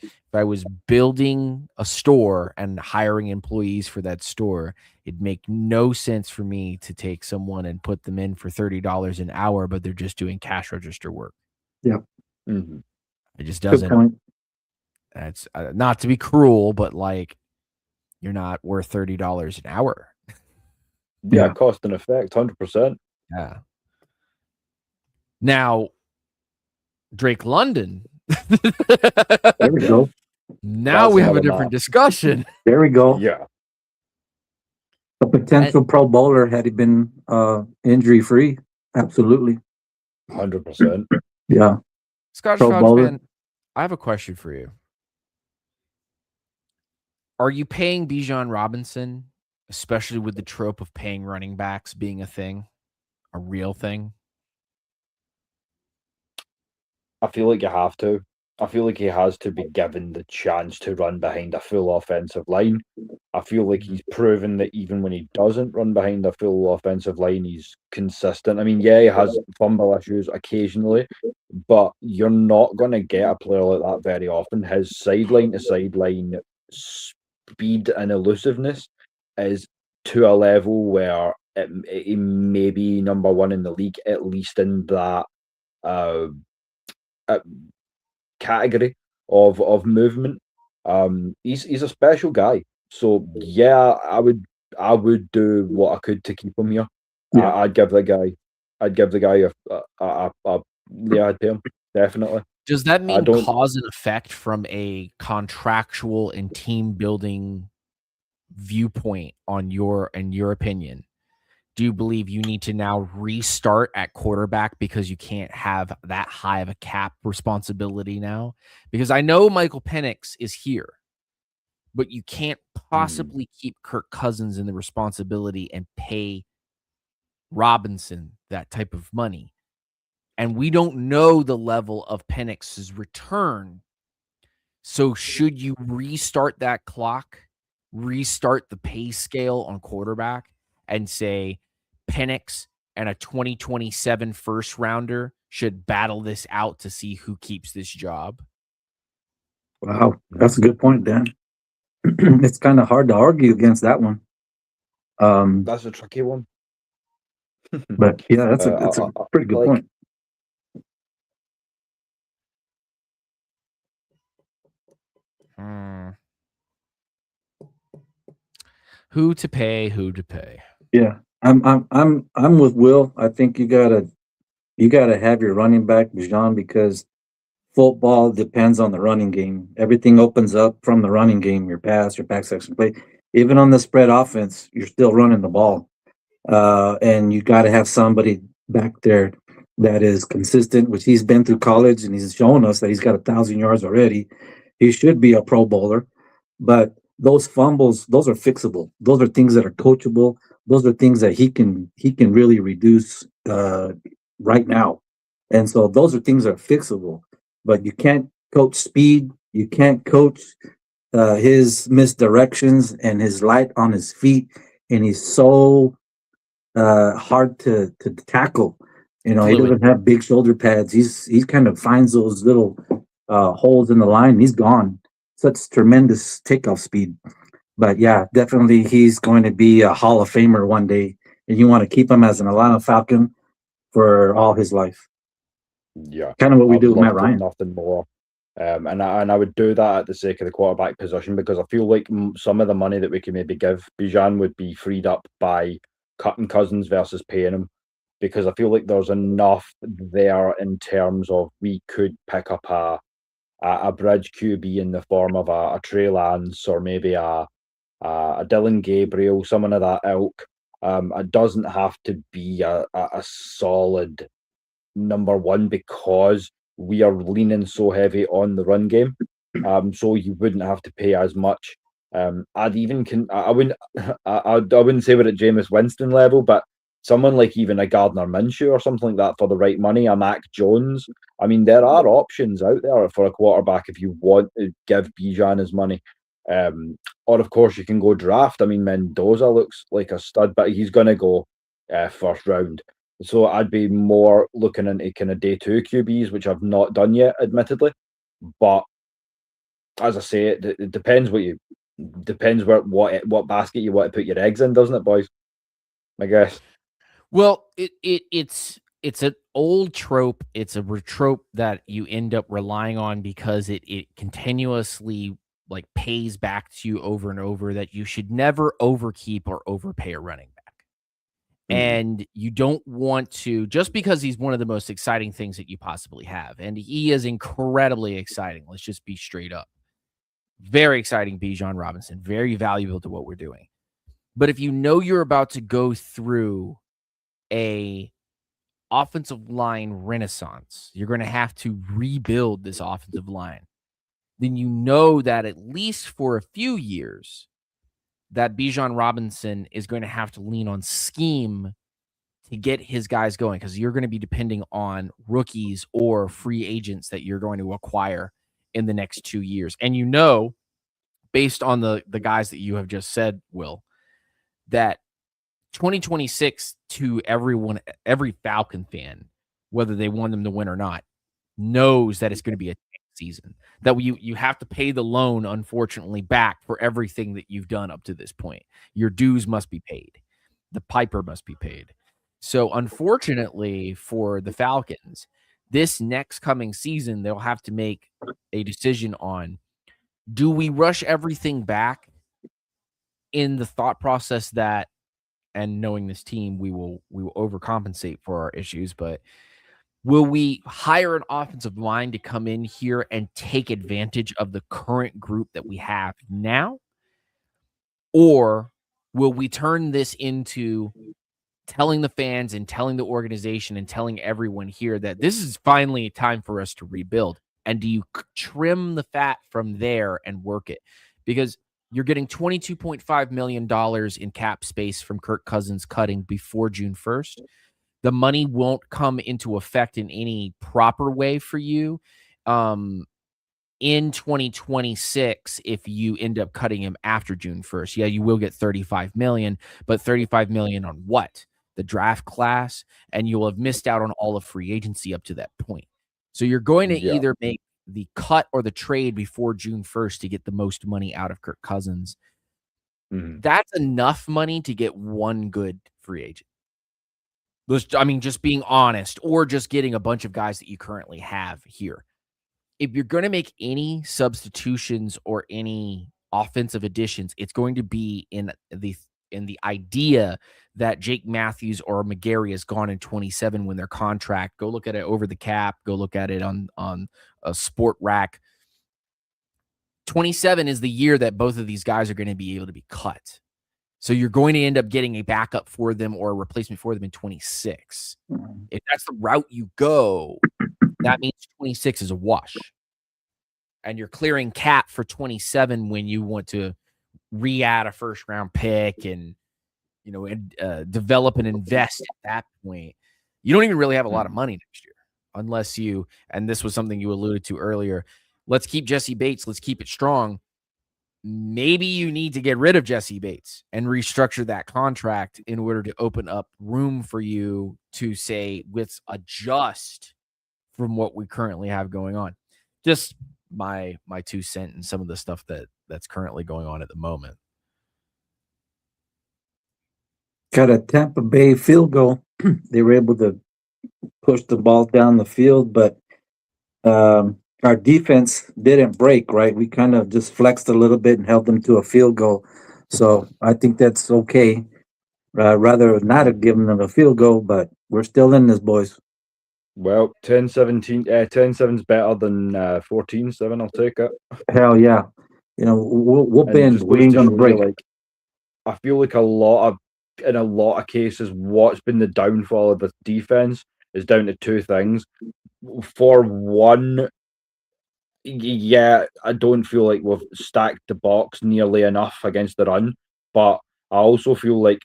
building a store and hiring employees for that store, it'd make no sense for me to take someone and put them in for $30 an hour, but they're just doing cash register work. Yeah. Mm-hmm. It just doesn't. That's not to be cruel, but you're not worth $30 an hour. Yeah, cost and effect, 100%. Yeah. Now, Drake London. There we go. Now we have a different discussion. There we go. Yeah. A potential Pro Bowler had he been injury free. Absolutely. 100%. Yeah. Scottish Fox fan, I have a question for you. Are you paying Bijan Robinson, especially with the trope of paying running backs being a thing, a real thing? I feel like you have to. I feel like he has to be given the chance to run behind a full offensive line. I feel like he's proven that even when he doesn't run behind a full offensive line, he's consistent. I mean, yeah, he has fumble issues occasionally, but you're not going to get a player like that very often. His sideline to sideline speed and elusiveness is to a level where it may be number one in the league, at least in that category of movement. He's a special guy. So yeah, I would do what I could to keep him here. Yeah. I'd give the guy I'd pay him, definitely. Does that mean cause and effect from a contractual and team building viewpoint in your opinion? Do you believe you need to now restart at quarterback because you can't have that high of a cap responsibility now? Because I know Michael Penix is here, but you can't possibly keep Kirk Cousins in the responsibility and pay Robinson that type of money. And we don't know the level of Penix's return. So should you restart that clock, restart the pay scale on quarterback, and say Penix and a 2027 first rounder should battle this out to see who keeps this job? Wow, that's a good point, Dan. It's kind of hard to argue against that one. That's a tricky one. But yeah, that's a pretty good point. Who to pay? Yeah, I'm with Will. I think you gotta have your running back, Bijan, because football depends on the running game. Everything opens up from the running game. Your pass, your back section play. Even on the spread offense, you're still running the ball, and you got to have somebody back there that is consistent. Which he's been through college, and he's shown us that he's got 1,000 yards already. He should be a Pro Bowler, but those fumbles, those are fixable. Those are things that are coachable. Those are things that he can really reduce right now, and so those are things that are fixable. But you can't coach speed. You can't coach his misdirections and his light on his feet, and he's so hard to tackle. You know, he doesn't have big shoulder pads. He kind of finds those little holes in the line. He's gone. Such tremendous takeoff speed. But yeah, definitely he's going to be a Hall of Famer one day, and you want to keep him as an Atlanta Falcon for all his life. Yeah, kind of what we do with Matt Ryan. Nothing more. And I would do that at the sake of the quarterback position, because I feel like some of the money that we can maybe give Bijan would be freed up by cutting Cousins versus paying him, because I feel like there's enough there in terms of we could pick up a bridge QB in the form of a Trey Lance, or maybe a Dylan Gabriel, someone of that ilk. It doesn't have to be a solid number one, because we are leaning so heavy on the run game. So you wouldn't have to pay as much. I wouldn't say we're at Jameis Winston level, but someone like even a Gardner Minshew or something like that for the right money, a Mac Jones. I mean, there are options out there for a quarterback if you want to give Bijan his money. Or of course you can go draft. I mean, Mendoza looks like a stud, but he's going to go first round. So I'd be more looking into kind of day two QBs, which I've not done yet, admittedly. But as I say, it depends what basket you want to put your eggs in, doesn't it, boys? I guess. Well, it's an old trope. It's a trope that you end up relying on because it continuously like pays back to you over and over that you should never overkeep or overpay a running back. And you don't want to, just because he's one of the most exciting things that you possibly have. And he is incredibly exciting. Let's just be straight up. Very exciting, Bijan Robinson. Very valuable to what we're doing. But if you know you're about to go through a offensive line renaissance, you're going to have to rebuild this offensive line, then you know that at least for a few years, that Bijan Robinson is going to have to lean on scheme to get his guys going, because you're going to be depending on rookies or free agents that you're going to acquire in the next 2 years. And you know, based on the guys that you have just said, Will, that 2026 to every Falcon fan, whether they want them to win or not, knows that it's going to be a season, that you have to pay the loan, unfortunately, back for everything that you've done up to this point. Your dues must be paid. The piper must be paid. So unfortunately for the Falcons, this next coming season, they'll have to make a decision on, do we rush everything back in the thought process that, and knowing this team, we will overcompensate for our issues, but will we hire an offensive line to come in here and take advantage of the current group that we have now? Or will we turn this into telling the fans and telling the organization and telling everyone here that this is finally time for us to rebuild? And do you trim the fat from there and work it? Because you're getting $22.5 million in cap space from Kirk Cousins cutting before June 1st. The money won't come into effect in any proper way for you in 2026 if you end up cutting him after June 1st. Yeah, you will get $35 million, but $35 million on what? The draft class, and you'll have missed out on all of free agency up to that point. So you're going to either make the cut or the trade before June 1st to get the most money out of Kirk Cousins. That's enough money to get one good free agent. Just being honest, or just getting a bunch of guys that you currently have here. If you're going to make any substitutions or any offensive additions, it's going to be in the idea that Jake Matthews or McGarry has gone in 27 when their contract. Go look at it over the cap. Go look at it on a Sport Rack. 27 is the year that both of these guys are going to be able to be cut. So you're going to end up getting a backup for them or a replacement for them in 26. If that's the route you go, that means 26 is a wash. And you're clearing cap for 27 when you want to re-add a first-round pick and, develop and invest at that point. You don't even really have a lot of money next year unless you, and this was something you alluded to earlier, let's keep Jesse Bates. Let's keep it strong. Maybe you need to get rid of Jesse Bates and restructure that contract in order to open up room for you to say, let's adjust from what we currently have going on. Just my 2 cents and some of the stuff that's currently going on at the moment. Got a Tampa Bay field goal. They were able to push the ball down the field, but our defense didn't break, right? We kind of just flexed a little bit and held them to a field goal. So I think that's okay. Rather not have given them a field goal, but we're still in this, boys. Well, 10-7 is better than 14-7. I'll take it. Hell yeah. We'll bend. We ain't going to break. I feel like in a lot of cases, what's been the downfall of the defense is down to 2 things. For one, I don't feel like we've stacked the box nearly enough against the run, but I also feel like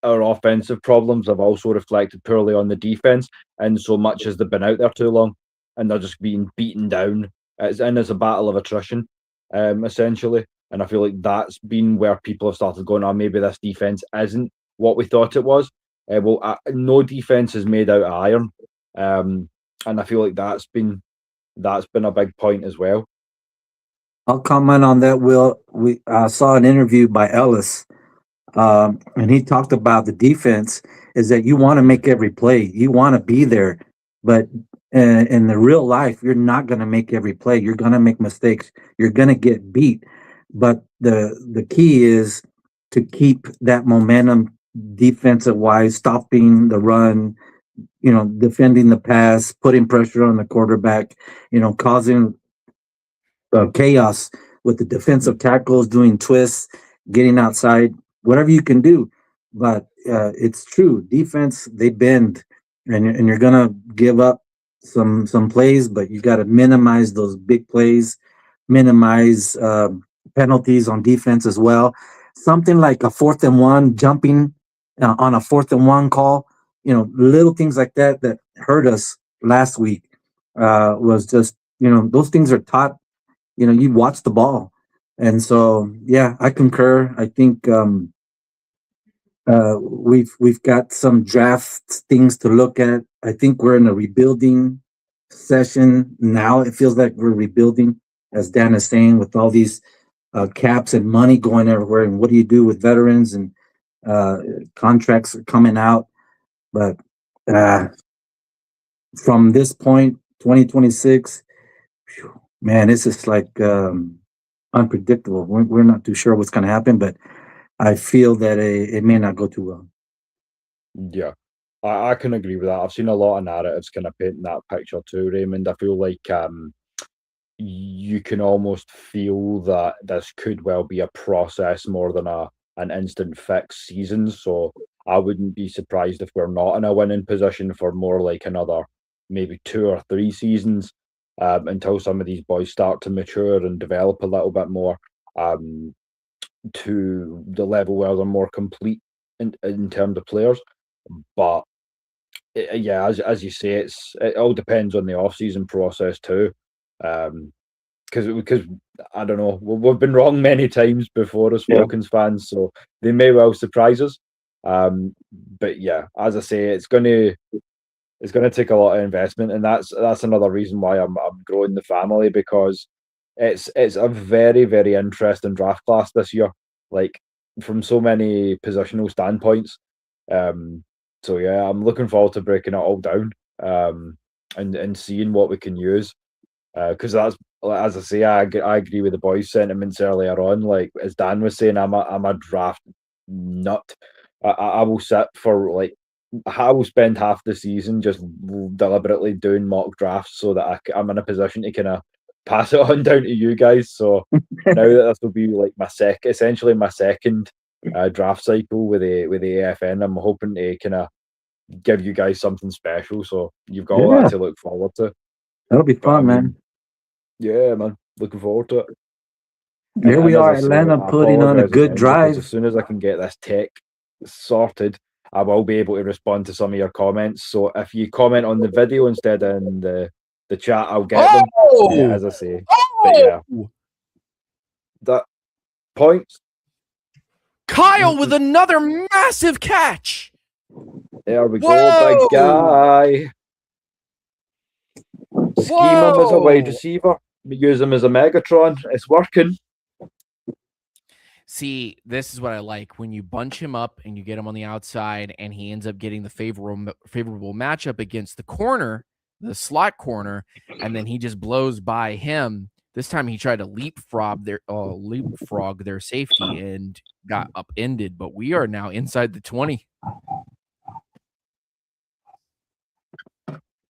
our offensive problems have also reflected poorly on the defense, and so much as they've been out there too long and they're just being beaten down. It's a battle of attrition, essentially. And I feel like that's been where people have started going, oh, maybe this defense isn't what we thought it was. No defense is made out of iron. And I feel like that's been a big point as well. I'll comment on that, Will. We saw an interview by Ellis, and he talked about the defense is that you want to make every play. You want to be there. But in the real life, you're not going to make every play. You're going to make mistakes. You're going to get beat. But the key is to keep that momentum defensive-wise, stopping the run, defending the pass, putting pressure on the quarterback, causing chaos with the defensive tackles, doing twists, getting outside, whatever you can do. But it's true. Defense, they bend, and you're going to give up some plays, but you got to minimize those big plays, minimize penalties on defense as well. Something like a 4th and 1, jumping on a 4th and 1 call, little things like that hurt us last week was just, those things are taught, you watch the ball. And so, yeah, I concur. I think we've got some draft things to look at. I think we're in a rebuilding session now. It feels like we're rebuilding, as Dan is saying, with all these caps and money going everywhere. And what do you do with veterans and contracts are coming out? But from this point, 2026, man, it's just like unpredictable. We're not too sure what's going to happen, but I feel that it may not go too well. Yeah, I can agree with that. I've seen a lot of narratives kind of painting that picture too, Raymond. I feel like you can almost feel that this could well be a process more than an instant fix season. So I wouldn't be surprised if we're not in a winning position for more like another maybe 2 or 3 seasons until some of these boys start to mature and develop a little bit more to the level where they're more complete in terms of players. But as you say, it all depends on the off-season process too. Because I don't know, we've been wrong many times before as Falcons fans, so they may well surprise us. But yeah, as I say, it's going to take a lot of investment, and that's another reason why I'm growing the family, because it's a very, very interesting draft class this year, like from so many positional standpoints. So yeah, I'm looking forward to breaking it all down and seeing what we can use. Because that's, as I say, I agree with the boys' sentiments earlier on. Like as Dan was saying, I'm a draft nut. I will sit for like I will spend half the season just deliberately doing mock drafts so that I'm in a position to kind of pass it on down to you guys. So now that this will be like essentially my second draft cycle with the AFN, I'm hoping to kind of give you guys something special. So you've got all that to look forward to. That'll be fun, man. Yeah, man. Looking forward to it. Here we are, Atlanta, putting on a good drive. As soon as I can get this tech sorted, I will be able to respond to some of your comments. So if you comment on the video instead of in the chat, I'll get them. Yeah, as I say. But yeah. That points. Kyle with another massive catch. There we go, big guy. Scheme him as a wide receiver. We use him as a Megatron. It's working. See, this is what I like. When you bunch him up and you get him on the outside and he ends up getting the favorable matchup against the corner, the slot corner, and then he just blows by him. This time he tried to leapfrog their safety and got upended, but we are now inside the 20.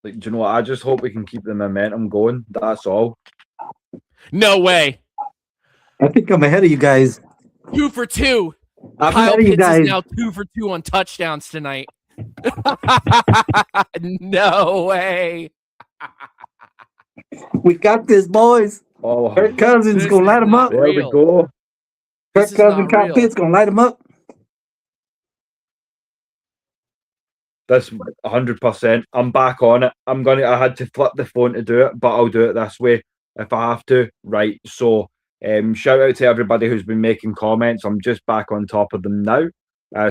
Like, do you know what? I just hope we can keep the momentum going. That's all. No way. I think I'm ahead of you guys. 2 for 2. I'm Kyle ahead of you Pitts guys. is now 2 for 2 on touchdowns tonight. No way. We got this, boys. Oh, Kirk Cousins gonna light him up. there we go. Kirk Cousins, Kyle Pitts gonna light him up. This 100%. I'm back on it. I had to flip the phone to do it, but I'll do it this way if I have to. Right. So shout out to everybody who's been making comments. I'm just back on top of them now.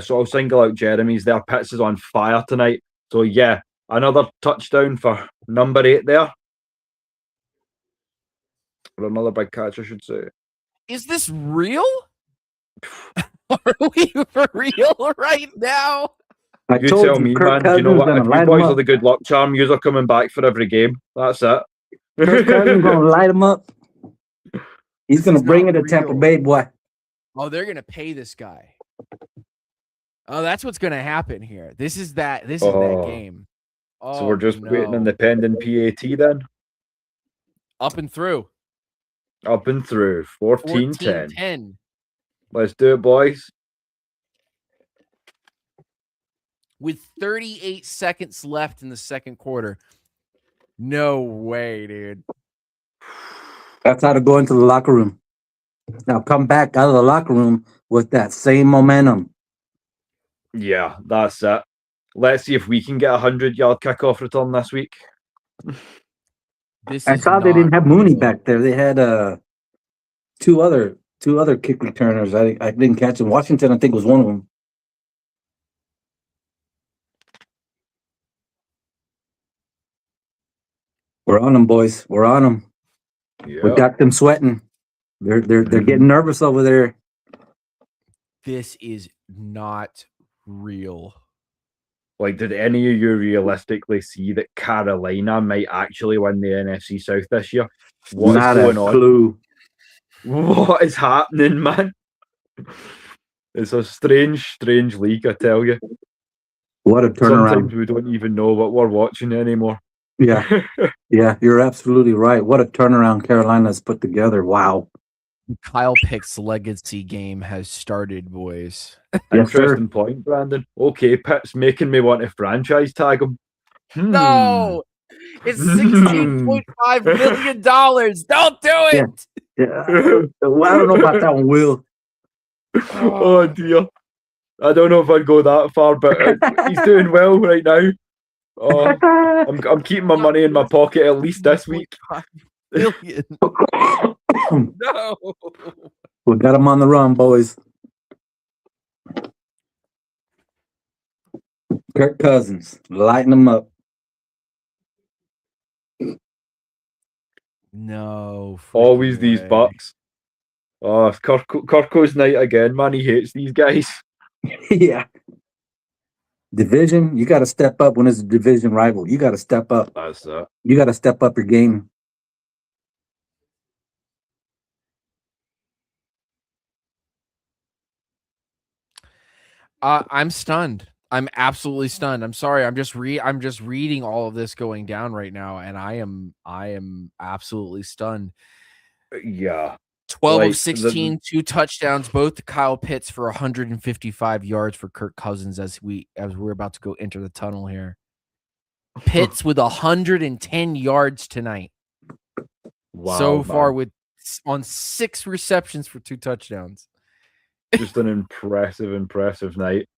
So I'll single out Jeremy's there. Pitts is on fire tonight. So yeah, another touchdown for number 8 there. Or another big catch, I should say. Is this real? Are we for real right now? You tell me, man. You know what? If you boys are the good luck charm, you are coming back for every game. That's it. Kirk Cousins gonna light him up. He's gonna bring it to Tampa Bay, boy. Oh, they're gonna pay this guy. Oh, that's what's gonna happen here. This is that game. Oh, so we're just waiting on the pending PAT then. Up and through. Up and through. 14-10. 14-10. Let's do it, boys. With 38 seconds left in the second quarter. No way, dude. That's how to go into the locker room. Now come back out of the locker room with that same momentum. Yeah, that's it. Let's see if we can get a 100-yard kickoff return this week. I saw they didn't have Mooney back there. They had two other kick returners. I didn't catch them. Washington, I think, was one of them. We're on them, boys. We're on them. Yep. We got them sweating. They're getting nervous over there. This is not real. Like, did any of you realistically see that Carolina might actually win the NFC South this year? What's going on? Clue. What is happening, man? It's a strange league, I tell you. What a turnaround. Sometimes we don't even know what we're watching anymore. Yeah. Yeah, you're absolutely right. What a turnaround Carolina's put together. Wow. Kyle Pitts' legacy game has started, boys. Interesting point, Brandon. Okay, Pitt's making me want to franchise tag him. No! It's $16.5 million. Don't do it! Yeah. Well, I don't know about that one, Will. Oh, dear. I don't know if I'd go that far, but he's doing well right now. I'm keeping my money in my pocket at least this week. Million. No. We got him on the run, boys. Kirk Cousins, lighten him up. No. Always these Bucks. Oh, it's Kirko's night again, man. He hates these guys. Yeah. Division, you got to step up when it's a division rival. You got to step up. That's that. You got to step up your game. I'm stunned. I'm absolutely stunned. I'm sorry. I'm just reading all of this going down right now, and I am absolutely stunned. Yeah. 12 of 16, 2 touchdowns, both to Kyle Pitts for 155 yards for Kirk Cousins as we're about to go enter the tunnel here. Pitts with 110 yards tonight. Wow, so far on 6 receptions for 2 touchdowns. Just an impressive night.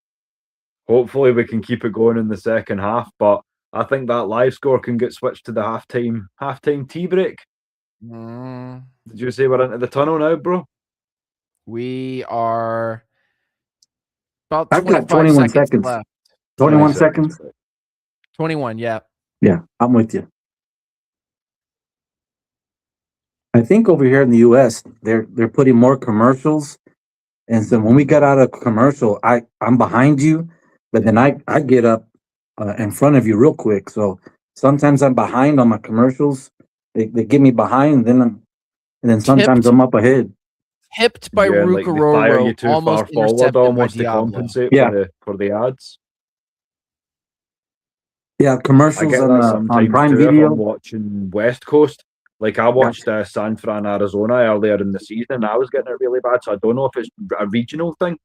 Hopefully we can keep it going in the second half, but I think that live score can get switched to the halftime tea break. Did you say we're into the tunnel now, bro? We are about I've got 21 seconds left. 21 seconds? 21, yeah. Yeah, I'm with you. I think over here in the US, they're putting more commercials. And so when we got out of commercial, I'm behind you, but then I get up in front of you real quick. So sometimes I'm behind on my commercials. They get me behind, and then sometimes I'm up ahead. Tipped by Rukaroro, you too far forward, almost to compensate for the ads. Yeah, commercials on Prime Video. I'm watching West Coast. Like I watched San Fran, Arizona earlier in the season. I was getting it really bad, so I don't know if it's a regional thing.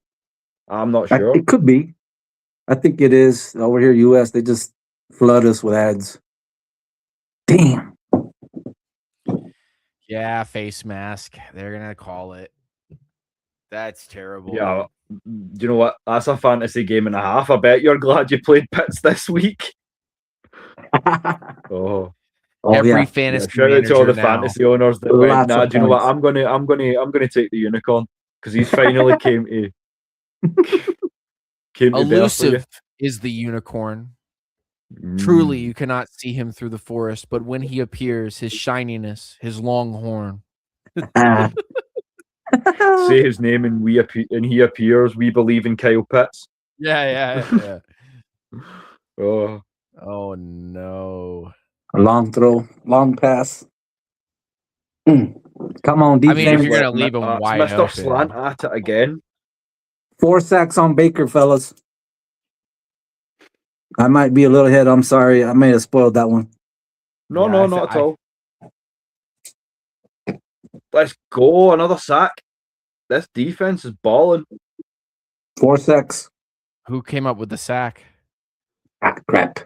I'm not sure. It could be. I think it is. Over here, US, they just flood us with ads. Damn. Yeah, face mask. They're gonna call it. That's terrible. Yeah. You know what? That's a fantasy game and a half. I bet you're glad you played Pitts this week. Every fantasy shout out to all the now. fantasy owners that went, nah, do you know what? I'm gonna take the unicorn because he's finally came to Elusive is the unicorn. Truly, you cannot see him through the forest, but when he appears, his shininess, his long horn. Say his name and he appears. We believe in Kyle Pitts. Yeah. Oh no. A long throw, long pass. Come on, defense. I mean, if you're going to leave him wide Mr. open. Slant at it again. 4 sacks on Baker, fellas. I might be a little ahead. I'm sorry. I may have spoiled that one. No, not at all. Let's go. Another sack. This defense is balling. 4 sacks. Who came up with the sack? Crap.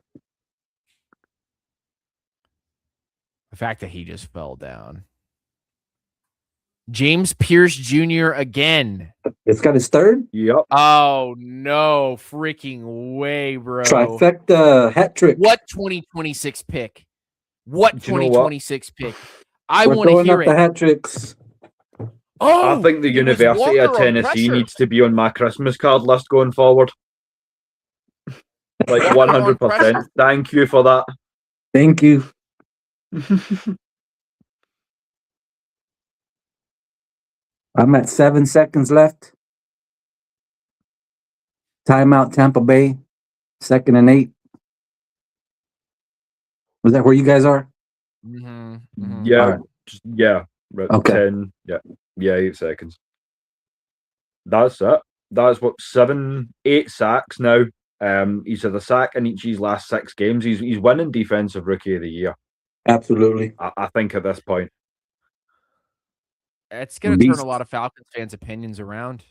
The fact that he just fell down. James Pierce Jr. again. It's got his third? Yep. Oh, no freaking way, bro. Trifecta hat trick. What 2026 pick? What 2026 pick? I want to hear it. The hat tricks. I think the University of Tennessee needs to be on my Christmas card list going forward. Like 100%. Thank you for that. Thank you. I'm at 7 seconds left. Timeout, Tampa Bay. 2nd and 8. Was that where you guys are? Yeah. Right. Yeah. Okay. 10. Yeah, 8 seconds. That's it. That's what 8 sacks now. He's had a sack in each of his last 6 games. He's winning Defensive Rookie of the Year. Absolutely. I think at this point. It's going to turn a lot of Falcons fans' opinions around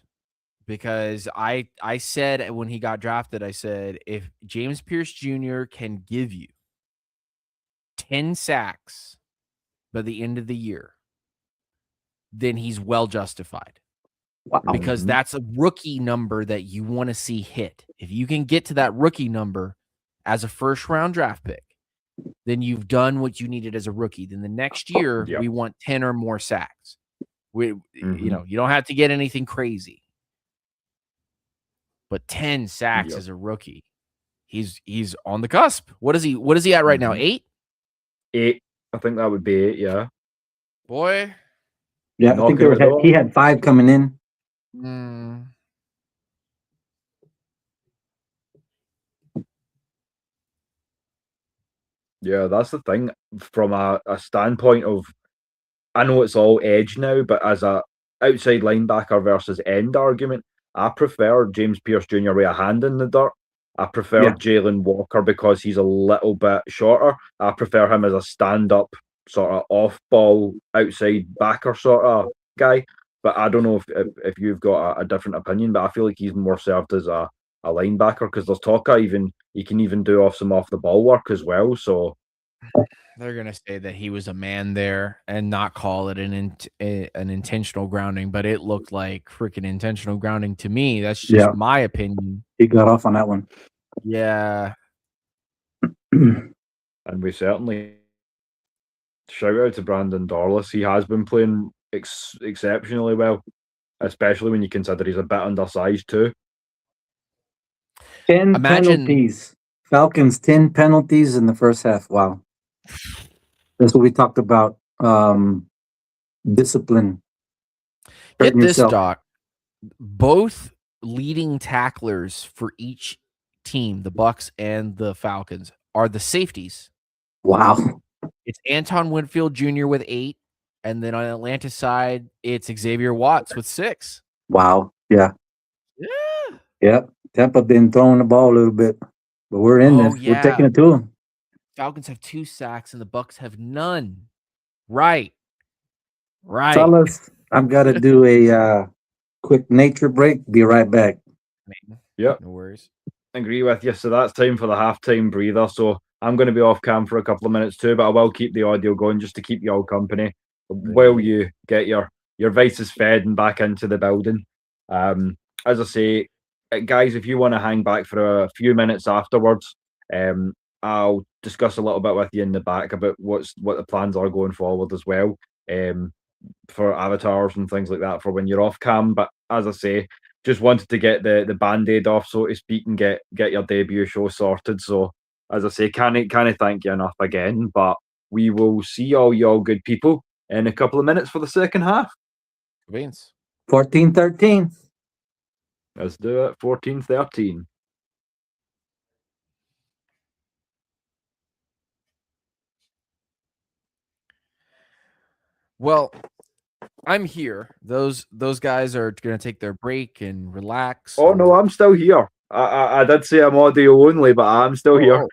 because I said when he got drafted, I said, if James Pierce Jr. can give you 10 sacks by the end of the year, then he's well justified. Wow. Because that's a rookie number that you want to see hit. If you can get to that rookie number as a first-round draft pick, then you've done what you needed as a rookie. Then the next year, we want 10 or more sacks. You don't have to get anything crazy. But 10 sacks as a rookie. He's on the cusp. What is he at right now? 8? 8. I think that would be 8, yeah. Boy. Yeah, I think he had 5 coming in. Yeah, that's the thing. From a standpoint of, I know it's all edge now, but as a outside linebacker versus end argument, I prefer James Pierce Jr. with a hand in the dirt. I prefer Jalen Walker because he's a little bit shorter. I prefer him as a stand-up sort of off-ball outside backer sort of guy. But I don't know if you've got a different opinion, but I feel like he's more served as a linebacker because there's talk he can even do some off the ball work as well. So they're gonna say that he was a man there and not call it an intentional grounding, but it looked like freaking intentional grounding to me. That's just my opinion. He got off on that one. Yeah. And we certainly shout out to Brandon Dorlus. He has been playing exceptionally well, especially when you consider he's a bit undersized too. 10 penalties. Falcons 10 penalties in the first half. Wow. That's what we talked about. Discipline. Get this, Doc. Both leading tacklers for each team, the Bucs and the Falcons, are the safeties. Wow. It's Anton Winfield Jr. with 8, and then on Atlanta's side, it's Xavier Watts with 6. Wow. Yeah. Yeah. Yep. Tampa been throwing the ball a little bit, but we're in this. Yeah. We're taking it to them. Falcons have 2 sacks and the Bucs have none. Right. Fellas, I've got to do a quick nature break. Be right back. Yep. No worries. Agree with you. So that's time for the halftime breather. So I'm going to be off cam for a couple of minutes too, but I will keep the audio going just to keep you all company while you get your vices fed and back into the building. As I say, guys, if you want to hang back for a few minutes afterwards, I'll discuss a little bit with you in the back about what the plans are going forward as well, for avatars and things like that for when you're off cam. But as I say, just wanted to get the band-aid off, so to speak, and get your debut show sorted. So as I say, can't thank you enough again, but we will see all y'all good people in a couple of minutes for the second half. Vince. 14-13. Let's do it. 14-13. Well, I'm here. Those guys are going to take their break and relax. Oh, no, I'm still here. I did say I'm audio only, but I'm still here.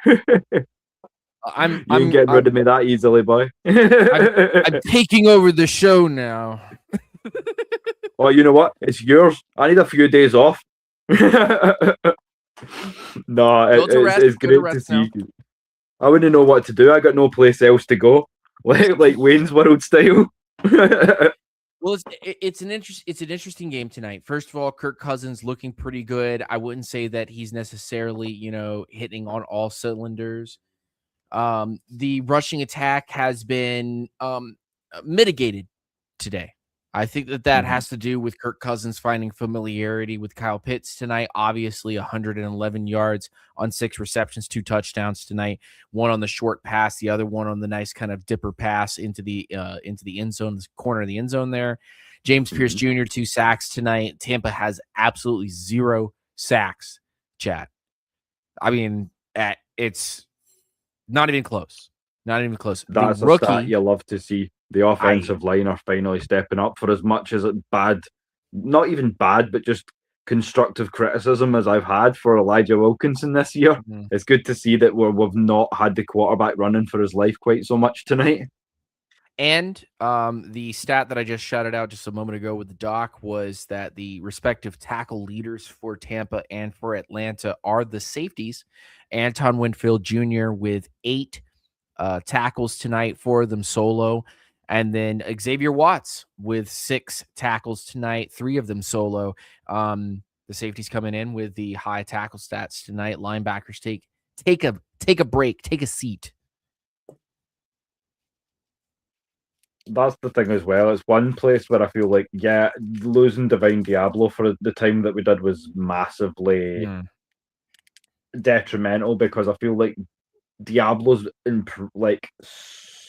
I'm getting rid of me that easily, boy. I'm taking over the show now. Oh, you know what? It's yours. I need a few days off. No, it's great to see you. I wouldn't know what to do. I got no place else to go, like Wayne's World style. Well, it's an interesting game tonight. First of all, Kirk Cousins looking pretty good. I wouldn't say that he's necessarily, hitting on all cylinders. The rushing attack has been mitigated today. I think that has to do with Kirk Cousins finding familiarity with Kyle Pitts tonight. Obviously, 111 yards on 6 receptions, 2 touchdowns tonight. One on the short pass, the other one on the nice kind of dipper pass into the end zone, the corner of the end zone there. James Pierce Jr. 2 sacks tonight. Tampa has absolutely 0 sacks. Chat. I mean, it's not even close. Not even close. That's a stat you love to see. The offensive line are finally stepping up for as much as not even bad, but just constructive criticism as I've had for Elijah Wilkinson this year. It's good to see that we've not had the quarterback running for his life quite so much tonight. And the stat that I just shouted out just a moment ago with the doc was that the respective tackle leaders for Tampa and for Atlanta are the safeties. Anton Winfield Jr. with 8 tackles tonight, 4 of them solo. And then Xavier Watts with 6 tackles tonight, 3 of them solo. The safeties coming in with the high tackle stats tonight. Linebackers take a break, take a seat. That's the thing as well. It's one place where I feel like, losing Divine Diablo for the time that we did was massively detrimental, because I feel like Diablo's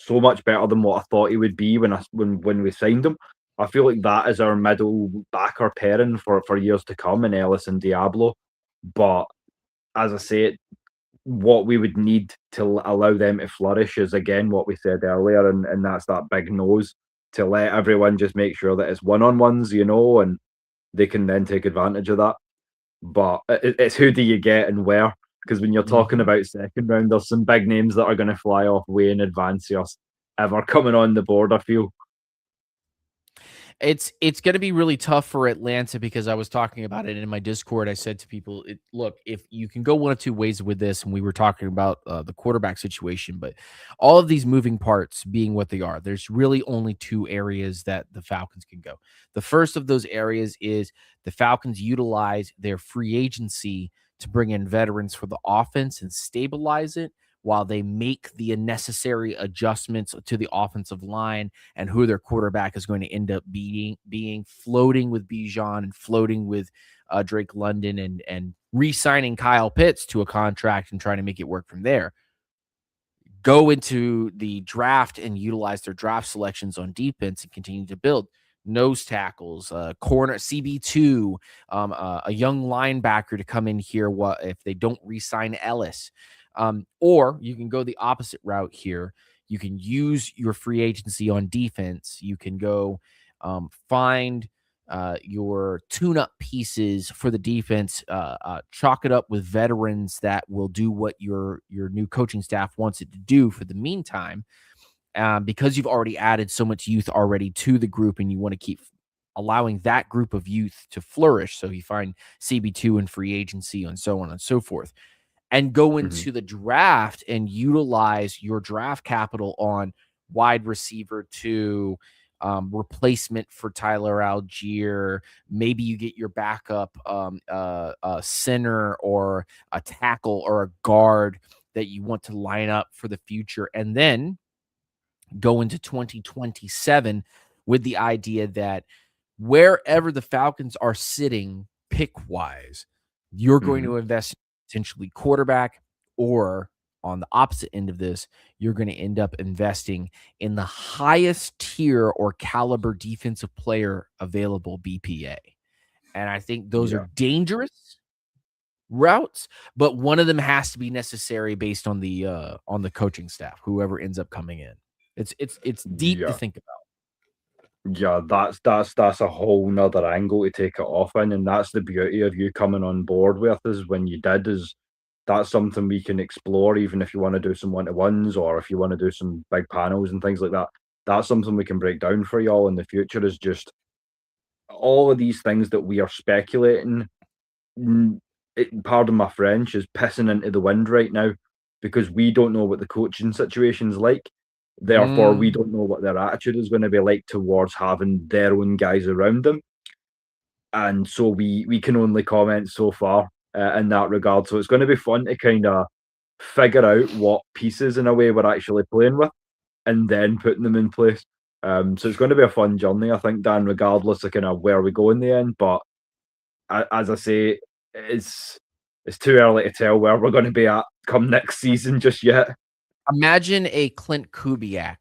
so much better than what I thought he would be when we signed him. I feel like that is our middle backer pairing for years to come in Ellis and Diablo. But as I say, what we would need to allow them to flourish is, again, what we said earlier, and that's that big nose to let everyone just make sure that it's one-on-ones, and they can then take advantage of that. But it's who do you get and where? Because when you're talking about second round, there's some big names that are going to fly off way in advance of us ever coming on the board, I feel. It's going to be really tough for Atlanta, because I was talking about it in my Discord. I said to people, look, if you can go one of two ways with this, and we were talking about the quarterback situation, but all of these moving parts being what they are, there's really only two areas that the Falcons can go. The first of those areas is the Falcons utilize their free agency to bring in veterans for the offense and stabilize it, while they make the necessary adjustments to the offensive line and who their quarterback is going to end up being floating with Bijan and floating with Drake London, and re-signing Kyle Pitts to a contract and trying to make it work from there. Go into the draft and utilize their draft selections on defense and continue to build nose tackles, corner, CB2, a young linebacker to come in here if they don't re-sign Ellis. Or you can go the opposite route here. You can use your free agency on defense. You can go find your tune-up pieces for the defense, chalk it up with veterans that will do what your new coaching staff wants it to do for the meantime, because you've already added so much youth already to the group, and you want to keep allowing that group of youth to flourish. So you find CB2 in free agency and so on and so forth. And go into the draft and utilize your draft capital on wide receiver to replacement for Tyler Algier. Maybe you get your backup center or a tackle or a guard that you want to line up for the future. And then go into 2027 with the idea that wherever the Falcons are sitting pick-wise, you're going to invest potentially quarterback, or on the opposite end of this, you're going to end up investing in the highest tier or caliber defensive player available, BPA. And I think those are dangerous routes, but one of them has to be necessary based on the coaching staff, whoever ends up coming in. It's deep to think about. Yeah, that's a whole nother angle to take it off in, and that's the beauty of you coming on board with us when you did. Is that's something we can explore, even if you want to do some one-to-ones, or if you want to do some big panels and things like that. That's something we can break down for y'all in the future. Is just all of these things that we are speculating. Pardon my French, is pissing into the wind right now, because we don't know what the coaching situation's like. Therefore, we don't know what their attitude is going to be like towards having their own guys around them. And so we can only comment so far in that regard. So it's going to be fun to kind of figure out what pieces, in a way, we're actually playing with, and then putting them in place. So it's going to be a fun journey, I think, Dan, regardless of kind of where we go in the end. But as I say, it's too early to tell where we're going to be at come next season just yet. Imagine a Clint Kubiak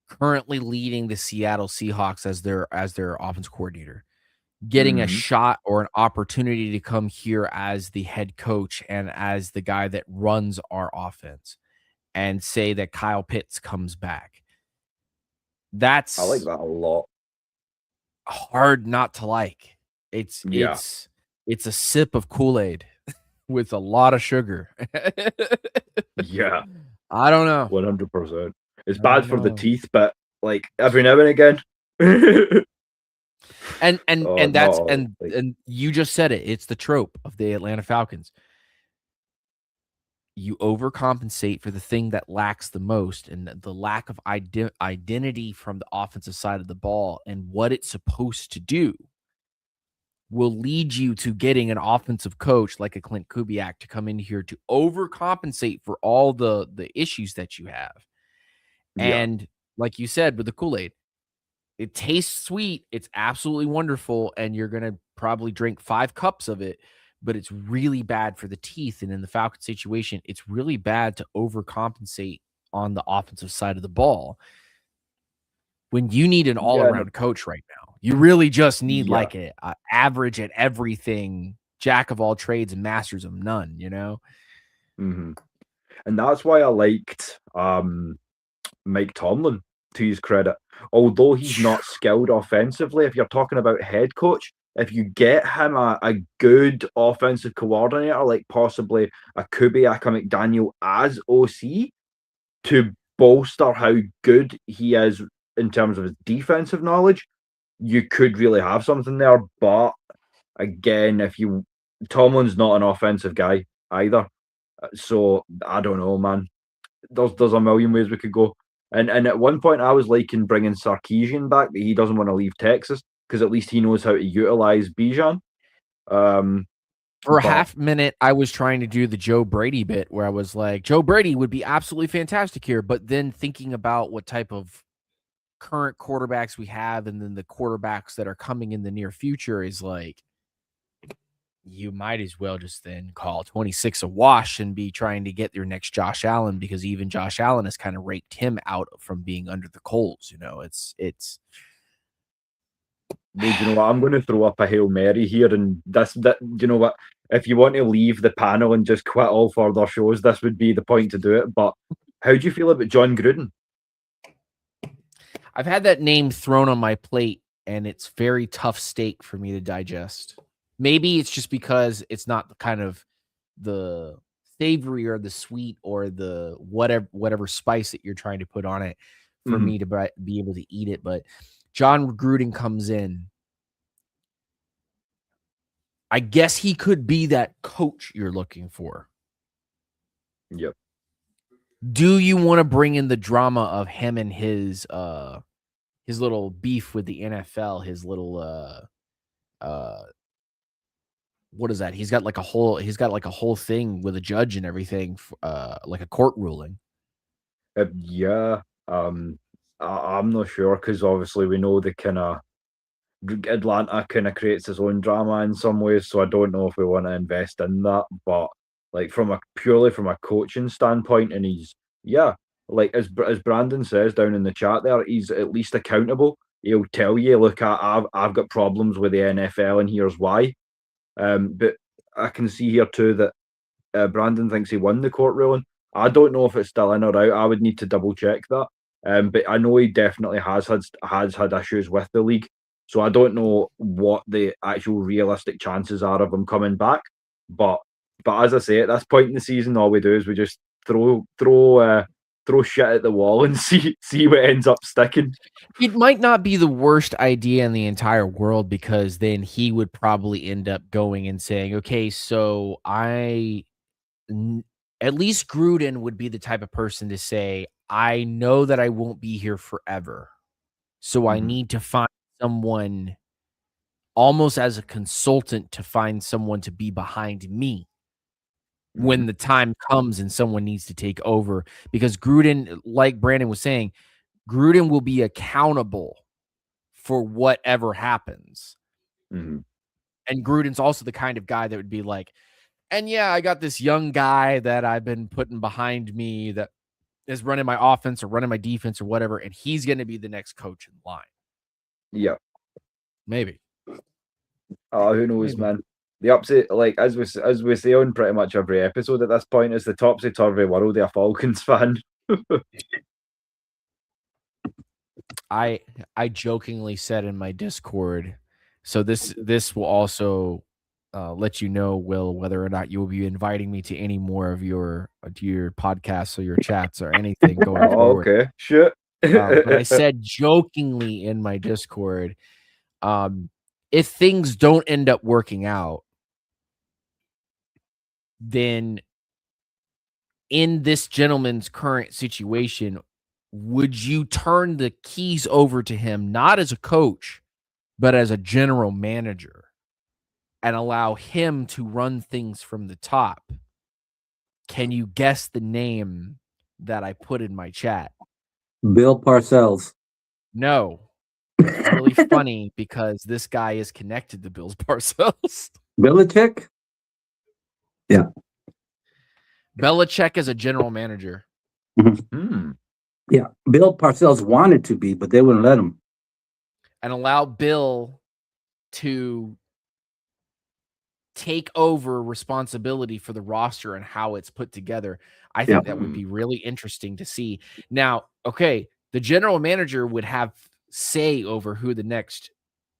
currently leading the Seattle Seahawks as their offense coordinator, getting a shot or an opportunity to come here as the head coach and as the guy that runs our offense, and say that Kyle Pitts comes back. I like that a lot. Hard not to like. It's a sip of Kool-Aid with a lot of sugar. Yeah. I don't know. 100%. It's bad for the teeth, but like every now and again. and you just said it. It's the trope of the Atlanta Falcons. You overcompensate for the thing that lacks the most, and the lack of identity from the offensive side of the ball and what it's supposed to do will lead you to getting an offensive coach like a Clint Kubiak to come in here to overcompensate for all the issues that you have. And like you said, with the Kool-Aid, it tastes sweet. It's absolutely wonderful. And you're going to probably drink 5 cups of it, but it's really bad for the teeth. And in the Falcon situation, it's really bad to overcompensate on the offensive side of the ball when you need an all-around coach right now. You really just need like a average at everything, jack of all trades and masters of none, you know? And that's why I liked Mike Tomlin, to his credit. Although he's not skilled offensively, if you're talking about head coach, if you get him a good offensive coordinator, like possibly a Kubiak McDaniel as OC, to bolster how good he is in terms of his defensive knowledge, you could really have something there. But again, Tomlin's not an offensive guy either. So I don't know, man. There's a million ways we could go. And at one point I was liking bringing Sarkisian back, but he doesn't want to leave Texas because at least he knows how to utilize Bijan. For a half minute, I was trying to do the Joe Brady bit where I was like, Joe Brady would be absolutely fantastic here. But then thinking about what type of current quarterbacks we have and then the quarterbacks that are coming in the near future is like, you might as well just then call 26 a wash and be trying to get your next Josh Allen, because even Josh Allen has kind of raked him out from being under the coals. You know, it's. Well, you know what? I'm going to throw up a Hail Mary here, and you know what? If you want to leave the panel and just quit all further shows, this would be the point to do it. But how do you feel about John Gruden? I've had that name thrown on my plate, and it's very tough steak for me to digest. Maybe it's just because it's not the kind of the savory or the sweet or the whatever spice that you're trying to put on it for me to be able to eat it. But John Gruden comes in. I guess he could be that coach you're looking for. Yep. Do you want to bring in the drama of him and his little beef with the NFL, his little what is that? He's got like a whole thing with a judge and everything, like a court ruling. Yeah. I'm not sure because obviously we know the kind of Atlanta kind of creates its own drama in some ways, so I don't know if we want to invest in that. But like purely from a coaching standpoint, and like as Brandon says down in the chat there, he's at least accountable. He'll tell you, look, I've got problems with the NFL, and here's why. But I can see here too that Brandon thinks he won the court ruling. I don't know if it's still in or out. I would need to double check that. But I know he definitely has had issues with the league. So I don't know what the actual realistic chances are of him coming back. But as I say, at this point in the season, all we do is we just throw shit at the wall and see what ends up sticking. It might not be the worst idea in the entire world, because then he would probably end up going and saying, okay, so at least Gruden would be the type of person to say, I know that I won't be here forever. So I need to find someone almost as a consultant to find someone to be behind me when the time comes and someone needs to take over. Because Gruden, like Brandon was saying, Gruden will be accountable for whatever happens. And Gruden's also the kind of guy that would be like, and yeah, I got this young guy that I've been putting behind me that is running my offense or running my defense or whatever, and he's going to be the next coach in line. Yeah. Maybe. Oh, who knows, man? The upset, like as we say on pretty much every episode at this point, is the topsy-turvy world of a Falcons fan. I jokingly said in my Discord, so this will also let you know, Will, whether or not you will be inviting me to any more of your podcasts or your chats or anything going forward. Okay, shit. But I said jokingly in my Discord, if things don't end up working out, then in this gentleman's current situation, would you turn the keys over to him, not as a coach, but as a general manager, and allow him to run things from the top? Can you guess the name that I put in my chat? Bill Parcells. No. It's really funny because this guy is connected to Bill Parcells. Belichick? Yeah. Belichick as a general manager. Yeah. Bill Parcells wanted to be, but they wouldn't let him. And allow Bill to take over responsibility for the roster and how it's put together. I think that would be really interesting to see. Now, okay, the general manager would have say over who the next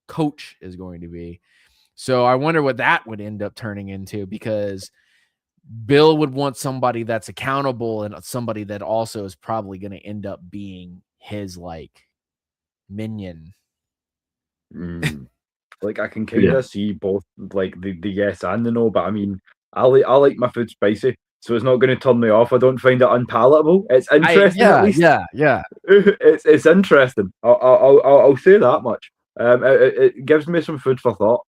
coach is going to be. So I wonder what that would end up turning into, because Bill would want somebody that's accountable and somebody that also is probably going to end up being his like minion. Like I can kind of see both, like the yes and the no, but I mean, I like my food spicy, so it's not going to turn me off. I don't find it unpalatable. It's interesting, at least. Yeah. It's interesting. I'll say that much. It gives me some food for thought.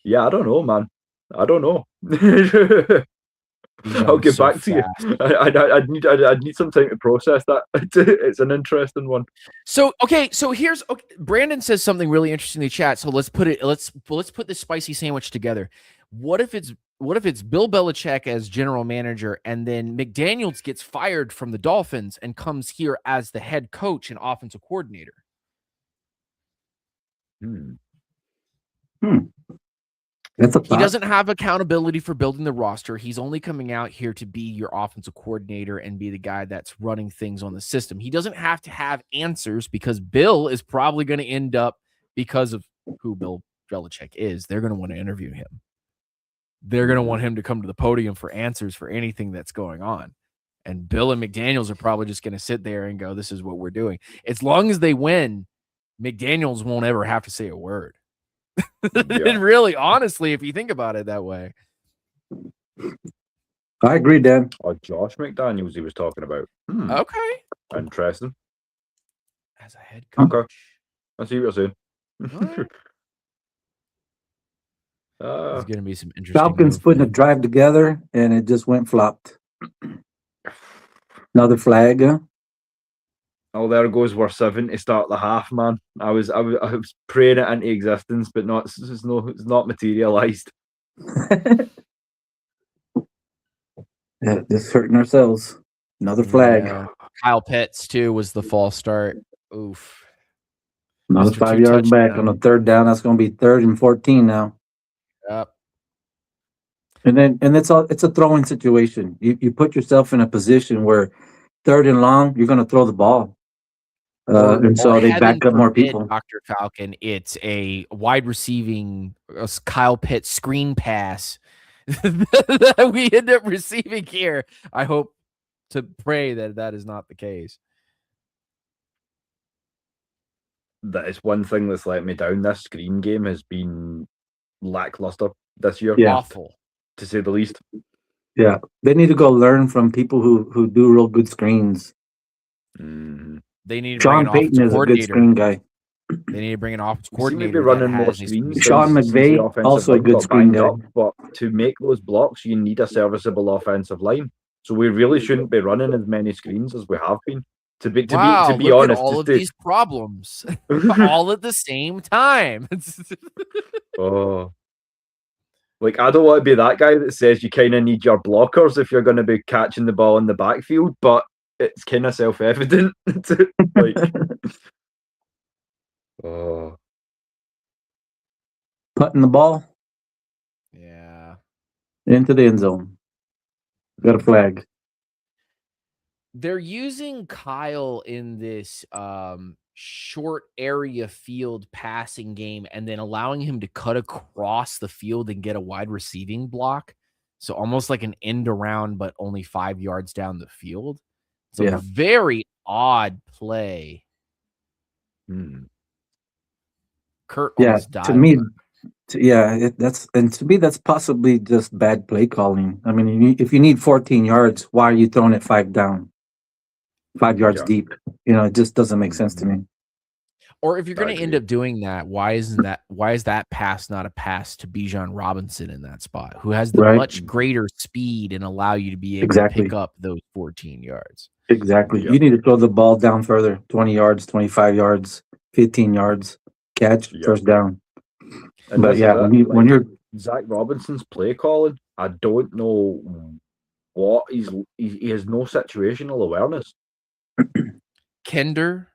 Yeah, I don't know, man. I don't know. I'll get back to you. I'd need some time to process that. It's an interesting one. So here's Brandon says something really interesting in the chat. So let's put this spicy sandwich together. What if it's Bill Belichick as general manager, and then McDaniels gets fired from the Dolphins and comes here as the head coach and offensive coordinator? He doesn't have accountability for building the roster. He's only coming out here to be your offensive coordinator and be the guy that's running things on the system. He doesn't have to have answers, because Bill is probably going to end up, because of who Bill Belichick is, they're going to want to interview him. They're going to want him to come to the podium for answers for anything that's going on. And Bill and McDaniels are probably just going to sit there and go, this is what we're doing. As long as they win, McDaniels won't ever have to say a word. And really, honestly, if you think about it that way. I agree, Dan. Josh McDaniels he was talking about. Okay. Interesting. As a head coach. Okay. I see what you're saying. Right. There's going to be some interesting Falcons putting a drive together, and it just went flopped. Another flag. Oh, there goes. We're 7 to start the half, man. I was praying it into existence, but it's not materialized. Yeah, just hurting ourselves. Another flag. Yeah. Kyle Pitts too was the false start. Oof. Another 5 yards back on a third down. That's going to be 3rd and 14 now. Yep. And it's a throwing situation. You put yourself in a position where 3rd and long, you're going to throw the ball. And so they back up more people. Dr. Falcon, it's a wide receiving Kyle Pitts screen pass that we end up receiving here. I hope to pray that is not the case. That is one thing that's let me down. This screen game has been lackluster this year. Awful, to say the least. Yeah, they need to go learn from people who do real good screens. They need to Sean Payton is a good screen guy. They need to bring an offensive coordinator. Running more screens. Sean McVay, also a good screen guy. But to make those blocks, you need a serviceable offensive line. So we really shouldn't be running as many screens as we have been. To be honest, all of these problems all at the same time. Like, I don't want to be that guy that says you kind of need your blockers if you're going to be catching the ball in the backfield, but it's kind of self-evident. Putting the ball. Yeah. Into the end zone. Got a flag. They're using Kyle in this short area field passing game and then allowing him to cut across the field and get a wide receiving block. So almost like an end around, but only 5 yards down the field. It's a very odd play. Kurt almost died. To me, that's possibly just bad play calling. I mean, if you need 14 yards, why are you throwing it 5 down? 5 yards deep. It just doesn't make sense to me. Or if you're going to end up doing that, why is that pass not a pass to Bijan Robinson in that spot, who has the much greater speed and allow you to be able to pick up those 14 yards? Exactly. You need to throw the ball down further, 20 yards, 25 yards, 15 yards, catch, first down. But when you're Zach Robinson's play calling, I don't know what he has no situational awareness. Kindergarten.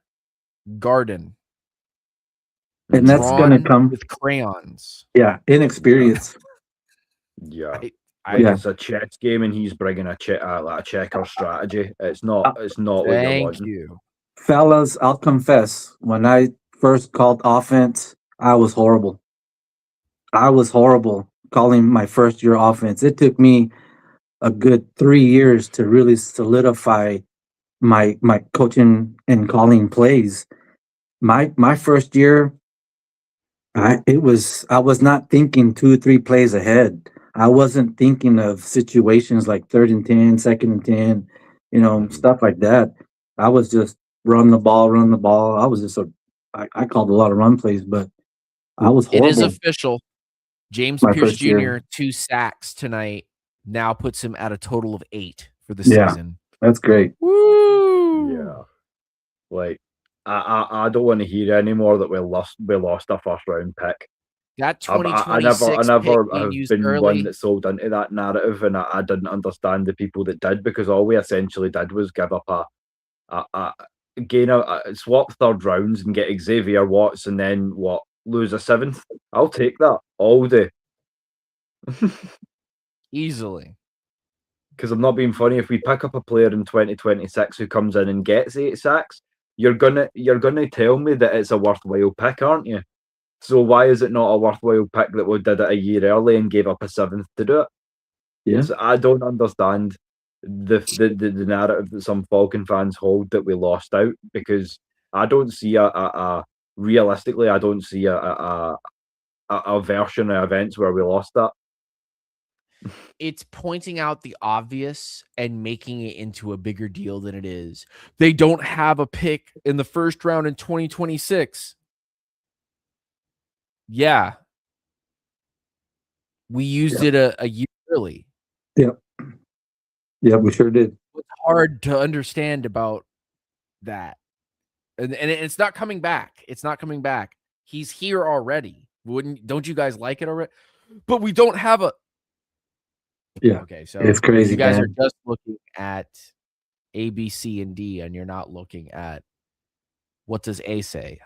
And that's going to come with crayons. Yeah, inexperience. Yeah. Yeah. It's a chess game, and he's bringing a checker strategy. It's not what you're Thank wanting. you. Fellas, I'll confess, when I first called offense, I was horrible. I was horrible calling my first year offense. It took me a good 3 years to really solidify my coaching and calling plays. My first year, I was not thinking 2 or 3 plays ahead. I wasn't thinking of situations like 3rd and 10, 2nd and 10, stuff like that. I was just run the ball. I was just I called a lot of run plays, but I was horrible. It is official. James Pierce Jr. 2 sacks tonight now puts him at a total of 8 for the season. That's great. Woo! Yeah. Like, I don't want to hear anymore that we lost a first round pick. That 2026 I never pick have used been early. one that sold into that narrative, and I didn't understand the people that did, because all we essentially did was give up swap 3rd rounds and get Xavier Watts, and then lose a 7th. I'll take that all day. Easily. Because I'm not being funny. If we pick up a player in 2026 who comes in and gets 8 sacks, you're gonna tell me that it's a worthwhile pick, aren't you? So why is it not a worthwhile pick that we did it a year early and gave up a 7th to do it? Yeah. So I don't understand the narrative that some Falcon fans hold that we lost out, because I don't see realistically, I don't see a version of events where we lost that. It's pointing out the obvious and making it into a bigger deal than it is. They don't have a pick in the first round in 2026. Yeah. We used it a year early. Yep. Yeah, we sure did. It's hard to understand about that. And it's not coming back. It's not coming back. He's here already. Don't you guys like it already? But we don't have a Okay, so it's crazy. You guys man. are just looking at A, B, C, and D, and you're not looking at what does A say?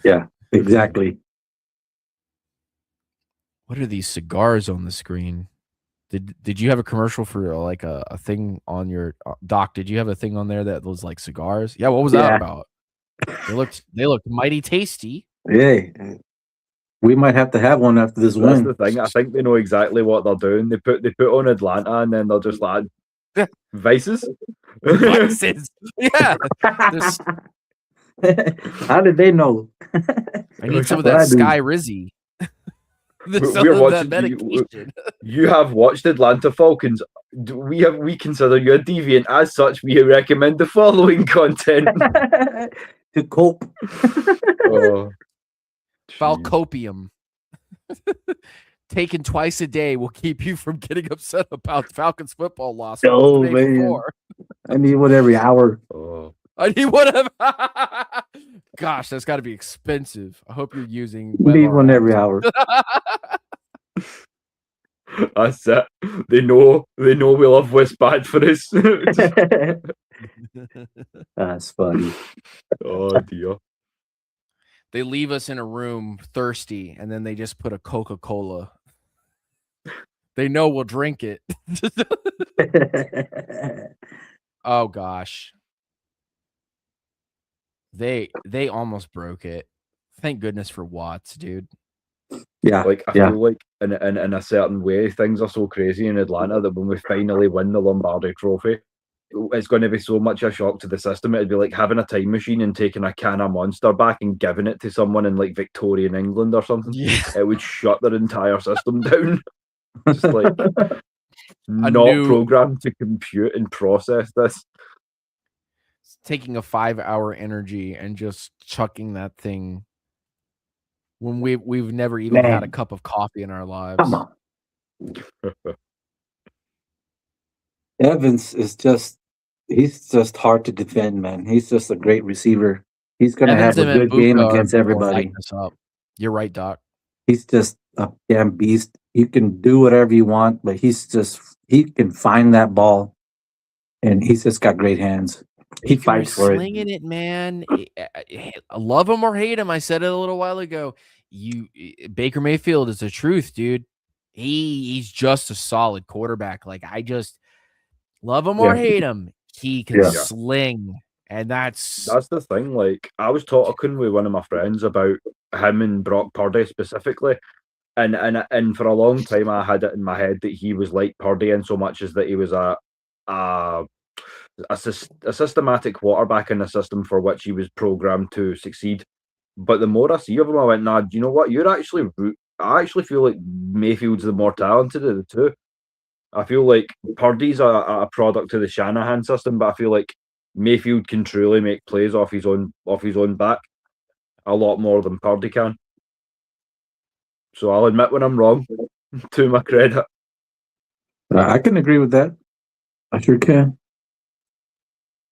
Yeah, exactly. What are these cigars on the screen? Did you have a commercial for like a thing on your doc? Did you have a thing on there that was like cigars? Yeah, what was that about? They looked mighty tasty. Hey, we might have to have one after this win. That's the thing. I think they know exactly what they're doing. They put on Atlanta, and then they're just like vices. Vices. Yeah. How did they know? I need some of that Sky Rizzy. You have watched Atlanta Falcons. We consider you a deviant. As such, we recommend the following content to cope. Falcopium. Taken twice a day will keep you from getting upset about Falcons football loss. Oh man, I need one every hour. I need one. Gosh, that's got to be expensive. I hope you're using. Need one every hour. That's it. They know we love what's bad for us. That's funny. Oh dear. They leave us in a room thirsty, and then they just put a Coca-Cola. They know we'll drink it. Oh gosh. They almost broke it. Thank goodness for Watts, dude. Yeah. Like I feel like in a certain way, things are so crazy in Atlanta that when we finally win the Lombardi Trophy, it's going to be so much a shock to the system. It'd be like having a time machine and taking a can of Monster back and giving it to someone in like Victorian England or something. Yeah. It would shut their entire system down. Just like programmed to compute and process this. Taking a 5-hour energy and just chucking that thing when we've never even had a cup of coffee in our lives. Come on. Evans is he's just hard to defend, man. He's just a great receiver. He's going to have a good game against everybody. You're right, Doc. He's just a damn beast. You can do whatever you want, but he can find that ball, and he's just got great hands. He fights for it. Slinging it, man. Love him or hate him. I said it a little while ago. Baker Mayfield is the truth, dude. He's just a solid quarterback. Like, I just love him or hate him. He can sling. And that's the thing. Like, I was talking with one of my friends about him and Brock Purdy specifically. And for a long time, I had it in my head that he was like Purdy in so much as that he was a systematic quarterback in a system for which he was programmed to succeed. But the more I see of him, I went, nah, do you know what? I actually feel like Mayfield's the more talented of the two. I feel like Purdy's a product of the Shanahan system, but I feel like Mayfield can truly make plays off his own back a lot more than Purdy can. So I'll admit when I'm wrong, to my credit. I can agree with that. I sure can.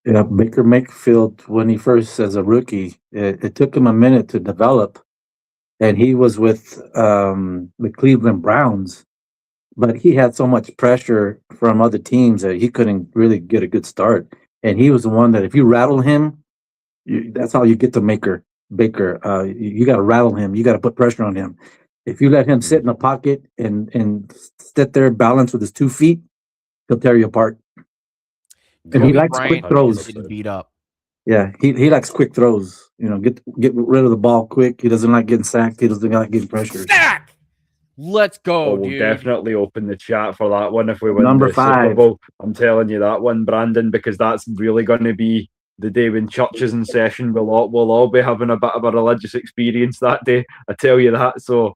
Yeah, Baker Mayfield, when he first as a rookie, it took him a minute to develop, and he was with the Cleveland Browns, but he had so much pressure from other teams that he couldn't really get a good start. And he was the one that if you rattle him, that's how you get to Baker. You got to rattle him. You got to put pressure on him. If you let him sit in a pocket and sit there balanced with his 2 feet, he'll tear you apart. And he likes quick throws. Getting beat up. Yeah, he likes quick throws. You know, get rid of the ball quick. He doesn't like getting sacked. He doesn't like getting pressured. Sack! Let's go, we'll dude. definitely open the chat for that one if we win Number the 5. Super Bowl. I'm telling you that one, Brandon, because that's really going to be the day when church is in session. We'll all be having a bit of a religious experience that day. I tell you that. So,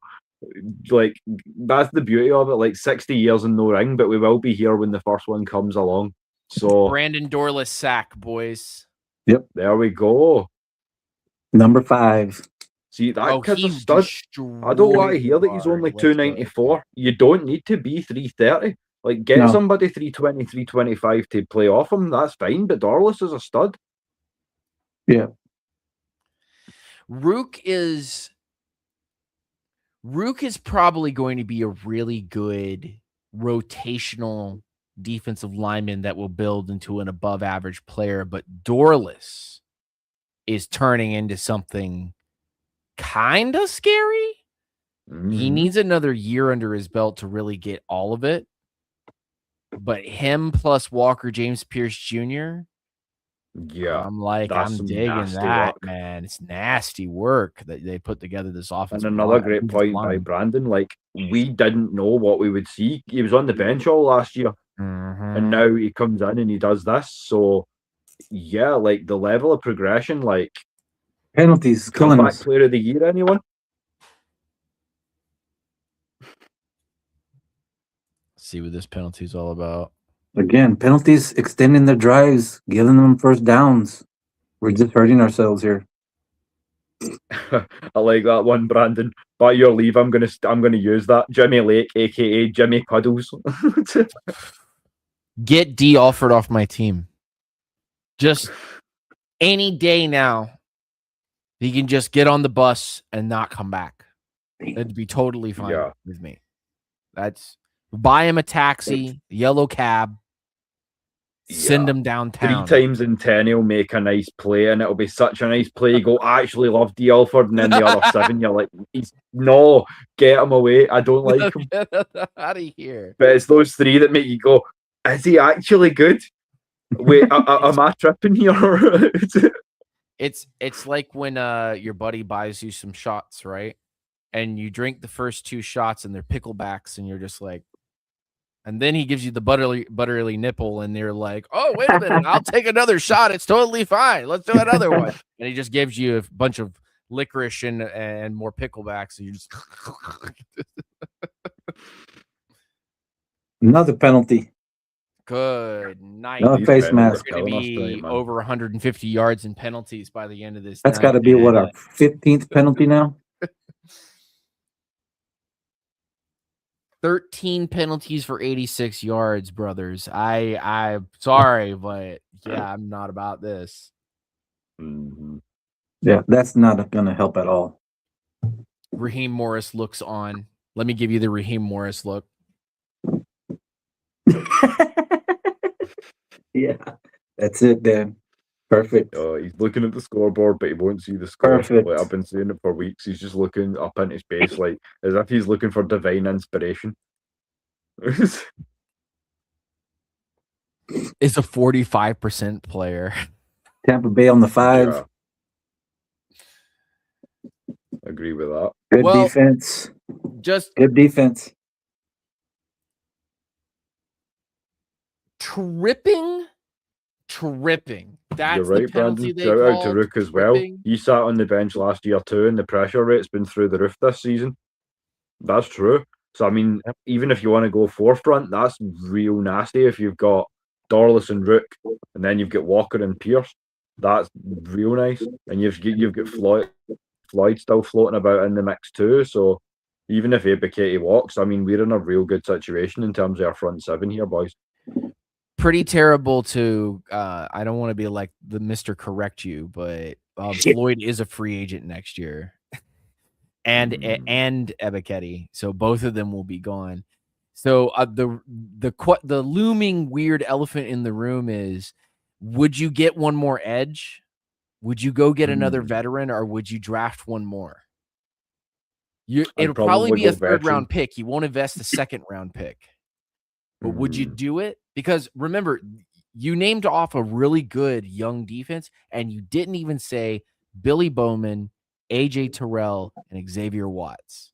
like, that's the beauty of it. Like, 60 years and no ring, but we will be here when the first one comes along. So Brandon Dorless sack, boys. Yep. There we go. Number 5. See, that kid's a stud. I don't want to hear that he's only 294. You don't need to be 330. Like, get somebody 320, 325 to play off him. That's fine, but Dorless is a stud. Yeah. Rook is probably going to be a really good rotational defensive lineman that will build into an above average player, but Dorless is turning into something kind of scary. He needs another year under his belt to really get all of it. But him plus Walker James Pierce Jr., yeah, I'm digging that, man. It's nasty work that they put together this offense. And another great point by Brandon, like, we didn't know what we would see. He was on the bench all last year, and now he comes in and he does this. So, yeah, like, the level of progression, like, penalties, killing us. Player of the year, anyone? See what this penalty is all about. Again, penalties extending their drives, giving them first downs. We're just hurting ourselves here. I like that one, Brandon. By your leave, I'm gonna use that. Jimmy Lake, aka Jimmy Puddles. Get D Alford off my team. Just any day now. He can just get on the bus and not come back. That'd be totally fine with me. That's buy him a taxi, yellow cab, send him downtown. 3 times in 10, he'll make a nice play, and it'll be such a nice play. You go, I actually love D. Alford, and then the other 7, you're like, get him away. I don't like him. Get out of here. But it's those 3 that make you go, is he actually good? Wait, am I tripping here? It's like when your buddy buys you some shots, right? And you drink the first 2 shots and they're picklebacks, and you're just like, and then he gives you the buttery nipple, and you're like, oh, wait a minute, I'll take another shot. It's totally fine. Let's do another one. And he just gives you a bunch of licorice and more picklebacks. And you just another penalty. Good night. Another face mask. We're going to be over 150 yards in penalties by the end of this. That's got to be what, our 15th penalty now? 13 penalties for 86 yards, brothers. I'm sorry, but yeah, I'm not about this. Yeah, that's not going to help at all. Raheem Morris looks on. Let me give you the Raheem Morris look. Yeah, that's it, Dan. Perfect. He's looking at the scoreboard, but he won't see the score. Perfect. Like I've been saying it for weeks. He's just looking up into space, like as if he's looking for divine inspiration. Is a 45% player. Tampa Bay on the 5. Yeah. Agree with that. Good defense. Just good defense. Tripping. That's You're right, the penalty Brandon. they Shout called. out to Rook as well. He sat on the bench last year too, and the pressure rate's been through the roof this season. That's true. So, I mean, even if you want to go forefront, that's real nasty. If you've got Dorless and Rook, and then you've got Walker and Pierce, that's real nice. And you've got Floyd still floating about in the mix too. So, even if Ebiketie walks, I mean, we're in a real good situation in terms of our front seven here, boys. Pretty terrible to I don't want to be like the Mr. Correct you, but Floyd is a free agent next year. and Ebiketie, so both of them will be gone. So the looming weird elephant in the room is, would you get one more edge? Would you go get another veteran, or would you draft one more? It'll probably be a third-round pick. You won't invest a second-round pick. But would you do it? Because remember, you named off a really good young defense, and you didn't even say Billy Bowman, AJ Terrell, and Xavier Watts,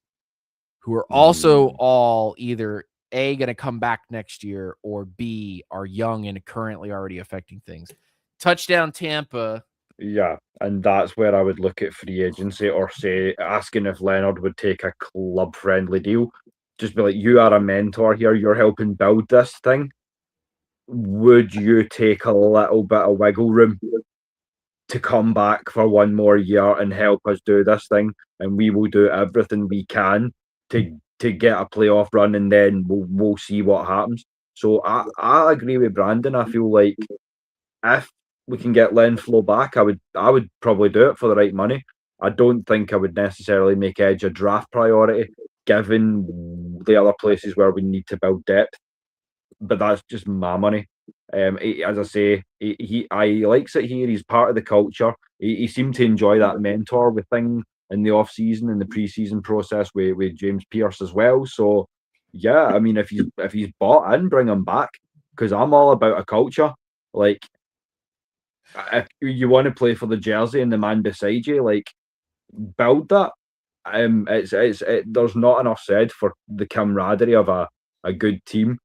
who are also all either A, going to come back next year, or B, are young and currently already affecting things. Touchdown Tampa. Yeah, and that's where I would look at free agency, or say asking if Leonard would take a club-friendly deal. Just be like, you are a mentor here. You're helping build this thing. Would you take a little bit of wiggle room to come back for one more year and help us do this thing? And we will do everything we can to get a playoff run, and then we'll see what happens. So I agree with Brandon. I feel like if we can get Len Flo back, I would probably do it for the right money. I don't think I would necessarily make Edge a draft priority, given the other places where we need to build depth. But that's just my money. As I say, I likes it here. He's part of the culture. He seemed to enjoy that mentor with thing in the off season and the preseason process with James Pierce as well. So yeah, I mean, if he's bought in, bring him back, because I'm all about a culture. Like, if you want to play for the jersey and the man beside you, like, build that. There's not enough said for the camaraderie of a good team.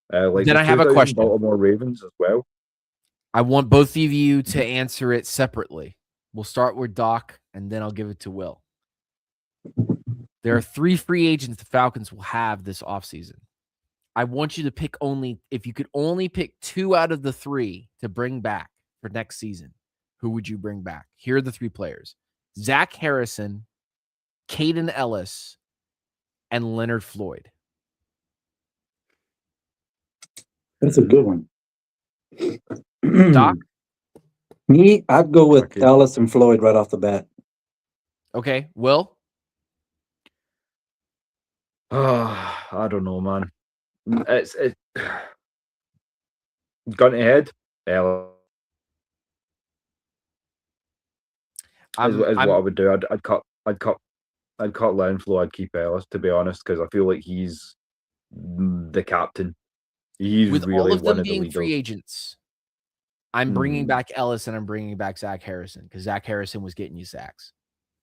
Like then I have a question. Baltimore Ravens as well. I want both of you to answer it separately. We'll start with Doc, and then I'll give it to Will. There are 3 free agents the Falcons will have this offseason. I want you to pick if you could only pick 2 out of the 3 to bring back for next season, who would you bring back? Here are the 3 players: Zach Harrison, Caden Ellis, and Leonard Floyd. That's a good one. Doc? Me, I'd go with Ellis and Floyd right off the bat. Okay. Will? I don't know, man. It's gun ahead. Ellis is what I would do. I'd cut Len Flo. I'd keep Ellis, to be honest, because I feel like he's the captain. He's with really all of them one being of the free agents. I'm bringing back Ellis, and I'm bringing back Zach Harrison, because Zach Harrison was getting you sacks,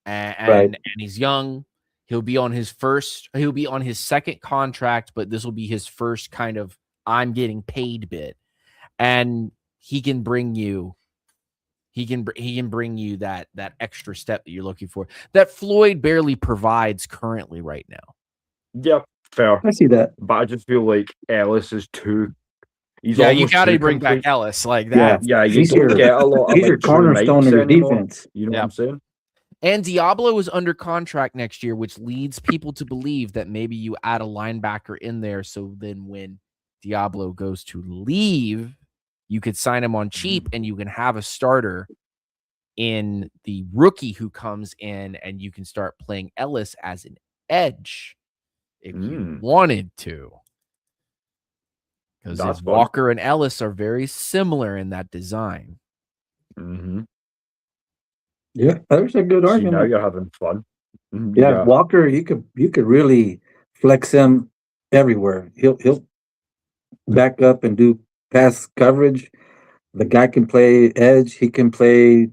and he's young. He'll be on his second contract, but this will be his first kind of I'm getting paid bit, and he can bring you. He can bring you that extra step that you're looking for, that Floyd barely provides currently right now. Yeah, fair. I see that, but I just feel like Ellis is too. You got to bring back Ellis like that. Yeah, you don't get a lot of he's your cornerstone in your defense. You know what I'm saying? And Diablo is under contract next year, which leads people to believe that maybe you add a linebacker in there, so then when Diablo goes to leave, you could sign him on cheap, and you can have a starter in the rookie who comes in, and you can start playing Ellis as an edge if you wanted to. Because Walker and Ellis are very similar in that design. Mm-hmm. Yeah, that's a good argument. Now you're having fun. Yeah, Walker, you could really flex him everywhere. He'll back up and do pass coverage. The guy can play edge. He can play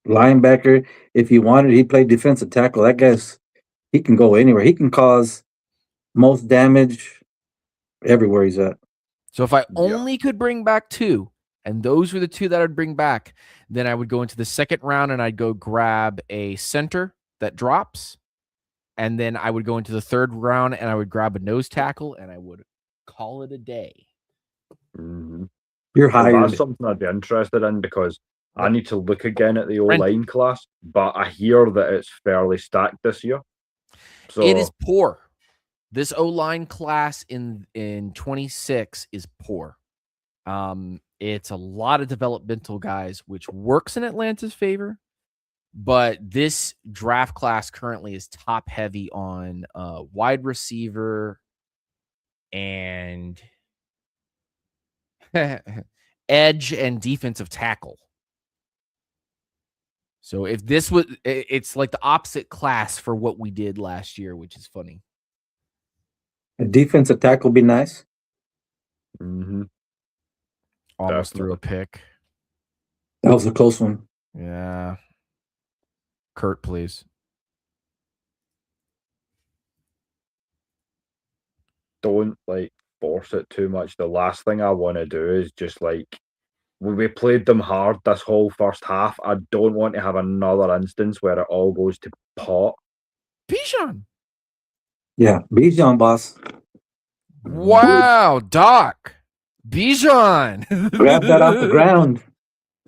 linebacker. If he wanted, he played defensive tackle. That guy's he can go anywhere. He can cause most damage everywhere he's at. So if I only could bring back two, and those were the two that I'd bring back, then I would go into the second round and I'd go grab a center that drops. And then I would go into the third round and I would grab a nose tackle and I would call it a day. Mm-hmm. You're hired. That's something I'd be interested in because I need to look again at the O-line class, but I hear that it's fairly stacked this year. So it is poor. This O-line class in 26 is poor. It's a lot of developmental guys, which works in Atlanta's favor. But this draft class currently is top heavy on wide receiver and edge and defensive tackle. So if this was, it's like the opposite class for what we did last year, which is funny. A defensive tackle would be nice. Mm-hmm. Almost threw a pick. That was a close one. Yeah. Kurt, please. Don't force it too much. The last thing I want to do is just we played them hard this whole first half. I don't want to have another instance where it all goes to pot. Bijan. Yeah, Bijan, boss. Wow, Doc. Bijan. Grab that off the ground.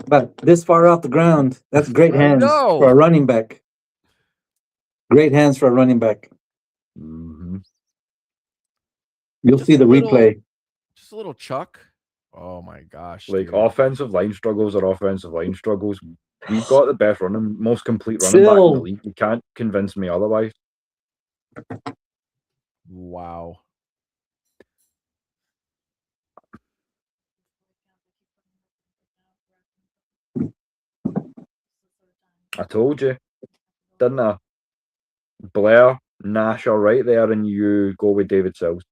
But this far off the ground, that's great hands for a running back. Great hands for a running back. Mm-hmm. You'll see the replay. Just a little chuck. Oh my gosh. Offensive line struggles are offensive line struggles. We've got the best most complete running back in the league. You can't convince me otherwise. Wow. I told you, didn't I? Blair, Nash are right there, and you go with David Sills.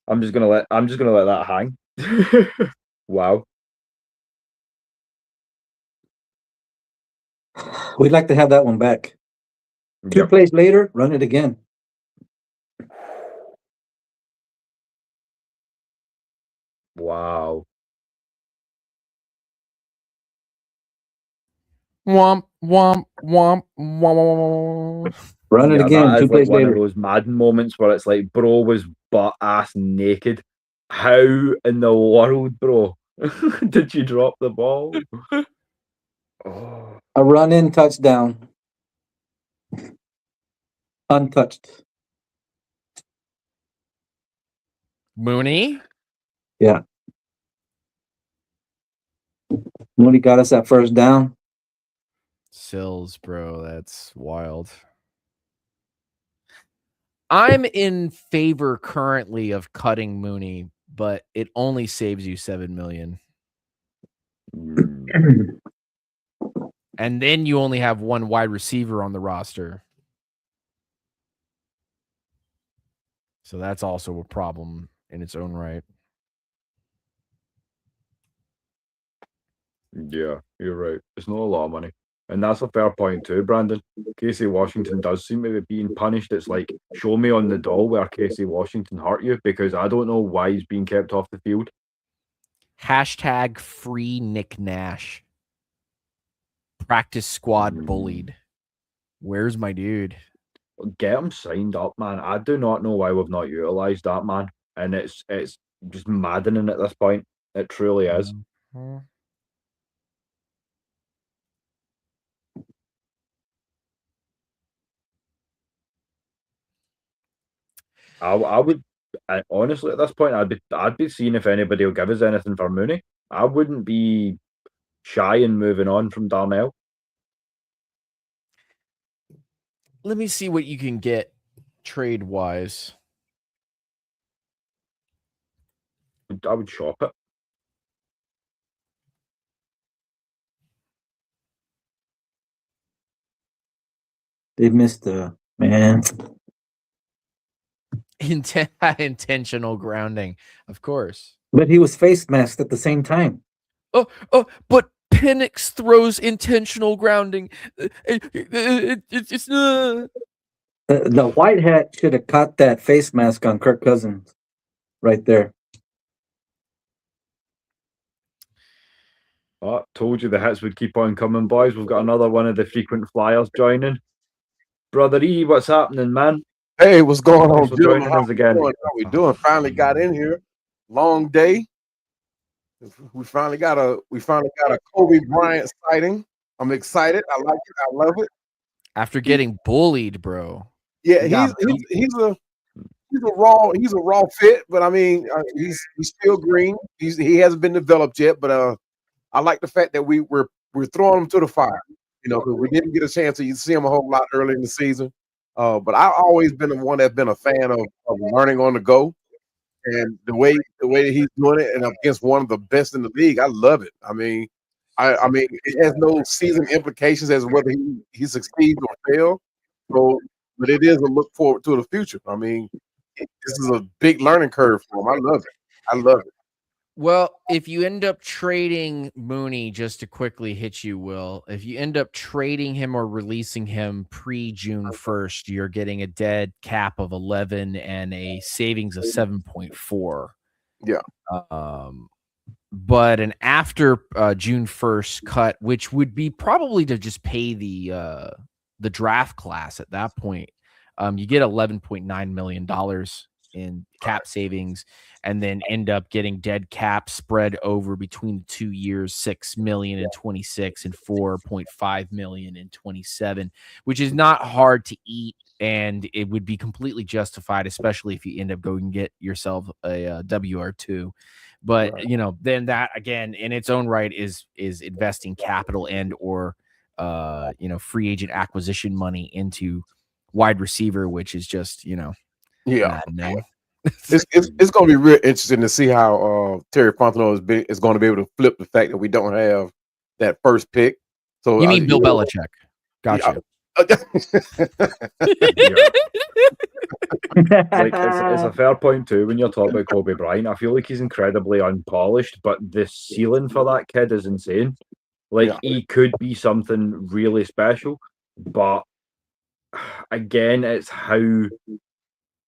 I'm just gonna let that hang. Wow. We'd like to have that one back. Two plays later, run it again. Wow. Womp, womp, womp, womp. Run it again. 2 plays later. One of those Madden moments where it's like, bro was butt ass naked. How in the world, bro, did you drop the ball? Oh. A run-in touchdown. Untouched. Mooney? Yeah. Mooney got us that first down. Sills, bro. That's wild. I'm in favor currently of cutting Mooney, but it only saves you $7 million. And then you only have one wide receiver on the roster. So that's also a problem in its own right. Yeah, you're right. It's not a lot of money. And that's a fair point too, Brandon. Casey Washington does seem to be being punished. It's like, show me on the doll where Casey Washington hurt you, because I don't know why he's being kept off the field. Hashtag free Nick Nash. Practice squad bullied. Where's my dude? Get him signed up, man. I do not know why we've not utilized that, man. And it's just maddening at this point. It truly is. Mm-hmm. I would honestly at this point I'd be seeing if anybody will give us anything for Mooney. I wouldn't be shy in moving on from Darnell. Let me see what you can get trade wise. I would shop it. They missed the man. Intentional grounding, of course. But he was face masked at the same time. But Penix throws intentional grounding. It's The white hat should have caught that face mask on Kirk Cousins right there. Oh, told you the hits would keep on coming, boys. We've got another one of the frequent flyers joining. Brother E, what's happening, man? Hey, what's going on, gentlemen? How we doing? Finally got in here. Long day. We finally got a Kobe Bryant sighting. I'm excited. I like it. I love it. After getting bullied, bro. Yeah, he's a raw fit, but I mean he's still green. He hasn't been developed yet, but I like the fact that we're throwing him to the fire. You know, because we didn't get a chance to see him a whole lot early in the season. But I've always been the one that's been a fan of learning on the go, and the way that he's doing it, and against one of the best in the league, I love it. I mean, it has no season implications as whether he succeeds or fails. So, but it is a look forward to the future. I mean, this is a big learning curve for him. I love it. I love it. Well, if you end up trading Mooney, just to quickly hit you, Will, if you end up trading him or releasing him pre-June 1st, you're getting a dead cap of 11 and a savings of 7.4. Yeah. But an after June 1st cut, which would be probably to just pay the draft class at that point, you get $11.9 million in cap savings, and then end up getting dead cap spread over between the 2 years, $6 million in 26 and $4.5 million in 27, which is not hard to eat, and it would be completely justified, especially if you end up going and get yourself a WR2. But Right. you know, then that again in its own right is investing capital and or free agent acquisition money into wide receiver, which is just maddening. It's going to be real interesting to see how Terry Fontenot is going to be able to flip the fact that we don't have that first pick. So you mean Bill Belichick? Gotcha. Like it's a fair point too when you're talking about Kobe Bryant. I feel like he's incredibly unpolished, but the ceiling for that kid is insane. Like he could be something really special, but again, it's how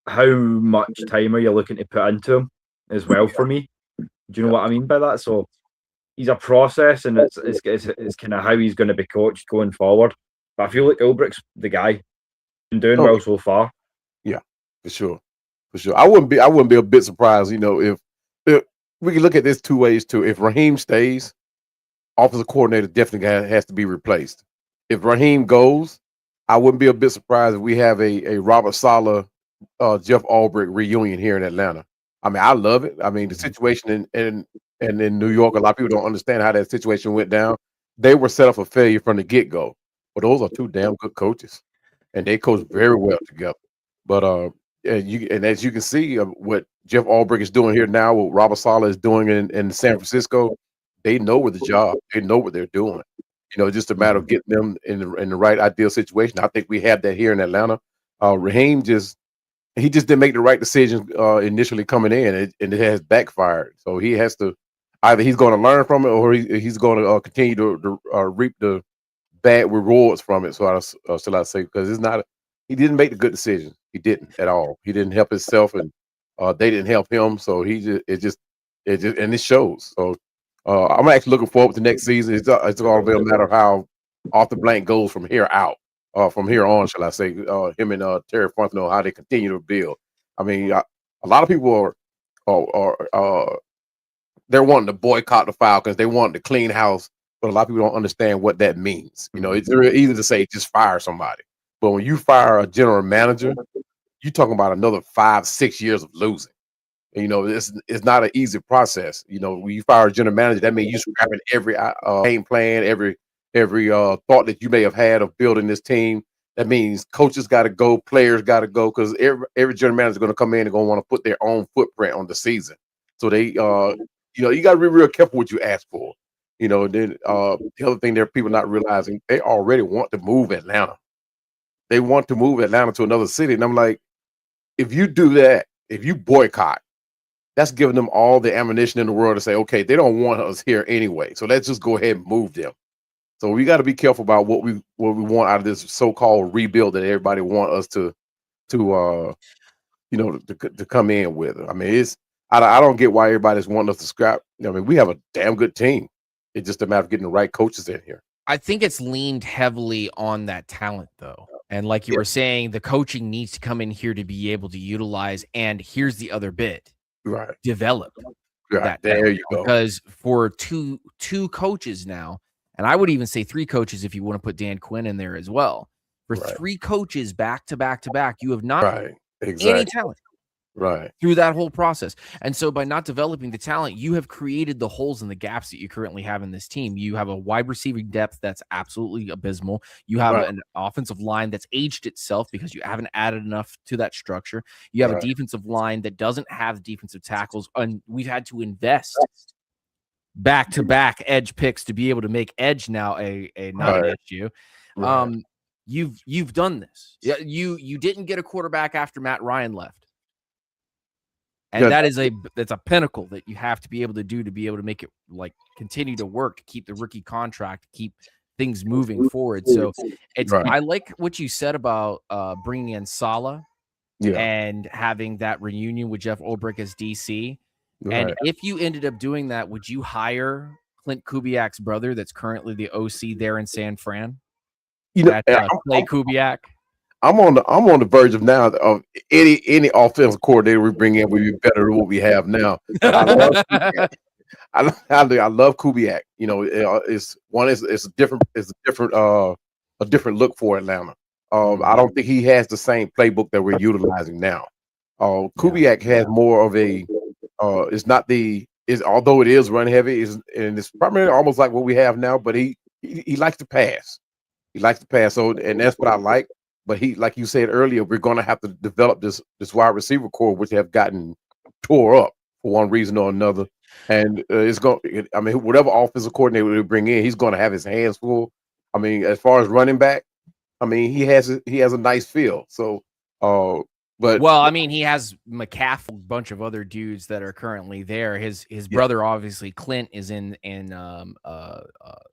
much time are you looking to put into him as well for me. Do you know what I mean by that? So he's a process, and it's kind of how he's going to be coached going forward. But I feel like Ulbricht's the guy. Been doing well so far. Yeah, for sure. I wouldn't be a bit surprised, if we can look at this two ways too. If Raheem stays, offensive coordinator definitely has to be replaced. If Raheem goes, I wouldn't be a bit surprised if we have a Robert Saleh, Jeff Ulbrich reunion here in Atlanta. I mean, I love it. I mean, the situation in New York, a lot of people don't understand how that situation went down. They were set up for failure from the get-go. But those are two damn good coaches, and they coach very well together. But and as you can see, what Jeff Ulbrich is doing here now, what Robert Saleh is doing in San Francisco, they know with the job, they know what they're doing. Just a matter of getting them in the right ideal situation. I think we have that here in Atlanta. Raheem just didn't make the right decisions initially coming in, and it has backfired. So he has to either he's going to learn from it, or he's going to continue to reap the bad rewards from it. So shall I say, because he didn't make the good decision. He didn't at all. He didn't help himself, and they didn't help him. So and it shows. So I'm actually looking forward to next season. It's all going to be a matter of how Arthur Blank goes from here out. From here on, shall I say, him and Terry Fontenot, how they continue to build. I mean, a lot of people are they're wanting to boycott the Falcons. They want to clean house, but a lot of people don't understand what that means. It's really easy to say just fire somebody, but when you fire a general manager, you're talking about another 5-6 years of losing. It's not an easy process. When you fire a general manager, that means you're scrapping every game plan, every thought that you may have had of building this team. That means coaches got to go, players got to go, because every general manager is going to come in and going to want to put their own footprint on the season. So they, you got to be real careful what you ask for. Then the other thing there, people not realizing, they already want to move Atlanta. They want to move Atlanta to another city. And I'm like, if you do that, if you boycott, that's giving them all the ammunition in the world to say, okay, they don't want us here anyway. So let's just go ahead and move them. So we got to be careful about what we want out of this so-called rebuild that everybody want us to come in with. I mean, I don't get why everybody's wanting us to scrap. I mean, we have a damn good team. It's just a matter of getting the right coaches in here. I think it's leaned heavily on that talent, though. And like you were saying, the coaching needs to come in here to be able to utilize. And here's the other bit. Right. Develop. Right. There you go. Because for two coaches now, and I would even say 3 coaches if you want to put Dan Quinn in there as well. For 3 coaches back to back to back, you have not any talent. Right. Through that whole process. And so by not developing the talent, you have created the holes and the gaps that you currently have in this team. You have a wide receiving depth that's absolutely abysmal. You have an offensive line that's aged itself because you haven't added enough to that structure. You have a defensive line that doesn't have defensive tackles, and we've had to invest back-to-back edge picks to be able to make edge now a not an issue. You've done this. You didn't get a quarterback after Matt Ryan left. And that's a pinnacle that you have to be able to do to be able to make it like continue to work, to keep the rookie contract, keep things moving forward. So I like what you said about bringing in Saleh and having that reunion with Jeff Ulbrich as DC. And if you ended up doing that, would you hire Clint Kubiak's brother that's currently the OC there in San Fran? Clay Kubiak. I'm on the verge of now of any offensive coordinator we bring in will be better than what we have now. I love Kubiak. You know, it's a different look for Atlanta. I don't think he has the same playbook that we're utilizing now. Kubiak has more of a although it is run heavy, and it's primarily almost like what we have now, but he likes to pass. He likes to pass. So, and that's what I like. But like you said earlier, we're going to have to develop this wide receiver core, which have gotten tore up for one reason or another. And whatever offensive coordinator we bring in, he's going to have his hands full. I mean, as far as running back, I mean, he has a nice feel. So, he has McCaffrey, a bunch of other dudes that are currently there. His brother, obviously, Clint, is in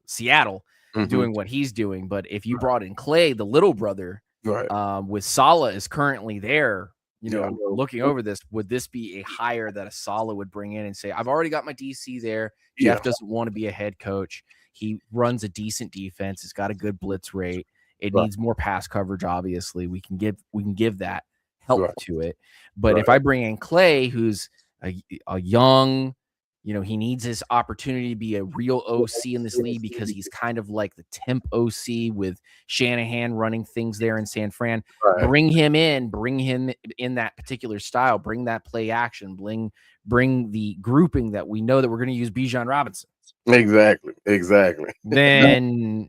Seattle doing what he's doing. But if you brought in Clay, the little brother, with Saleh is currently there, looking over this, would this be a hire that a Saleh would bring in and say, I've already got my DC there. Jeff doesn't want to be a head coach. He runs a decent defense. It's got a good blitz rate. It needs more pass coverage. Obviously, we can give that help to it. But if I bring in Clay, who's a young, he needs his opportunity to be a real OC in this league because he's kind of like the temp OC with Shanahan running things there in San Fran. Bring him in that particular style, bring that play action, bring the grouping that we know that we're going to use Bijan Robinson. Exactly. Then,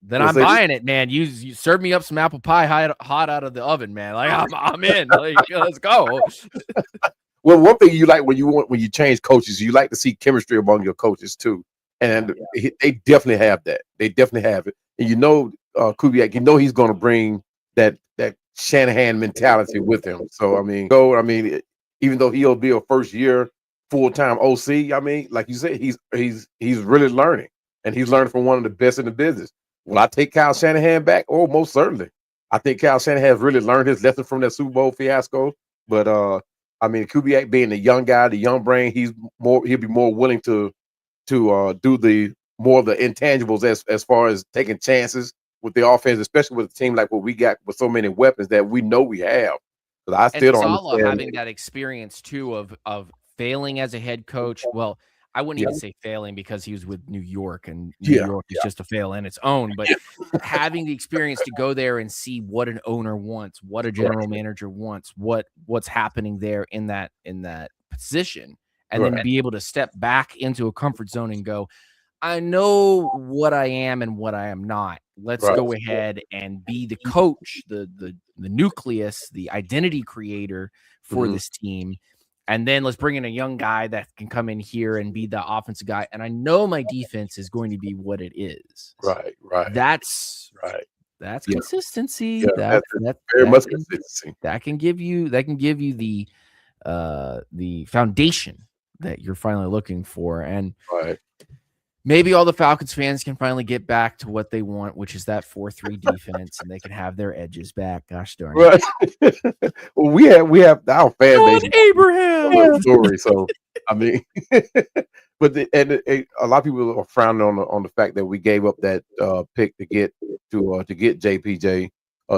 then I'm buying it, man. You serve me up some apple pie hot out of the oven, man. Like I'm in. Like, let's go. Well, one thing you like when you change coaches, you like to see chemistry among your coaches too, and they definitely have that. They definitely have it, and Kubiak, he's going to bring that Shanahan mentality with him. So even though he'll be a first year full-time OC, I mean, like you said, he's really learning, and he's learning from one of the best in the business. Will I take Kyle Shanahan back? Oh, most certainly. I think Kyle Shanahan has really learned his lesson from that Super Bowl fiasco, but Kubiak being the young guy, the young brain, he'll be more willing to do the more of the intangibles as far as taking chances with the offense, especially with a team like what we got with so many weapons that we know we have. But I still don't understand having that experience too of failing as a head coach. Well, I wouldn't even say failing because he was with New York, and New York is just a fail in its own. But having the experience to go there and see what an owner wants, what a general manager wants, what's happening there in that position, and then be able to step back into a comfort zone and go, I know what I am and what I am not. Let's go ahead and be the coach, the nucleus, the identity creator for this team. And then let's bring in a young guy that can come in here and be the offensive guy. And I know my defense is going to be what it is. Right. That's That's consistency. Yeah, That very much consistency. That can give you the foundation that you're finally looking for. And maybe all the Falcons fans can finally get back to what they want, which is that 4-3 defense, and they can have their edges back. Gosh darn it. Well, we have our fan base. Abraham story. So I mean, but a lot of people are frowning on the fact that we gave up that pick to get JPJ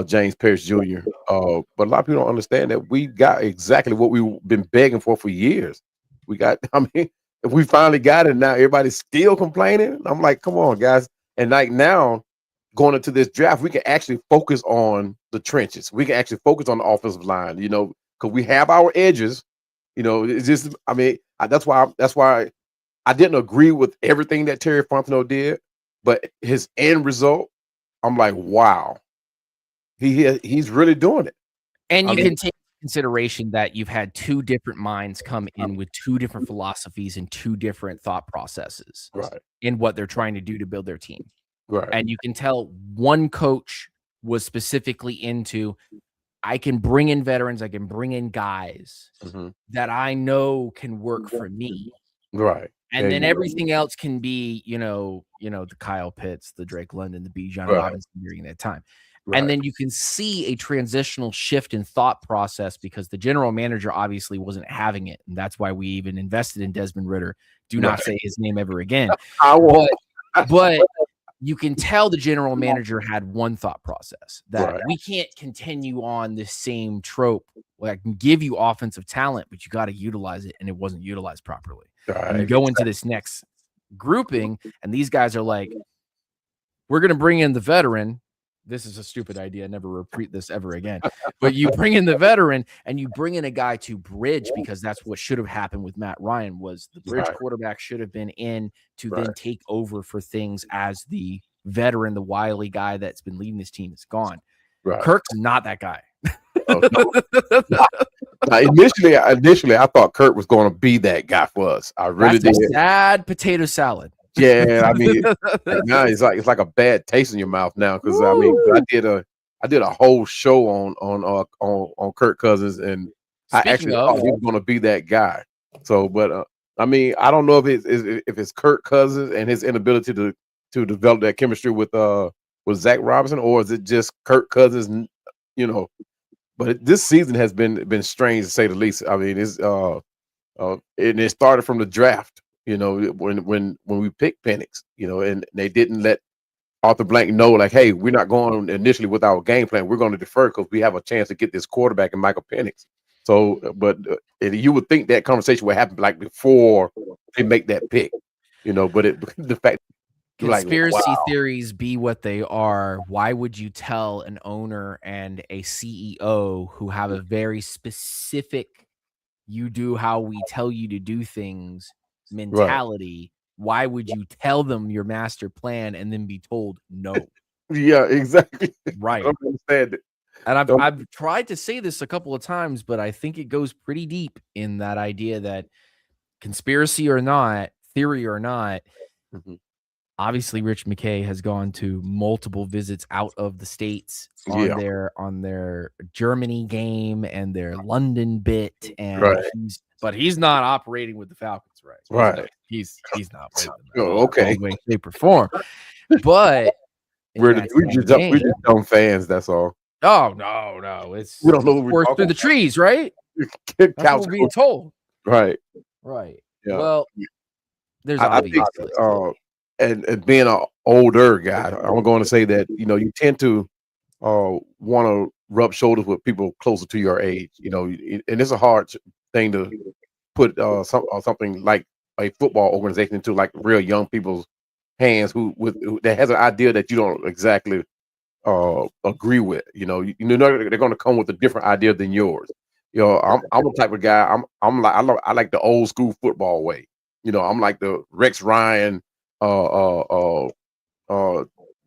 James Pierce Jr. But a lot of people don't understand that we got exactly what we've been begging for years. We got. I mean, if we finally got it, now everybody's still complaining. I'm like, come on, guys. And like now, going into this draft, we can actually focus on the trenches. We can actually focus on the offensive line, because we have our edges. It's just, I mean, that's why I didn't agree with everything that Terry Fontenot did, but his end result, I'm like, wow, he's really doing it. And you can take consideration that you've had two different minds come in with two different philosophies and two different thought processes in what they're trying to do to build their team. Right. And you can tell one coach was specifically into, I can bring in veterans, I can bring in guys that I know can work for me. Right. And then everything else can be, the Kyle Pitts, the Drake London, the Bijan Robinson during that time. Right. And then you can see a transitional shift in thought process because the general manager obviously wasn't having it. And that's why we even invested in Desmond Ridder. Do not say his name ever again. But you can tell the general manager had one thought process that we can't continue on this same trope. Well, I can give you offensive talent, but you got to utilize it. And it wasn't utilized properly. And you go into this next grouping and these guys are like, we're going to bring in the veteran. This is a stupid idea. Never repeat this ever again. But you bring in the veteran and you bring in a guy to bridge because that's what should have happened with Matt Ryan was the bridge quarterback should have been in to then take over for things as the veteran, the wily guy that's been leading this team is gone. Kirk's not that guy. Now, initially, I thought Kirk was going to be that guy for us. I really did. Sad potato salad. Yeah, I mean, now it's like a bad taste in your mouth now because I mean, I did a whole show on Kirk Cousins, and I actually thought he was going to be that guy. So, but I mean, I don't know if it's Kirk Cousins and his inability to develop that chemistry with Zach Robinson, or is it just Kirk Cousins? But this season has been strange to say the least. I mean, it's and it started from the draft. When we picked Penix, and they didn't let Arthur Blank know, like, hey, we're not going initially with our game plan. We're going to defer because we have a chance to get this quarterback in Michael Penix. So, but you would think that conversation would happen like before they make that pick, but the fact conspiracy theories be what they are. Why would you tell an owner and a CEO who have a very specific, you do how we tell you to do things mentality, why would you tell them your master plan and then be told no? Yeah, exactly. Right. I don't understand it. And I've tried to say this a couple of times, but I think it goes pretty deep in that idea that conspiracy or not, theory or not, obviously Rich McKay has gone to multiple visits out of the States on their Germany game and their London bit, and he's not operating with the Falcons, right? He's not. Okay, way, shape, or form. But we're just dumb fans. That's all. Oh no! It's we don't know what we're through the trees, right? That's what we're being told. Right. Yeah. Well, there's I think, and being an older guy, I'm going to say that you tend to want to rub shoulders with people closer to your age, and it's a hard thing to put something like a football organization into like real young people's hands who that has an idea that you don't exactly agree with. They're going to come with a different idea than yours. I'm the type of guy. I like the old school football way. I'm like the Rex Ryan,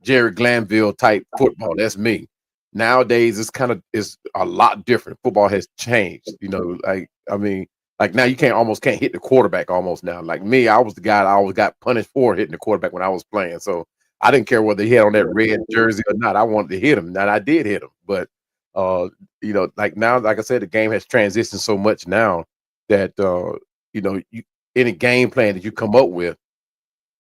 Jerry Glanville type football. That's me. Nowadays, it's a lot different. Football has changed. Like now you almost can't hit the quarterback almost now. Like me, I was the guy that always got punished for hitting the quarterback when I was playing. So I didn't care whether he had on that red jersey or not. I wanted to hit him, and I did hit him. But you know, like now, like I said, the game has transitioned so much now that you know, any game plan that you come up with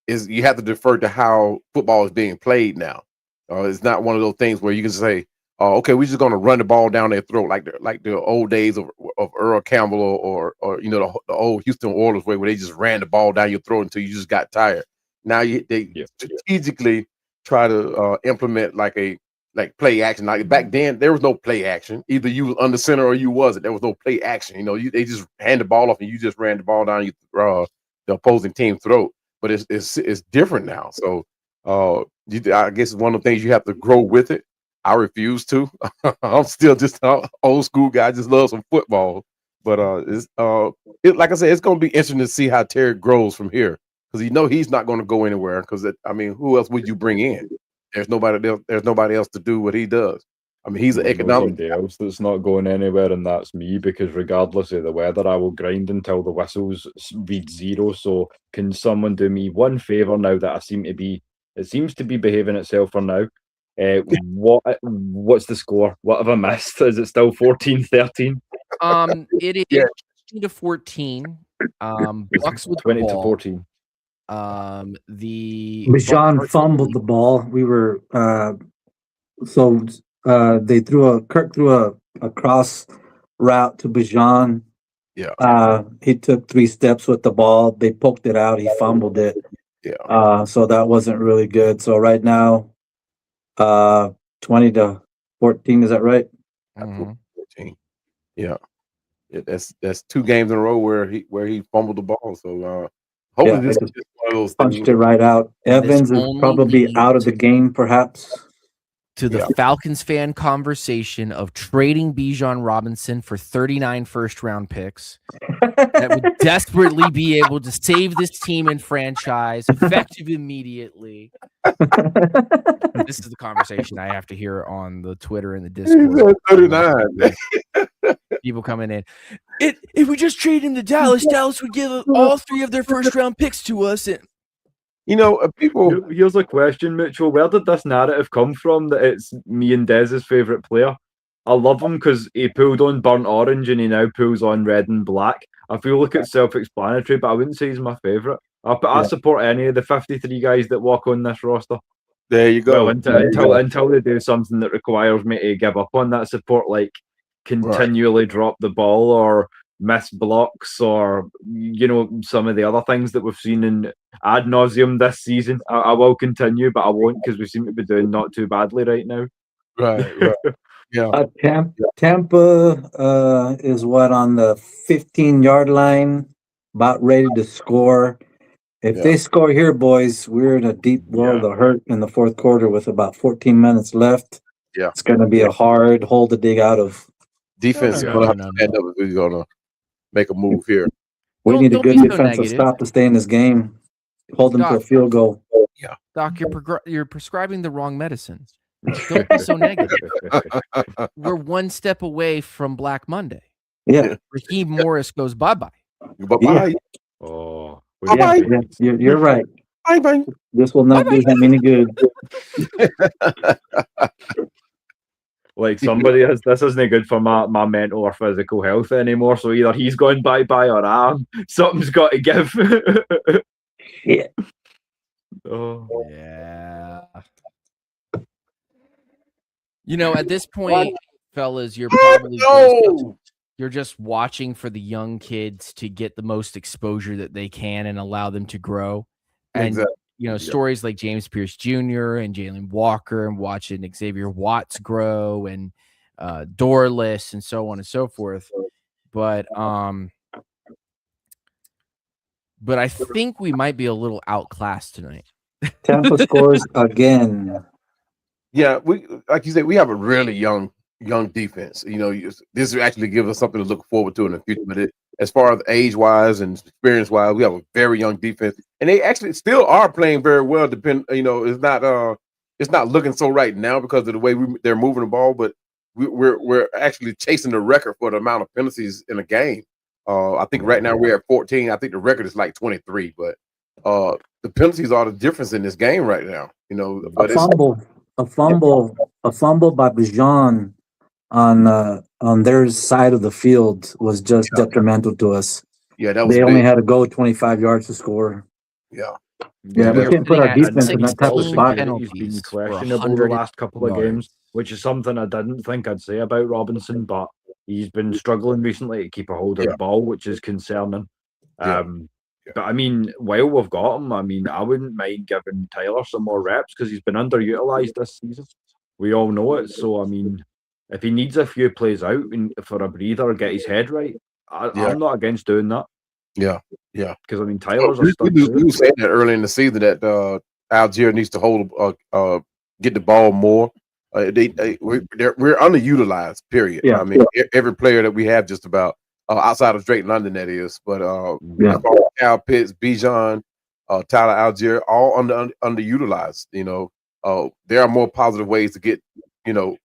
is you have to defer to how football is being played now. It's not one of those things where you can say, okay, we're just going to run the ball down their throat like the old days of Earl Campbell or you know, the old Houston Oilers way where they just ran the ball down your throat until you just got tired. Now they strategically try to implement like play action. Like back then, there was no play action. Either you was under center or you wasn't. There was no play action. You know, they just hand the ball off and you just ran the ball down the opposing team's throat. But it's different now. So I guess it's one of the things you have to grow with it. I refuse to. I'm still just an old school guy. I just love some football. But like I said, it's going to be interesting to see how Terry grows from here, because you know he's not going to go anywhere. Because I mean, who else would you bring in? There's nobody else to do what he does. I mean, he's an economic. Somebody else that's not going anywhere, and that's me. Because regardless of the weather, I will grind until the whistles read 0. So, can someone do me one favor now that it seems to be behaving itself for now? What's the score? What have I missed? Is it still 14-13? It is 13-14. Bucks with 20 the to ball. 14. Bijan fumbled the ball. We were Kirk threw a cross route to Bijan. Yeah. He took 3 steps with the ball. They poked it out. He fumbled it. Yeah. So that wasn't really good. So right now, 20 to 14. Is that right? 14. Yeah. That's 2 games in a row where he fumbled the ball. So hopefully this is just one of those punched things. it right out. Evans is probably out of the game, perhaps. To the Falcons fan conversation of trading Bijan Robinson for 39 first-round picks that would desperately be able to save this team and franchise effective immediately. This is the conversation I have to hear on the Twitter and the Discord. 39. People coming in. If we just trade him to Dallas, Dallas would give all 3 of their first-round picks to us. You know, people. Here's a question, Mitchell. Where did this narrative come from that it's me and Dez's favourite player? I love him because he pulled on burnt orange and he now pulls on red and black. I feel like it's self-explanatory, but I wouldn't say he's my favourite. I support any of the 53 guys that walk on this roster. There you go. Well, until they do something that requires me to give up on that support, like continually drop the ball or miss blocks or, you know, some of the other things that we've seen in ad nauseum this season. I will continue, but I won't, because we seem to be doing not too badly right now. Right. Yeah. Tampa is on the 15-yard line, about ready to score. If they score here, boys, we're in a deep world of hurt in the fourth quarter with about 14 minutes left. Yeah. It's going to be a hard hole to dig out of. Defense is going to have to stand up if we're going to make a move here. We need a good defensive stop to stay in this game. Hold them to a field goal. Yeah. Doc, you're prescribing the wrong medicines. Don't be so negative. We're one step away from Black Monday. Yeah. Raheem Morris goes bye-bye. Bye-bye. Oh. Yeah, you're right. Bye-bye. This will not do him any good. Like somebody has, this isn't good for my mental or physical health anymore. So either he's going bye-bye or something's got to give. Yeah. Oh. Yeah. You know, at this point, fellas, you're probably you're just watching for the young kids to get the most exposure that they can and allow them to grow. And you know, stories like James Pierce Jr. and Jalen Walker, and watching Xavier Watts grow, and Dorless, and so on and so forth. But I think we might be a little outclassed tonight. Tampa scores again. Yeah, we, like you said, we have a really young defense. You know, this actually gives us something to look forward to in the future. But as far as age-wise and experience-wise, we have a very young defense, and they actually still are playing very well. You know, it's not looking so right now because of the way they're moving the ball, but we're actually chasing the record for the amount of penalties in a game. I think right now we're at 14. I think the record is like 23, but the penalties are the difference in this game right now. You know, but a fumble by Bijan on their side of the field was just detrimental to us. Yeah, that was. They only had to go 25 yards to score. Yeah. Yeah, we can't put our defense in that type of spot. He's been questionable the last couple of games, which is something I didn't think I'd say about Robinson, but he's been struggling recently to keep a hold of the ball, which is concerning. But I mean, while we've got him, I mean, I wouldn't mind giving Tyler some more reps because he's been underutilized this season. We all know it. So, I mean, if he needs a few plays out for a breather, get his head right, I'm not against doing that. Yeah. Because I mean, Tyler's a stud. We were saying that early in the season that Algier needs to get the ball more. We're underutilized. Period. Yeah. I mean, every player that we have, just about outside of Drake London, that is. But Cal Pitts, Bijan, Tyler Algier, all underutilized. You know, there are more positive ways to get a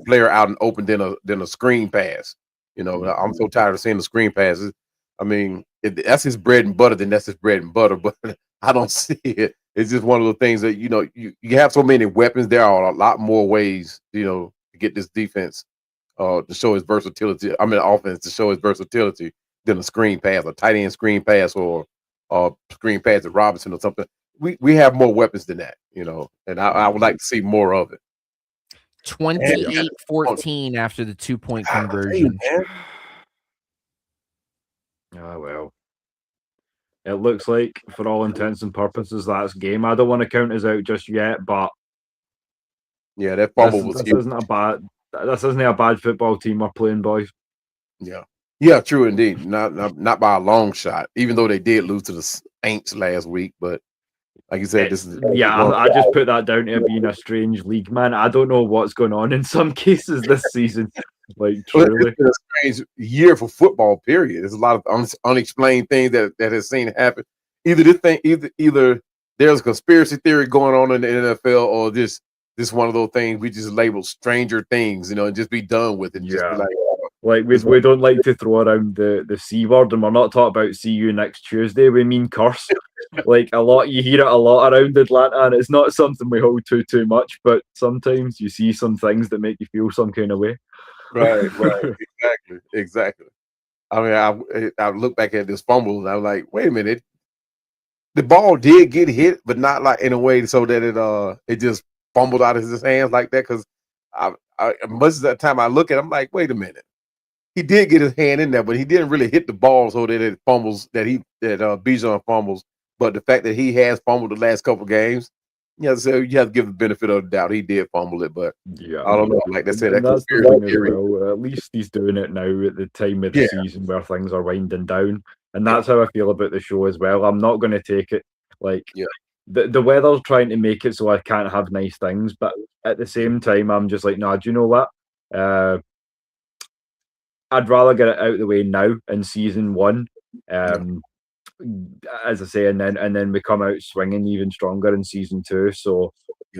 player out and open than a screen pass. You know, I'm so tired of seeing the screen passes. I mean, if that's his bread and butter, then that's his bread and butter. But I don't see it. It's just one of the things that, you know, you have so many weapons. There are a lot more ways, you know, to get this defense to show his versatility. I mean, offense to show his versatility than a screen pass, a tight end screen pass, or screen pass to Robinson or something. We have more weapons than that, you know, and I would like to see more of it. 28-14 after the 2-point conversion. Oh, well. It looks like, for all intents and purposes, that's game. I don't want to count us out just yet, but yeah, that fumble was huge. This isn't a bad football team we're playing, boys. Yeah, true indeed. Not by a long shot, even though they did lose to the Saints last week. But like you said, I just put that down to being a strange league, man. I don't know what's going on in some cases this season. Like, truly. It's been a strange year for football, period. There's a lot of unexplained things that has seen happen. Either there's a conspiracy theory going on in the NFL, or this one of those things we just label stranger things, you know, and just be done with it. Just be like we don't like to throw around the C word, and we're not talking about see you next Tuesday. We mean curse. Like you hear it a lot around Atlanta, and it's not something we hold too much, but sometimes you see some things that make you feel some kind of way. Right. Exactly. I mean, I look back at this fumble and I'm like, wait a minute. The ball did get hit, but not like in a way so that it just fumbled out of his hands like that. Because much of that time I look at it, I'm like, wait a minute. He did get his hand in there, but he didn't really hit the ball so that it fumbles, that Bijan fumbles. But the fact that he has fumbled the last couple games, so you have to give the benefit of the doubt. He did fumble it, but I don't know. Like I said, that's the thing as well. At least he's doing it now at the time of the season where things are winding down, and that's how I feel about the show as well. I'm not going to take it like the weather's trying to make it so I can't have nice things, but at the same time, I'm just like, nah. Do you know what? I'd rather get it out of the way now in season one. As I say, and then we come out swinging even stronger in season two. So,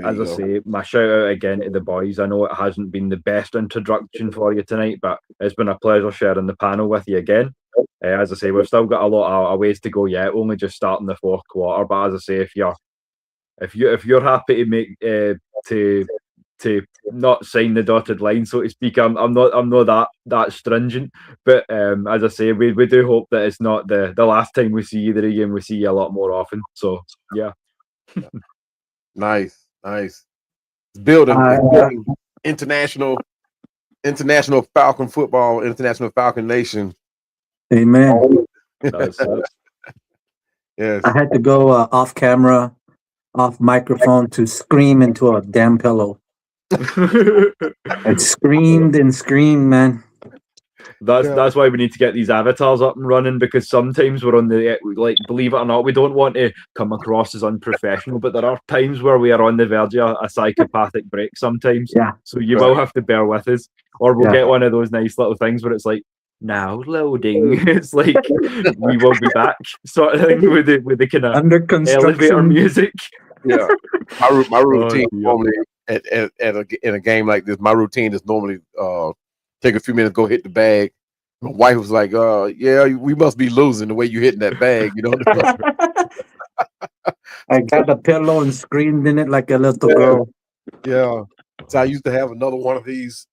as I say, my shout out again to the boys. I know it hasn't been the best introduction for you tonight, but it's been a pleasure sharing the panel with you again. As I say, we've still got a lot of ways to go yet. Only just starting the fourth quarter, but as I say, if you're happy to make to not sign the dotted line, so to speak, I'm not that stringent, but as I say, we do hope that it's not the last time we see you there again. We see you a lot more often, so yeah. Nice building international Falcon football, international Falcon Nation. Amen. Yes, I had to go off camera, off microphone to scream into a damn pillow. I screamed and screamed, man. That's why we need to get these avatars up and running, because sometimes we're on the, like, believe it or not, we don't want to come across as unprofessional, but there are times where we are on the verge of a psychopathic break sometimes. So you will have to bear with us, or we'll get one of those nice little things where it's like, now loading. It's like we will be back, sort of thing, with the kind of under construction elevator music. Yeah, my routine normally in a game like this, my routine is normally take a few minutes, go hit the bag. My wife was like, yeah, we must be losing the way you hitting that bag, you know. I got the pillow and screamed in it like a little girl. Yeah. So I used to have another one of these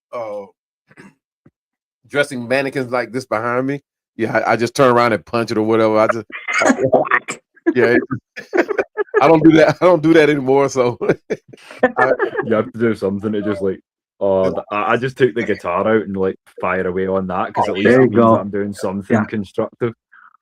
dressing mannequins like this behind me. Yeah, I just turn around and punch it or whatever. Yeah. I don't do that. I don't do that anymore. So you have to do something to just like. Oh, I just took the guitar out and like fire away on that because at least it means that I'm doing something constructive.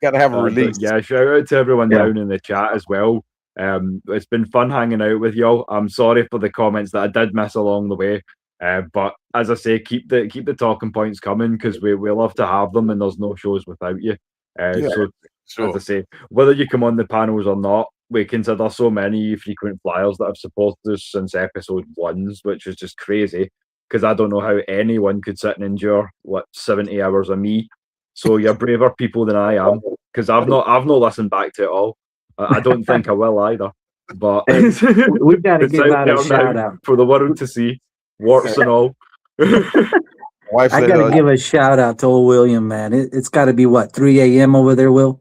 Gotta have a release. Yeah, shout out to everyone down in the chat as well. It's been fun hanging out with y'all. I'm sorry for the comments that I did miss along the way. But as I say, keep the talking points coming because we love to have them and there's no shows without you. So as I say, whether you come on the panels or not, we consider so many frequent flyers that have supported us since episode 1, which is just crazy because I don't know how anyone could sit and endure 70 hours of me. So you're braver people than I am because I've not listened back to it all. I don't think I will either. But we got to give out a shout out for the world to see, warts and all. I got to give a shout out to old William, man. It's got to be 3 a.m. over there, Will?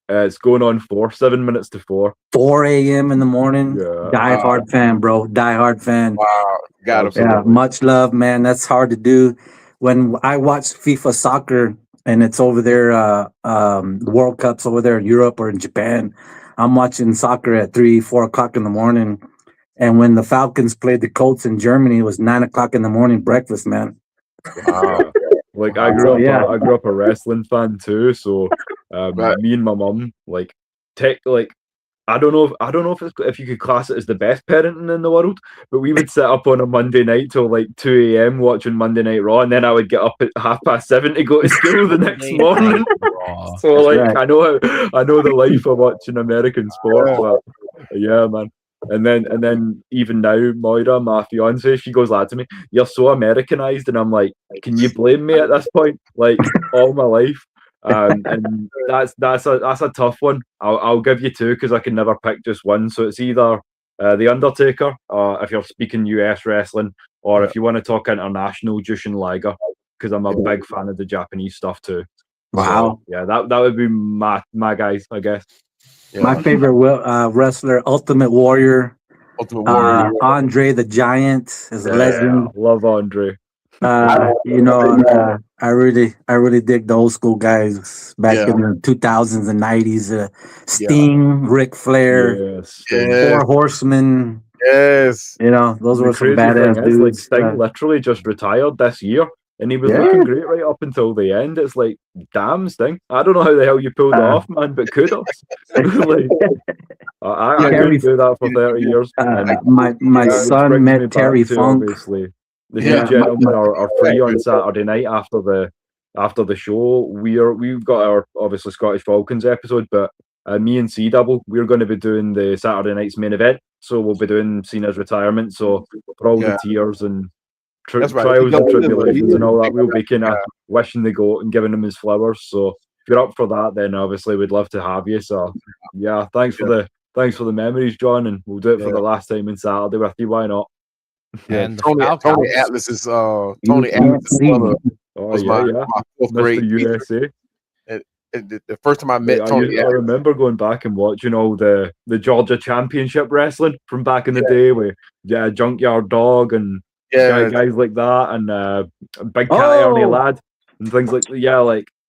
It's going on 7 minutes to 4. 4 a.m. in the morning. Yeah. Diehard fan, bro. Diehard fan. Wow. Got him. Yeah, much love, man. That's hard to do. When I watch FIFA soccer and it's over there, World Cups over there in Europe or in Japan, I'm watching soccer at 3-4 o'clock in the morning. And when the Falcons played the Colts in Germany, it was 9 o'clock in the morning breakfast, man. Wow. Like I grew up a wrestling fan too, so me and my mum I don't know if you could class it as the best parenting in the world, but we would sit up on a Monday night till 2 a.m. watching Monday Night Raw, and then I would get up at 7:30 to go to school the next morning. So I know the life of watching American sports. But, yeah, man. And then even now, Moira, my fiance, she goes to me, "You're so Americanized," and I'm like, "Can you blame me at this point? All my life." And that's a tough one. I'll give you 2 because I can never pick just one. So it's either The Undertaker, if you're speaking US wrestling, or if you want to talk international, Jushin Liger, because I'm a big fan of the Japanese stuff too. Wow. So, yeah, that would be my guys, I guess. Yeah. My favorite wrestler, Ultimate Warrior. Andre the Giant is a legend. Love Andre. I really dig the old school guys back in the 2000s and 90s. Sting, Ric Flair, 4 Horsemen. Yes. Those were some badass dudes. Sting literally just retired this year. And he was looking great right up until the end. It's like, damn, Sting. I don't know how the hell you pulled it off, man, but kudos. I couldn't do that for 30 years. My son met Terry Funk. Obviously, the two gentlemen are free on Saturday night after the show. We've got our obviously Scottish Falcons episode, but me and C-Double, we're going to be doing the Saturday night's main event. So we'll be doing Cena's retirement. So for all the tears and trials and tribulations and all that, we'll be kind of wishing the goat and giving him his flowers. So if you're up for that, then obviously we'd love to have you. So yeah, thanks for the memories, John, and we'll do it for the last time on Saturday with you. Why not? And Tony Atlas is Tony Atlas' brother. Was my 4th grade USA. The first time I met Tony, I remember going back and watching all the Georgia Championship wrestling from back in the day with Junkyard Dog and guys like that, and Big Cat Ernie Ladd and things like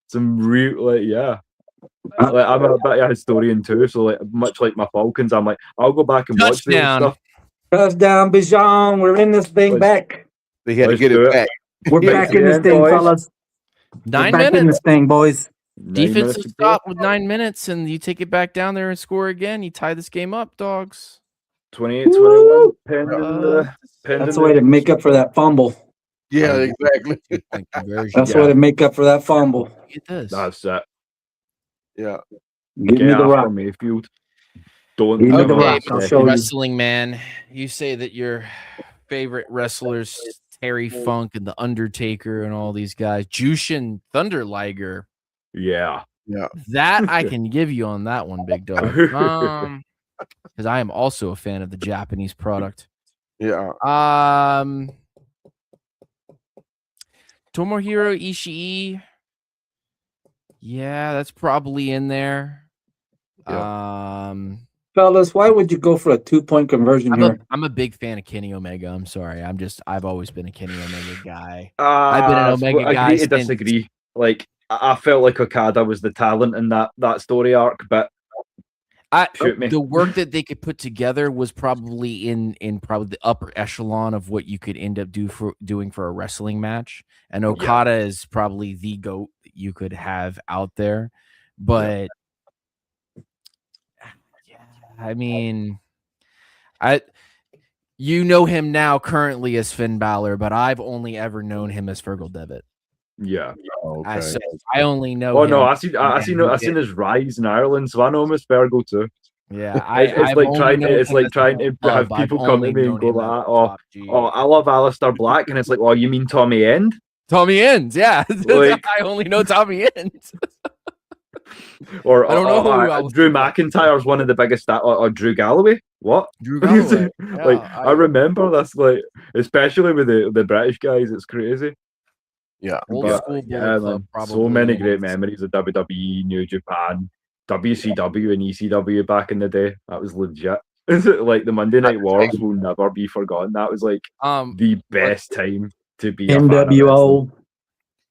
some real I'm a bit of a historian too, so much like my Falcons, I'm like, I'll go back and watch the old stuff. Touchdown, Bijan. We're in this thing back. They had to get it back. We're back in this thing, fellas. 9 minutes. Back in this thing, boys. Defensive stop with 9 minutes, and you take it back down there and score again. You tie this game up, dogs. 28-21. That's the way to make up for that fumble. Yeah, exactly. That's the way to make up for that fumble. Get this. That's it. Yeah. Give me the rock. Mayfield. Don't give me the rock. I'll show you. Wrestling man, you say that your favorite wrestlers, Terry Funk and the Undertaker and all these guys, Jushin Thunder Liger. Yeah. That I can give you on that one, big dog. Because I am also a fan of the Japanese product. Yeah. Tomohiro Ishii. Yeah, that's probably in there. Yeah. Fellas, why would you go for a 2-point conversion here? I'm a big fan of Kenny Omega. I'm sorry. I've always been a Kenny Omega guy. I've been an Omega guy. Agree to disagree. Like I felt like Okada was the talent in that story arc, but the work that they could put together was probably in probably the upper echelon of what you could end up doing for a wrestling match. And Okada is probably the GOAT that you could have out there. But I mean, you know him now currently as Finn Balor, but I've only ever known him as Fergal Devitt. Yeah. Okay. I only know. Oh no, I seen his rise in Ireland, so I know him as Fergal too. Yeah, it's like trying to have people come to me and go like, oh, I love Alistair Black, and it's like, well, you mean Tommy End? Tommy Ends, yeah. Like, I only know Tommy Ends. Or I don't know. Drew McIntyre's one of the biggest. Or Drew Galloway. What? Drew Galloway. Like I remember this. Like especially with the British guys, it's crazy. Yeah, man, so many great memories of WWE, New Japan, WCW, and ECW back in the day. That was legit. Like the Monday Night Wars will never be forgotten. That was like the best time to be NWO.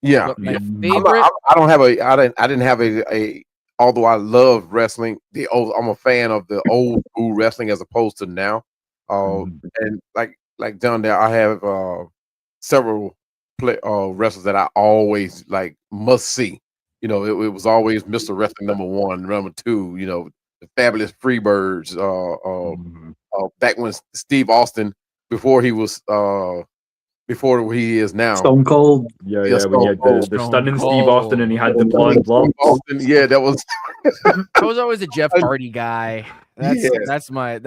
Yeah, my favorite. I didn't have a. Although I love wrestling, I'm a fan of the old school wrestling as opposed to now. And like down there, I have several wrestlers that I always like must see. You know, it was always Mr. Wrestling #1, #2. You know, the Fabulous Freebirds. Back when Steve Austin, before he was before he is now. Stone Cold. Yeah, when he had the stunning Steve Austin and he had the blonde blonde. Yeah, that was. I was always a Jeff Hardy guy. That's my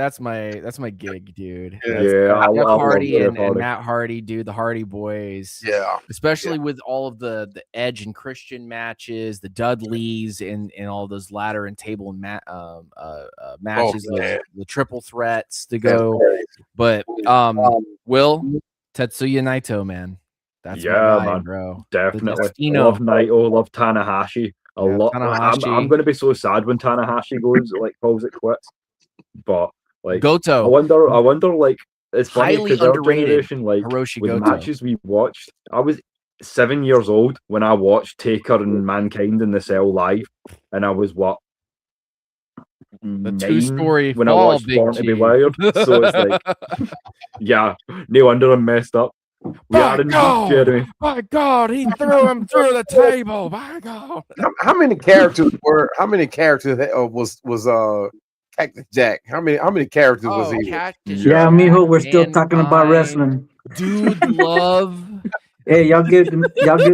gig, dude. Jeff Hardy and Matt Hardy, dude, the Hardy Boys. Yeah, especially with all of the Edge and Christian matches, the Dudleys, and all those ladder and table matches, the triple threats to go. But Will. Tetsuya Naito, man. That's my guy, man, bro. Definitely. Love Naito, love Tanahashi. A lot. Tanahashi. I'm going to be so sad when Tanahashi goes, like, calls it quits. But like, Goto. I wonder, like, it's highly underrated. Like, Hiroshi with Goto. matches we watched. I was 7 years old when I watched Taker and Mankind in the Cell live, and I was what? The 2-story when I watched Born to Be Wired. So it's like, yeah, no wonder I'm messed up. Jeremy. My God, he threw him through the table. My God. How many characters was Cactus Jack? How many characters was he? Yeah, mijo, we're still talking about wrestling. Dude, love. Hey, y'all give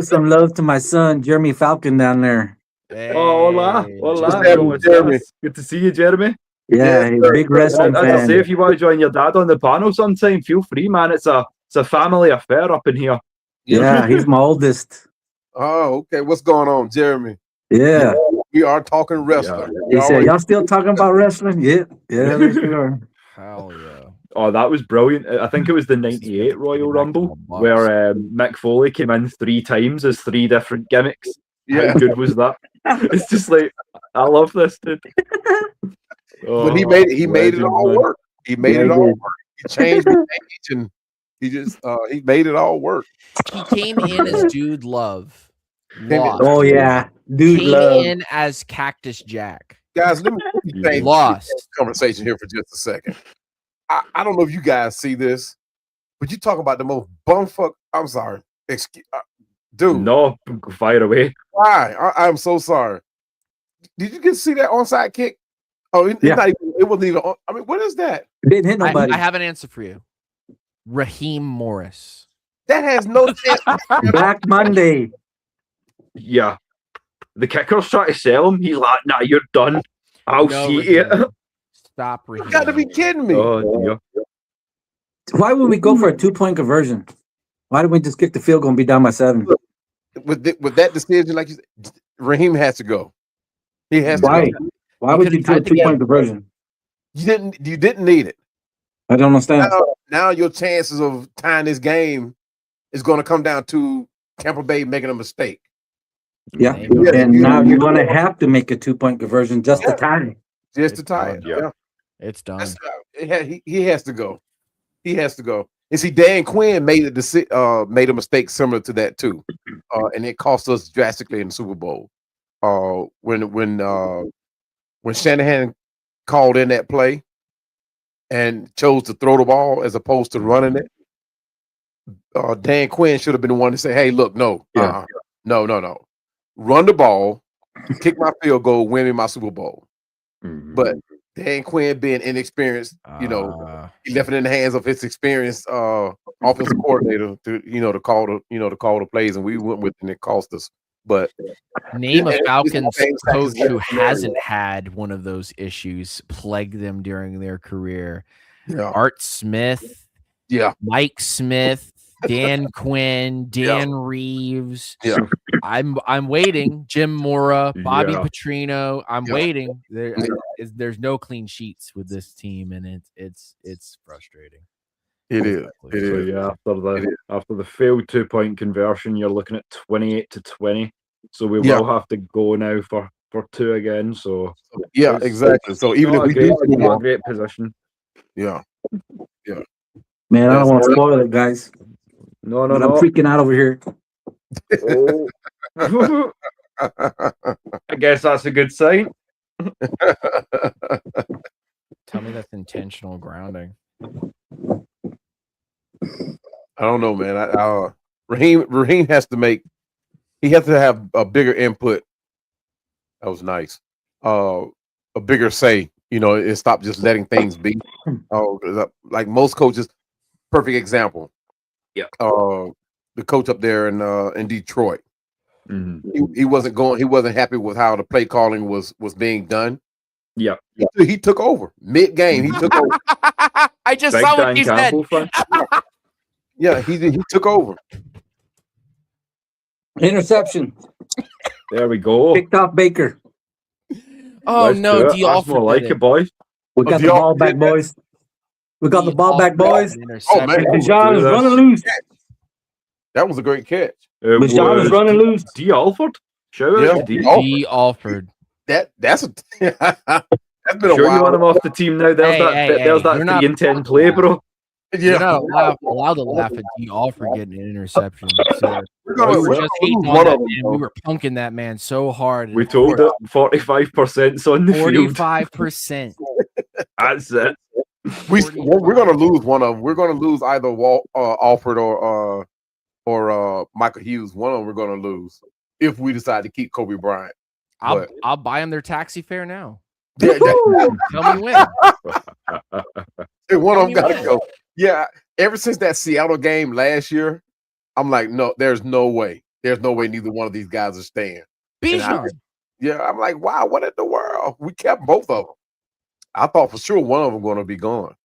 some love to my son, Jeremy Falcon, down there. Hey. Oh, hola. Jeremy. Good to see you, Jeremy. Yeah, he's a big wrestling fan. As I say, if you want to join your dad on the panel sometime, feel free, man. It's a family affair up in here. Yeah, he's my oldest. Oh, okay. What's going on, Jeremy? Yeah. We are talking wrestling. He said, y'all still talking about wrestling? Yeah, we are. Hell yeah. Oh, that was brilliant. I think it was the 98 Royal Rumble where Mick Foley came in 3 times as 3 different gimmicks. Yeah. How good was that? It's just like, I love this, dude. But he made it all work. He made it all work. He changed the age and he made it all work. He came in as Dude Love. Oh yeah, Dude Love. Came in as Cactus Jack. Guys, let me change Lost conversation here for just a second. I don't know if you guys see this, but you talk about the most bumfuck. I'm sorry, dude. No, fire away. Why? I'm so sorry. Did you get to see that onside kick? Oh, it wasn't even. I mean, what is that? It didn't hit nobody. I have an answer for you. Raheem Morris. That has no chance. Black Monday. Yeah. The kicker's trying to sell him. He's like, nah, you're done. I'll see it. Stop, Raheem. You got to be kidding me. Oh, dear. Why would we go for a 2-point conversion? Why didn't we just kick the field goal and be down by 7? With that decision, like you said, Raheem has to go. He has to go. Why would you do a 2-point conversion? You didn't need it. I don't understand. Now your chances of tying this game is going to come down to Tampa Bay making a mistake. Yeah. And now you're going to have to make a 2-point conversion just to tie it. Just to tie it. Yeah. It's done. He has to go. He has to go. And see, Dan Quinn made a mistake similar to that too, and it cost us drastically in the Super Bowl. When Shanahan called in that play and chose to throw the ball as opposed to running it, Dan Quinn should have been the one to say, "Hey, look, no, no, run the ball, kick my field goal, win me my Super Bowl." Mhm. But Dan Quinn being inexperienced, he left it in the hands of his experienced offensive coordinator to call the plays, and we went with it, and it cost us. But name a Falcons coach who hasn't had one of those issues plague them during their career. Yeah. Art Smith, Mike Smith, Dan Quinn, Dan Reeves. Yeah. I'm waiting. Jim Mora, Bobby Yeah. Petrino. I'm waiting. There's no clean sheets with this team, and it's frustrating. It is. So yeah, after the failed 2-point conversion, you're looking at 28-20. So we will have to go now for 2 again. So exactly. So even if we do not a great position. Yeah. Man, I don't want to spoil it, guys. No. I'm freaking out over here. Oh. I guess that's a good sign. Tell me that's intentional grounding. I don't know, man. Raheem has to have a bigger input. That was nice. A bigger say, and stop just letting things be. Like most coaches, perfect example. Yeah. The coach up there in Detroit. Mm-hmm. He wasn't happy with how the play calling was being done. Yeah. He took over mid-game. He took over. I just saw what he said. Yeah, he took over. Interception. There we go. Picked off Baker. Oh no, That's more like it, boys. We got the ball back, boys. We got the ball back, boys. Oh man, Bijan is running loose. That was a great catch. Bijan is running loose. D. Alford. Shout out to D. Alford. That's been a while. You want him off the team now? There's that 3-10 play, bro. You're not allowed to laugh at D. Alford getting an interception. So we were just hating on that man. We were punking that man so hard. We told it 45% on the field. 45%. That's it. We're gonna lose one of them. We're gonna lose either Alford or Michael Hughes. One of them we're gonna lose if we decide to keep Kobe Bryant. I'll buy them their taxi fare now. Yeah, tell me when. One of them gotta go. Yeah, ever since that Seattle game last year, I'm like, no, there's no way. There's no way neither one of these guys are staying. Bijan. I'm like, wow, what in the world? We kept both of them. I thought for sure one of them going to be gone,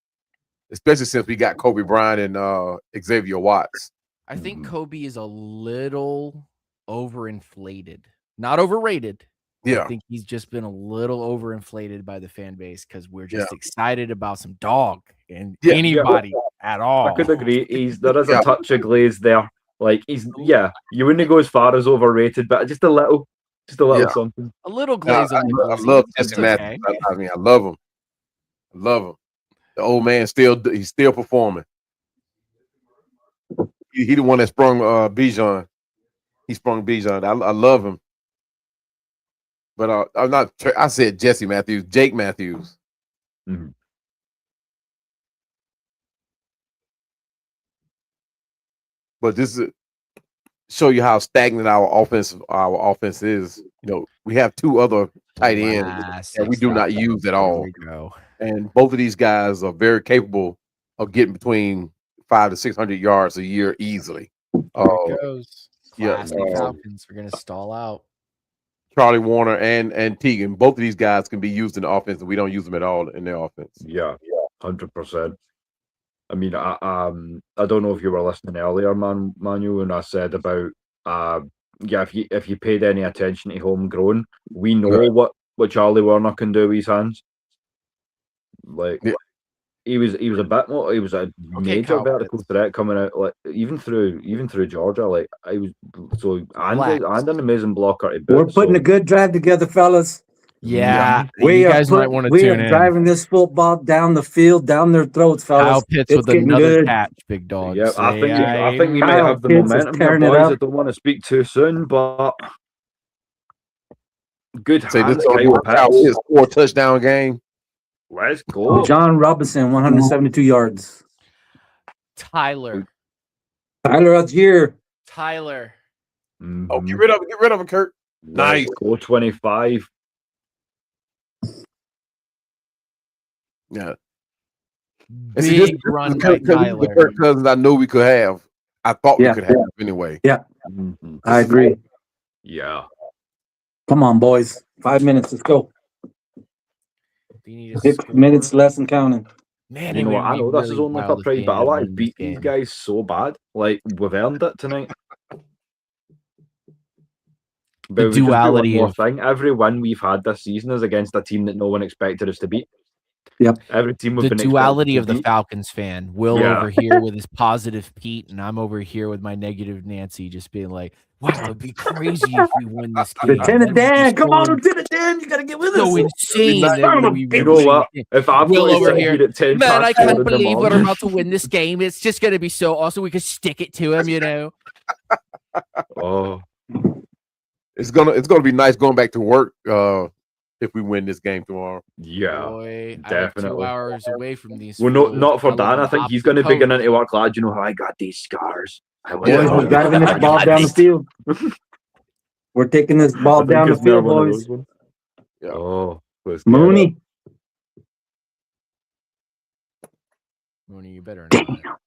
especially since we got Kobe Bryant and Xavier Watts. I think Kobe is a little overinflated, not overrated. Yeah, I think he's just been a little overinflated by the fan base because we're just excited about some dog and anybody at all. I could agree. There is a touch of glaze there. Like you wouldn't go as far as overrated, but just a little something. A little glaze. I love Jesse Matthews. I mean, I love him. I love him. The old man he's still performing. He the one that sprung Bijan. He sprung Bijan. I love him. But I'm not. I said Jesse Matthews, Jake Matthews. Mm-hmm. But this is show you how stagnant our offense is. We have 2 other tight ends that we do not use at all. And both of these guys are very capable of getting between 500 to 600 yards a year easily. Falcons are going to stall out. Charlie Warner and Teagan, both of these guys can be used in the offense, and we don't use them at all in their offense. Yeah, 100%. I mean, I don't know if you were listening earlier, Manuel, when I said about if you paid any attention to homegrown, we know what Charlie Warner can do with his hands. Like he was a bit more. He was a major vertical threat coming out. Like even through Georgia. Like I was and an amazing blocker. We're putting a good drive together, fellas. Yeah, We you are guys might want to tune in. driving this football down the field, down their throats, fellas. Kyle Pitts It's with getting another good. catch, big dog. Yeah, I think we might Kyle have the Pitts is momentum here, tearing it boys. I up. don't want to speak too soon, but good Say this hands, is going Kyle to be a Pitts. 4-touchdown game. Let's go. John Robinson, 172 yards. Tyler. Tyler Algier. Tyler. Oh, get rid of him, Kurt. Nice. Let's go 25. Yeah. Big run by Tyler. The Kirk Cousins I know we could have. I thought we could have anyway. Yeah, Mhm. I agree. Yeah. Come on, boys. 5 minutes. Let's go. 6 minutes less and counting. Man, You know what? I know this is only for pride, but I like to beat game. these guys so bad. Like, we've earned it tonight. But The duality one more of thing. Every win we've had this season is against a team that no one expected us to beat. Yep. Every team we've the been duality expected of to the beat. Falcons fan. Will over here with his positive Pete, and I'm over here with my negative Nancy, just being like, "Wow, it'd be crazy if we win this game." Lieutenant Dan, come on, Lieutenant Dan, you gotta get with us. So insane. You know what? If I've Will got to over sit here, here at 10 man, I past 4 can't in the believe we're morning. about to win this game. It's just gonna be so awesome. We could stick it to him, you know. Oh, It's gonna be nice going back to work if we win this game tomorrow. yeah. Boy, definitely. I'm 2 hours away from these. Well, not for Dan. I think he's going to be begin getting into work, lad. You know how I got these scars. Boys, we're driving this ball down the field. We're taking this ball down the field, boys. Yeah. Oh, Mooney. Mooney, you better not.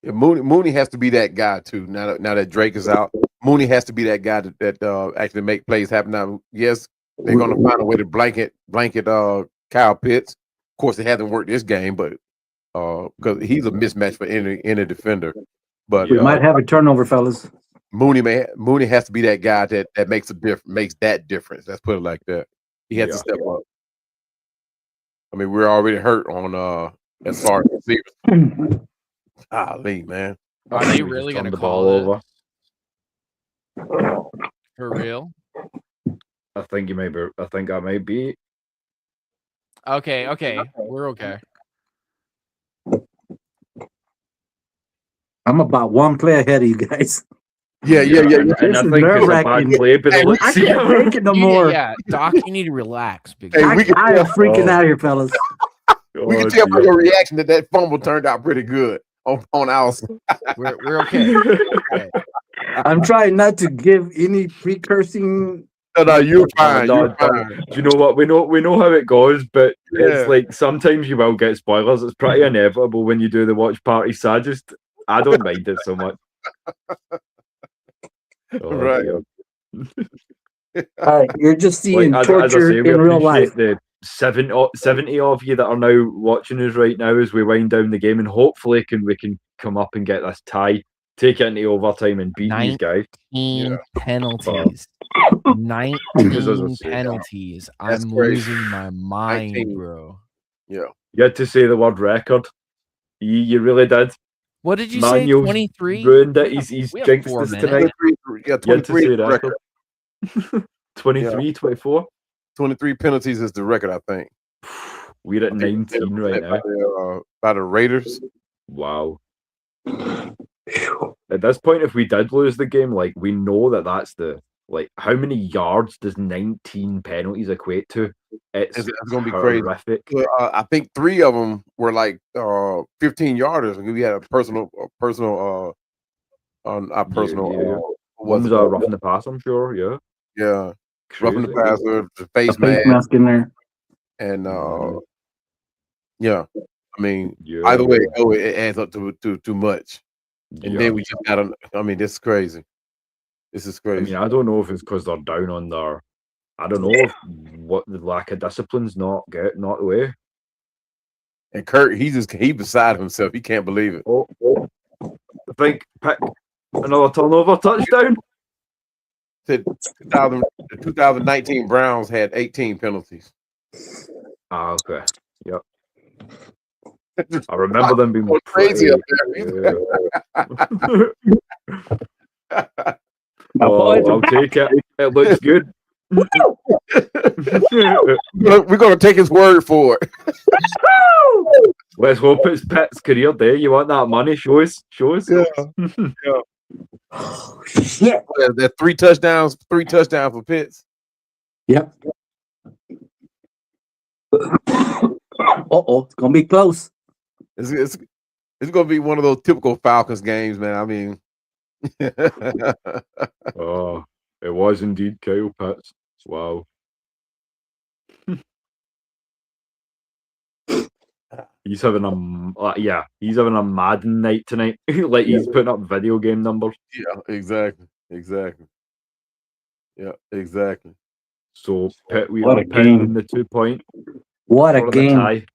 Yeah, Mooney has to be that guy too. Now that Drake is out, Mooney has to be that guy that actually make plays happen. Now, yes, they're going to find a way to blanket Kyle Pitts. Of course, it hasn't worked this game, but because he's a mismatch for any defender. But We might have a turnover, fellas. Mooney has to be that guy that makes that difference. Let's put it like that. He has to step up. I mean, we're already hurt on as far as receivers. Golly, man. Are they really going to call over? For real? I think you may be. I think I might be. Okay. We're okay. I'm about one play ahead of you guys. Yeah. And I think it's a bad play, but I can't take it no more. Yeah, Doc, you need to relax. Hey, I am freaking out here, fellas. We can tell by your reaction that fumble turned out pretty good on our side. We're okay. I'm trying not to give any precursing. No, you're fine. You're fine. Do you know what? We know how it goes, but it's like sometimes you will get spoilers. It's pretty inevitable when you do the watch party. So I don't mind it so much. Right. All right, you're just seeing as torture I say, in real life. The 70 of you that are now watching us right now as we wind down the game, and hopefully we can come up and get this tie, take it into overtime, and beat these guys. 19 penalties. 19 penalties. I'm losing my mind, 19. bro. Yeah. You had to say the word record. You really did. What did you Manuel's say? 23? Ruined it. He's We have jinxed 4 us minutes. tonight. 23 You had to say record. record. 23, 24. 23 penalties is the record, I think. We're at 19 right now. By the Raiders. Wow. At this point, if we did lose the game, like, we know that's how many yards does 19 penalties equate to? It's going to be crazy. Horrific. I think 3 of them were like 15 yarders. We had a personal. One was a roughing the pass, I'm sure. Yeah. Yeah. Crazy. Roughing the passer, the face mask in there. And yeah. I mean, either way it go, it adds up to too much. And then we just got I mean, this is crazy. This is crazy. I mean, I don't know if it's because they're down on their. I don't know if what the lack of discipline's not the way. And Kurt, he's beside himself. He can't believe it. I think pick another turnover touchdown. The 2019 Browns had 18 penalties. Okay. Yep. I remember them being crazy up there. I'll take it. It looks good. We're gonna take his word for it. Let's hope it's Pitt's career day. You want that money? Show us. Yeah. Shit. That 3 touchdowns for Pitts. Yep. It's gonna be close. It's gonna be one of those typical Falcons games, man. I mean, Oh, it was indeed Kyle Pitts. Wow. He's having a Madden night tonight. Like he's putting up video game numbers. yeah, exactly. Yeah, exactly. So Pitt, we What are a pinning game. the 2 point. What a for the game. tie.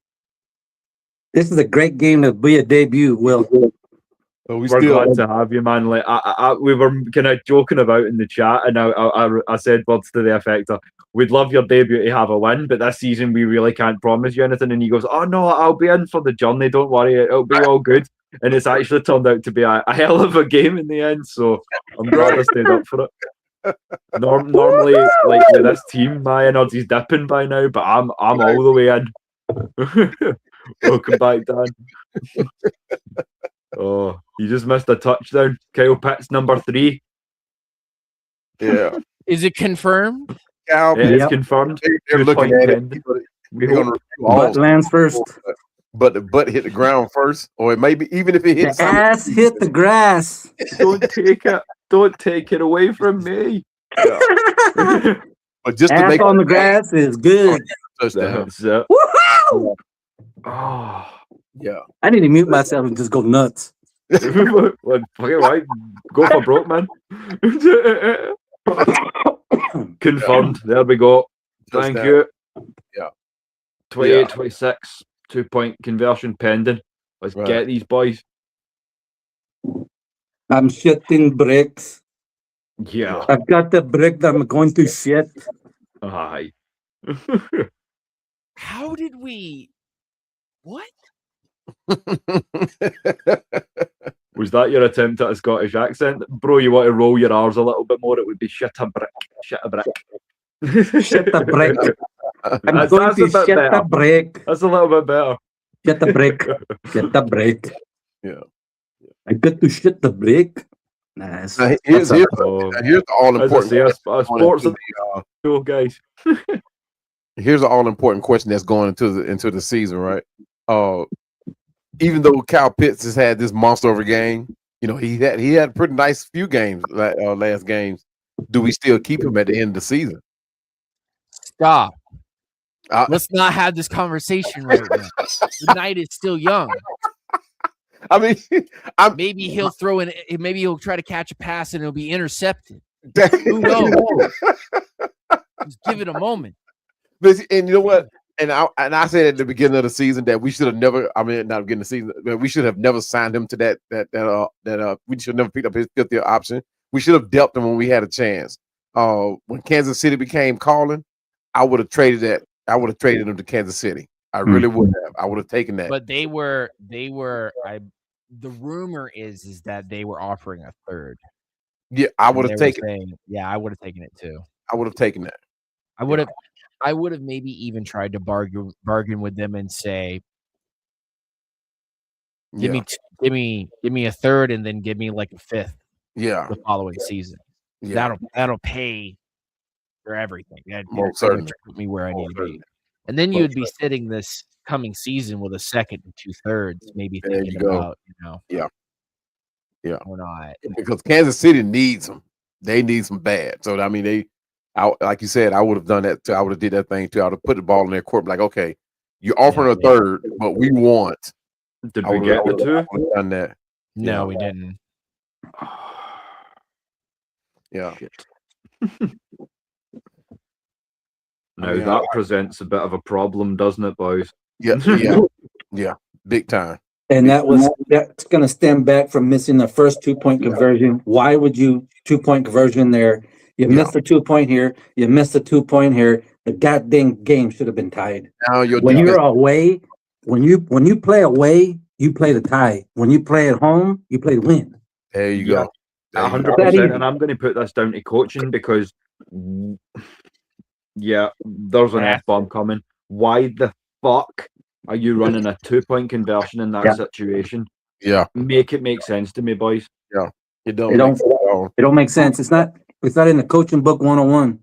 This is a great game to be a debut, Will. So We're glad to have you, man. Like we were kind of joking about in the chat, and I said words to the effect of, "We'd love your debut to have a win, but this season we really can't promise you anything." And he goes, "Oh no, I'll be in for the journey. Don't worry, it'll be all good." And it's actually turned out to be a hell of a game in the end. So I'm glad I stayed up for it. Normally, like with this team, my energy's dipping by now, but I'm all the way in. Welcome back, Dan. Oh, you just missed a touchdown. Kyle Pitts, number 3. Yeah. Is it confirmed? It's confirmed. They're looking at it. We They're gonna hope. review all Butt lands first. but the butt hit the ground first, or it may be even if it hits The ass hit the grass. Don't take it. Don't take it away from me. but just to Ass make on the grass is good. touchdown. That's it. Woohoo! Oh. Yeah. I need to mute myself and just go nuts. Well, fucking right. Go for broke, man. Confirmed. There we go. Thank Touchdown. you. Yeah. 28-26. 2 point conversion pending. Let's Right. get these boys. I'm shitting bricks. Yeah. I've got the brick that I'm going to shit. Aye. How did we? What? Was that your attempt at a Scottish accent? Bro, you want to roll your R's a little bit more? It would be shit a brick. Shit a brick. Shit the brick. I'm That's going a to bit shit the better. brick. That's a little bit better. Shit the brick. Shit the brick. Yeah. I got to shit the brick. Nice. Now, here's That's the all As I important say, a sports show, guys. here's an all important question that's going into the season, right? Even though Kyle Pitts has had this monster of a game, you know, he had a pretty nice few games last games. Do we still keep him at the end of the season? Stop. Let's not have this conversation right now. The night is still young. I mean, Maybe he'll throw in. Maybe he'll try to catch a pass and it'll be intercepted. Who knows? Just give it a moment. And you know what? And I said at the beginning of the season that we should have never. I mean, not beginning of the season, but we should have never signed him to that. We should have never picked up his 5th year option. We should have dealt him when we had a chance. When Kansas City became calling, I would have traded that. I would have traded him to Kansas City. I really would have. I would have taken that. But the rumor is that they were offering a 3rd. Yeah, I would have taken. Yeah, I would have taken it too. I would have taken that. I would have maybe even tried to bargain with them and say, give me a 3rd and then give me like a 5th. Yeah, the following season. Yeah, that'll pay for everything. Most certainly put me where I need to be. And then you'd be sitting this coming season with a 2nd and 2/3, maybe thinking about, yeah, or not. Because Kansas City needs them. They need some bad. So I mean, like you said, I would have done that too. I would have did that thing too. I would have put the ball in their court, like, okay, you're offering a 3rd, but we want. Did we get the 2? Done that. No, we didn't. Yeah. Now that presents a bit of a problem, doesn't it, boys? Yeah, big time. And that's going to stem back from missing the first 2-point conversion. Why would you 2-point conversion there? You missed the 2-point here. You missed the 2-point here. The goddamn game should have been tied. Now when you're away, when you play away, you play the tie. When you play at home, you play to win. There you go. 100%. And I'm going to put this down to coaching because Yeah, there's an F-bomb coming. Why the fuck are you running a 2-point conversion in that situation? Yeah. Make it make sense to me, boys. Yeah. It don't make sense. It's not in the coaching book 101.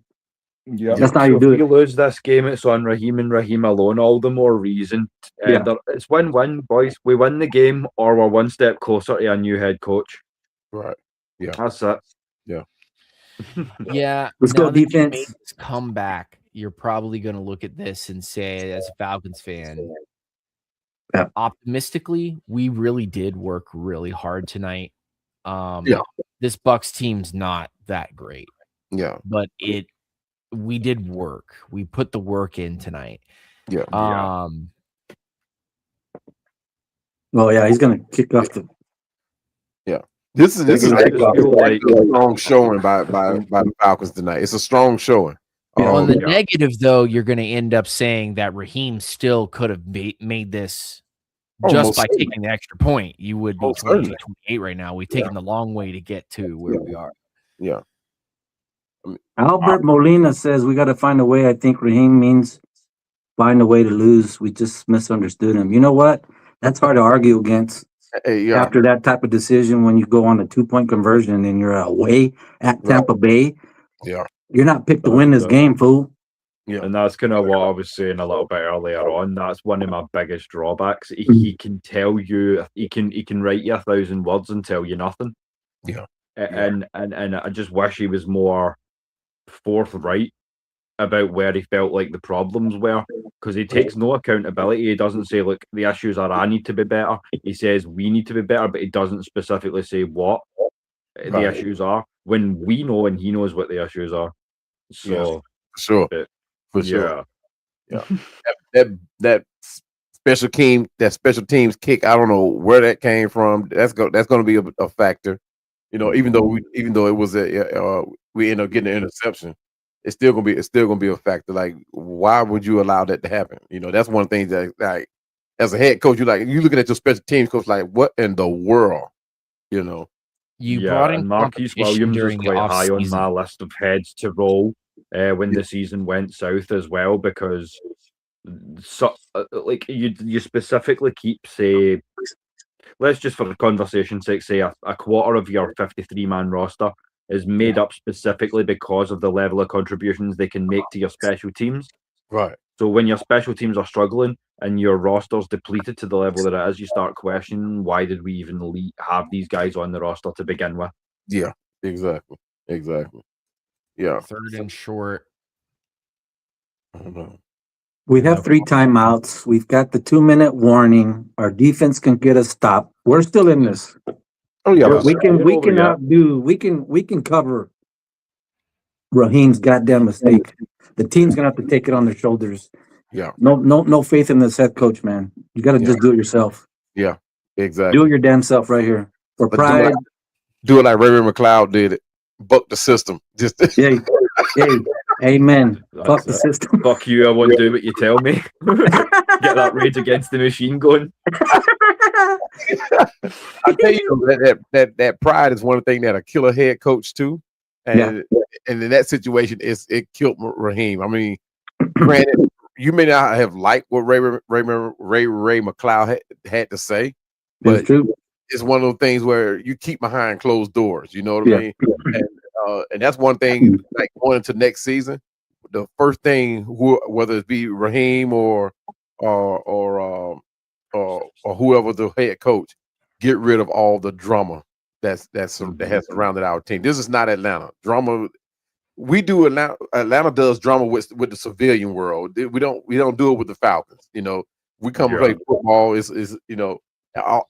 Yeah, that's how you do it. If you lose this game, it's on Raheem and Raheem alone. All the more reason. It's win-win, boys. We win the game, or we're one step closer to a new head coach. Right. Yeah. That's it. Yeah. Yeah. Let's go defense. Come back. You're probably going to look at this and say, as a Falcons fan, optimistically, we really did work really hard tonight. This Bucs team's not that great. Yeah. But we did work. We put the work in tonight. Yeah. Oh yeah, he's gonna kick off the. Yeah, this is like a strong showing by the Falcons tonight. It's a strong showing. On the negative, though, you're going to end up saying that Raheem still could have made this just by taking the extra point. You would be 22-28 right now. We've taken the long way to get to where we are. Yeah. Albert Molina says we got to find a way. I think Raheem means find a way to lose. We just misunderstood him. You know what? That's hard to argue against. After that type of decision, when you go on a 2-point conversion and you're away at Tampa Bay, you're not picked to win this game, fool. Yeah, and that's kind of what I was saying a little bit earlier on. That's one of my biggest drawbacks. He can tell you, he can write you 1,000 words and tell you nothing. Yeah, and I just wish he was more forthright about where he felt like the problems were, because he takes no accountability. He doesn't say, look, the issues are I need to be better. He says we need to be better, but he doesn't specifically say what the issues are, when we know and he knows what the issues are. So for sure. That special teams kick, I don't know where that came from. That's going to be a factor. You know, even though it was we end up getting an interception, it's still gonna be a factor. Like, why would you allow that to happen? You know, that's one thing that, like, as a head coach, you looking at your special teams coach like, what in the world? You know, brought in Marquise Williams was quite high on my list of heads to roll when the season went south as well, because like you specifically keep let's just, for the conversation's sake, say a quarter of your 53-man roster is made up specifically because of the level of contributions they can make to your special teams. Right. So when your special teams are struggling and your roster's depleted to the level that it is, you start questioning, why did we even have these guys on the roster to begin with? Yeah, exactly. Yeah. Third and short. I don't know. We have 3 timeouts. We've got the 2-minute warning. Our defense can get a stop. We're still in this. Oh yeah, we can cover Raheem's goddamn mistake. The team's gonna have to take it on their shoulders. Yeah. No faith in this head coach, man. You got to just do it yourself. Yeah, exactly. Do it your damn self right here for pride. Do it like Ray McLeod did it. Buck the system. Just hey, amen. Fuck the system. Fuck you. I won't do what you tell me. Get that Rage Against the Machine going. I tell you, that pride is one thing that'll kill a head coach too, and in that situation, it killed Raheem. I mean, granted, you may not have liked what Ray McLeod had to say, but it's one of those things where you keep behind closed doors. You know what I mean? And that's one thing. Like, going into next season, the first thing, whether it be Raheem or whoever the head coach, get rid of all the drama that has surrounded our team. This is not Atlanta. Drama, we do Atlanta does drama with the civilian world. We don't do it with the Falcons. You know, we come and play football. Is you know,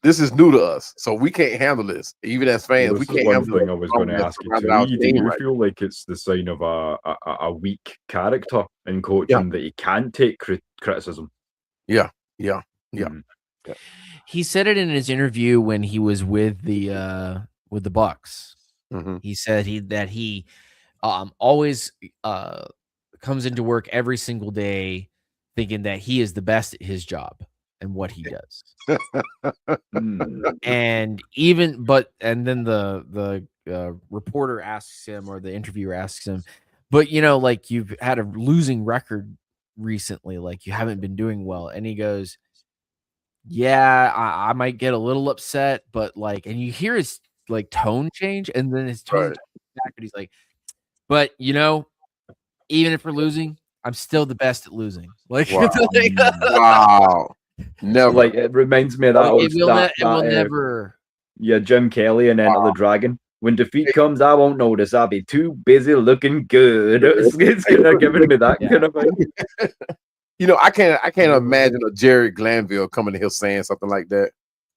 this is new to us, so we can't handle this. Even as fans, we can't handle it. I was going to ask you, do you feel like it's the sign of a weak character in coaching that you can't take criticism? Yeah. He said it in his interview when he was with the Bucs. Mm-hmm. He said that he always comes into work every single day thinking that he is the best at his job and what he does. And then the reporter asks him, or the interviewer asks him, but like you've had a losing record recently, like you haven't been doing well. And he goes, yeah, I might get a little upset, but like, and you hear his like tone change, and then his tone back, and he's like, but even if we're losing, I'm still the best at losing. Like, wow. Never. Like, it reminds me of that. It will never. Yeah, Jim Kelly and Enter the Dragon. When defeat comes, I won't notice. I'll be too busy looking good. It's kind of giving me that kind of thing. I can't imagine a Jerry Glanville coming to here saying something like that,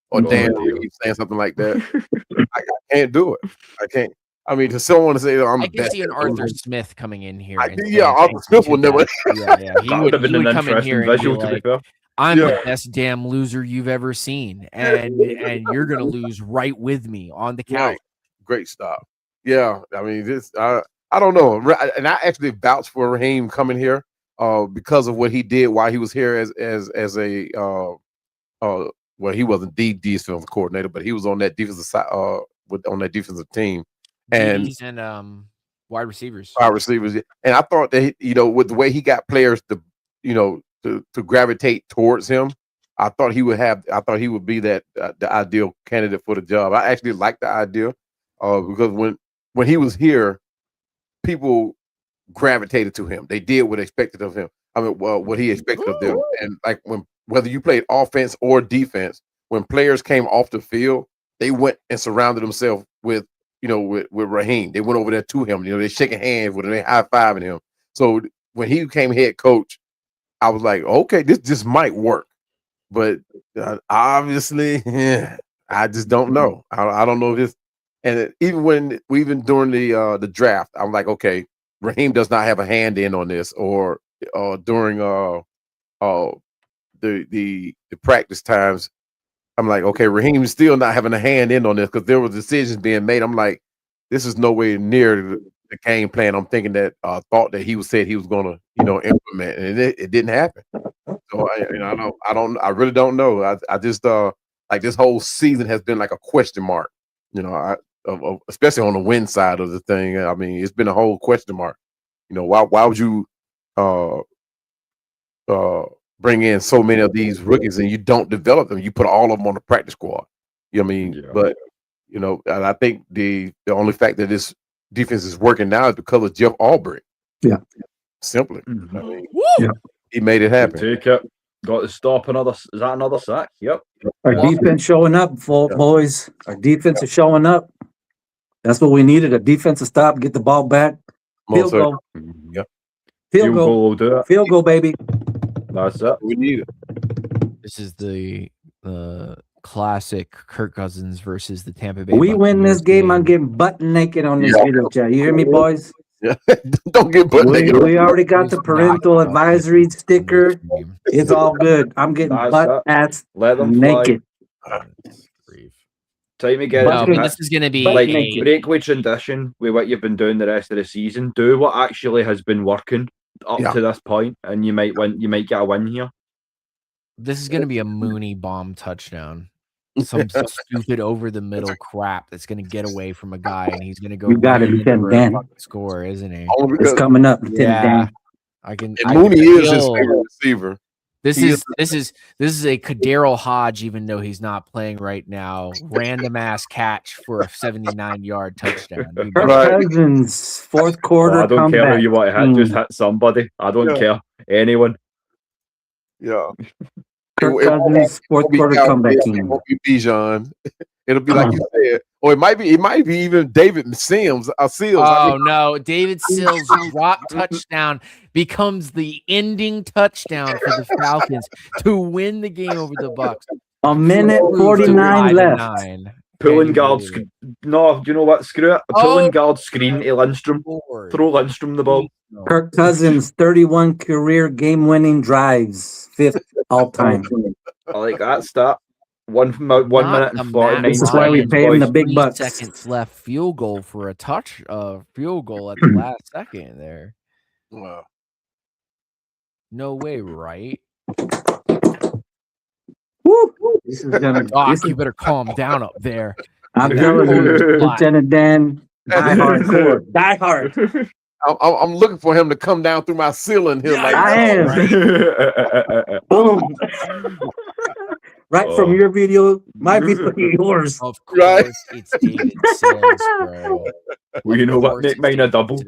or Dan Reeves saying something like that. I can't do it. I can't. I mean, to someone to say, "I'm the best." I can see an Arthur Smith coming in here. Arthur Smith would never. He would have been an interesting visual to be fair. I'm the best damn loser you've ever seen, and you're gonna lose right with me on the couch. Right. Great stop. Yeah, I mean, I don't know, and I actually vouched for Raheem coming here, because of what he did while he was here as a well, he wasn't the defensive coordinator, but he was on that defensive side, on that defensive team, and wide receivers. And I thought that with the way he got players to to gravitate towards him, I thought he would be that the ideal candidate for the job. I actually liked the idea, because when he was here, people gravitated to him. They did what they expected of him. I mean, well, what he expected of them. And like whether you played offense or defense, when players came off the field, they went and surrounded themselves with Raheem. They went over there to him. They shaking hands with him, they high fiving him. So when he became head coach, I was like, okay, this might work, but obviously, I just don't know. I don't know if this. And even during the draft, I'm like, okay, Raheem does not have a hand in on this, or during the practice times, I'm like, okay, Raheem is still not having a hand in on this, because there were decisions being made. I'm like, this is nowhere near the game plan I'm thinking that thought that he said he was going to implement, and it didn't happen. So I really don't know. I just like this whole season has been like a question mark, especially on the win side of the thing. I mean, it's been a whole question mark. Why would you bring in so many of these rookies and you don't develop them? You put all of them on the practice squad. You know what I mean? Yeah. But and I think the only fact that this defense is working now is because of Jeff Albrecht. Yeah. Simply. I mean, he made it happen. Take it. Got to stop another. Is that another sack? Yep. Our defense showing up, boys. Our defense is showing up. That's what we needed. A defensive stop, get the ball back. Field goal. Yep. Field goal. We'll do it. Field goal, baby. That's it. We need it. This is the classic Kirk Cousins versus the Tampa Bay. We win this game. I'm getting butt naked on this video chat. You hear me, boys? Yeah. Don't get butt naked. We already got the parental advisory sticker. It's all good. I'm getting butt ass naked. Time again. No, this is going to be like break with tradition with what you've been doing the rest of the season. Do what actually has been working up to this point, and you might win. You might get a win here. This is going to be a Mooney bomb touchdown. Some stupid over the middle crap that's going to get away from a guy, and he's going to go. You got it, Lieutenant Dan. Score, isn't he? It's coming up, Lieutenant Dan. And Mooney is his favorite receiver. This is a Kadero Hodge, even though he's not playing right now. Random ass catch for a 79-yard touchdown. Cousins, fourth quarter. I don't care who you want to hit, just hit somebody. I don't care. Anyone. Yeah. Kirk Cousins, fourth quarter comeback team. It won't be Bijan. It'll be like you said. Or it might be even David Sims. No, David Sills drop touchdown becomes the ending touchdown for the Falcons to win the game over the Bucs. A minute 49 left. Pulling guard. No, do you know what? Screw it. A pulling guard screen to Lindstrom. Throw Lindstrom the ball. Kirk Cousins, 31 career game-winning drives, 5th all-time. I like that stat. 1 minute and 49. This is why we pay him the big bucks. Seconds left field goal for a field goal at the last second there. Wow. No way, right? Woo! This is gonna. Doc, you better calm down up there. I'm telling you, Lieutenant Dan, die hard. I'm looking for him to come down through my ceiling here. Like, I am. Right? Boom. Right from your video, my video, yours. Of course, it's David Sills, bro. Well, you know what? Make mine a double.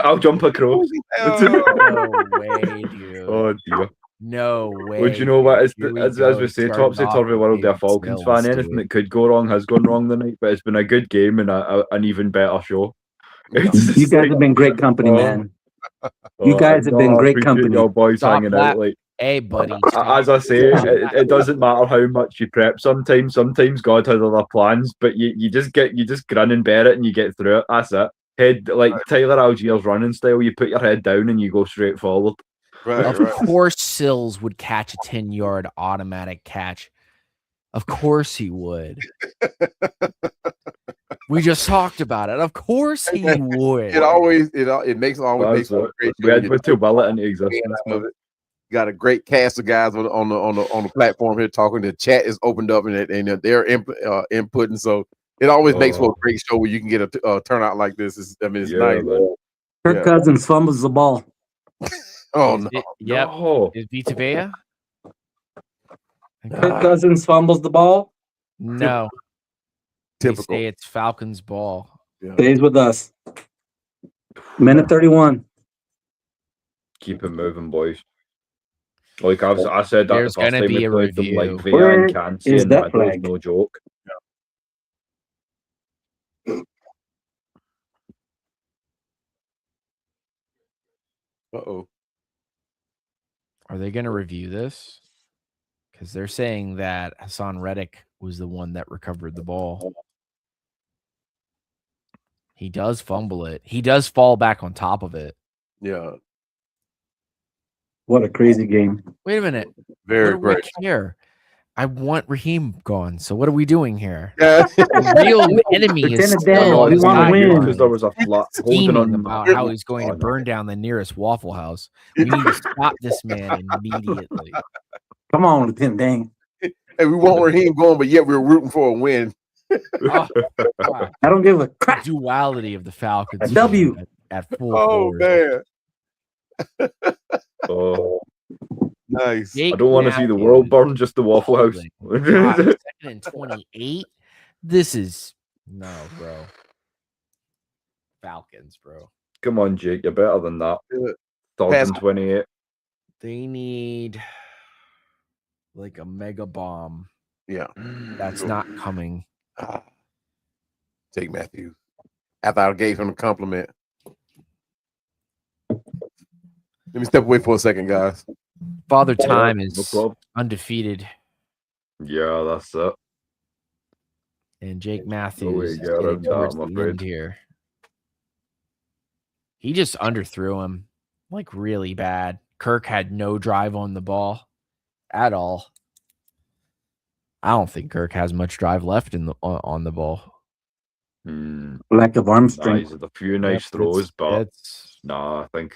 I'll jump across. No way, dude. Oh dear. No way. Well, do you know what? As Here we say, Topsy Turvy World, they're a Falcons fan. Anything that could go wrong has gone wrong tonight, but it's been a good game and an even better show. You guys have been great company, man. You guys have been great company. Your boys hanging out like. Hey, buddy. As I say, it doesn't matter how much you prep. Sometimes God has other plans, but you just grin and bear it, and you get through it. That's it. Head like Tyler Algier's running style. You put your head down and you go straight forward. Of course, Sills would catch a 10-yard automatic catch. Of course he would. We just talked about it. Of course he would. It makes a great. We had to will it into existence. Got a great cast of guys on the platform here talking. The chat is opened up and they're inputting. So it always makes for a great show where you can get a turnout like this. It's nice. Kirk Cousins fumbles the ball. Oh no! Yep. Is Vita Vea? Kirk Cousins fumbles the ball. No. Typical. They say it's Falcons ball. Yeah. Stays with us. Minute 31. Keep it moving, boys. Like I said that There's the first gonna time be we a played them, review. like Vea Where and Cansey, is and that that was flag? no joke. Uh-oh. Are they going to review this? Because they're saying that Hassan Reddick was the one that recovered the ball. He does fumble it. He does fall back on top of it. Yeah. What a crazy game. Wait a minute. Very great. Here, I want Raheem gone. So what are we doing here? Yeah. The real enemy is Lieutenant Dan, we want to win. Because there was a flat holding on about how he's going to burn down the nearest Waffle House. We need to stop this man immediately. Come on, Lieutenant Dan. And we want Raheem going, but yet we're rooting for a win. Oh, I don't give a crap. Duality of the Falcons. A W. At full Oh, forward. man. Oh, nice. Jake I don't want to see the world burn, just the Waffle House. God, 2nd and 28. This is no, bro. Falcons, bro. Come on, Jake, you're better than that. 3rd and 28. They need like a mega bomb. Yeah. That's not coming. Jake Matthews. After I gave him a compliment. Let me step away for a second, guys. Father Time No is problem. undefeated, Yeah, that's it. and Jake way Matthews is to get getting around that, towards I'm the end afraid. here. He just underthrew him like really bad. Kirk had no drive on the ball at all. I don't think Kirk has much drive left on the ball. Lack of arm Nice, strength. a few nice throws, but it's nah, I think.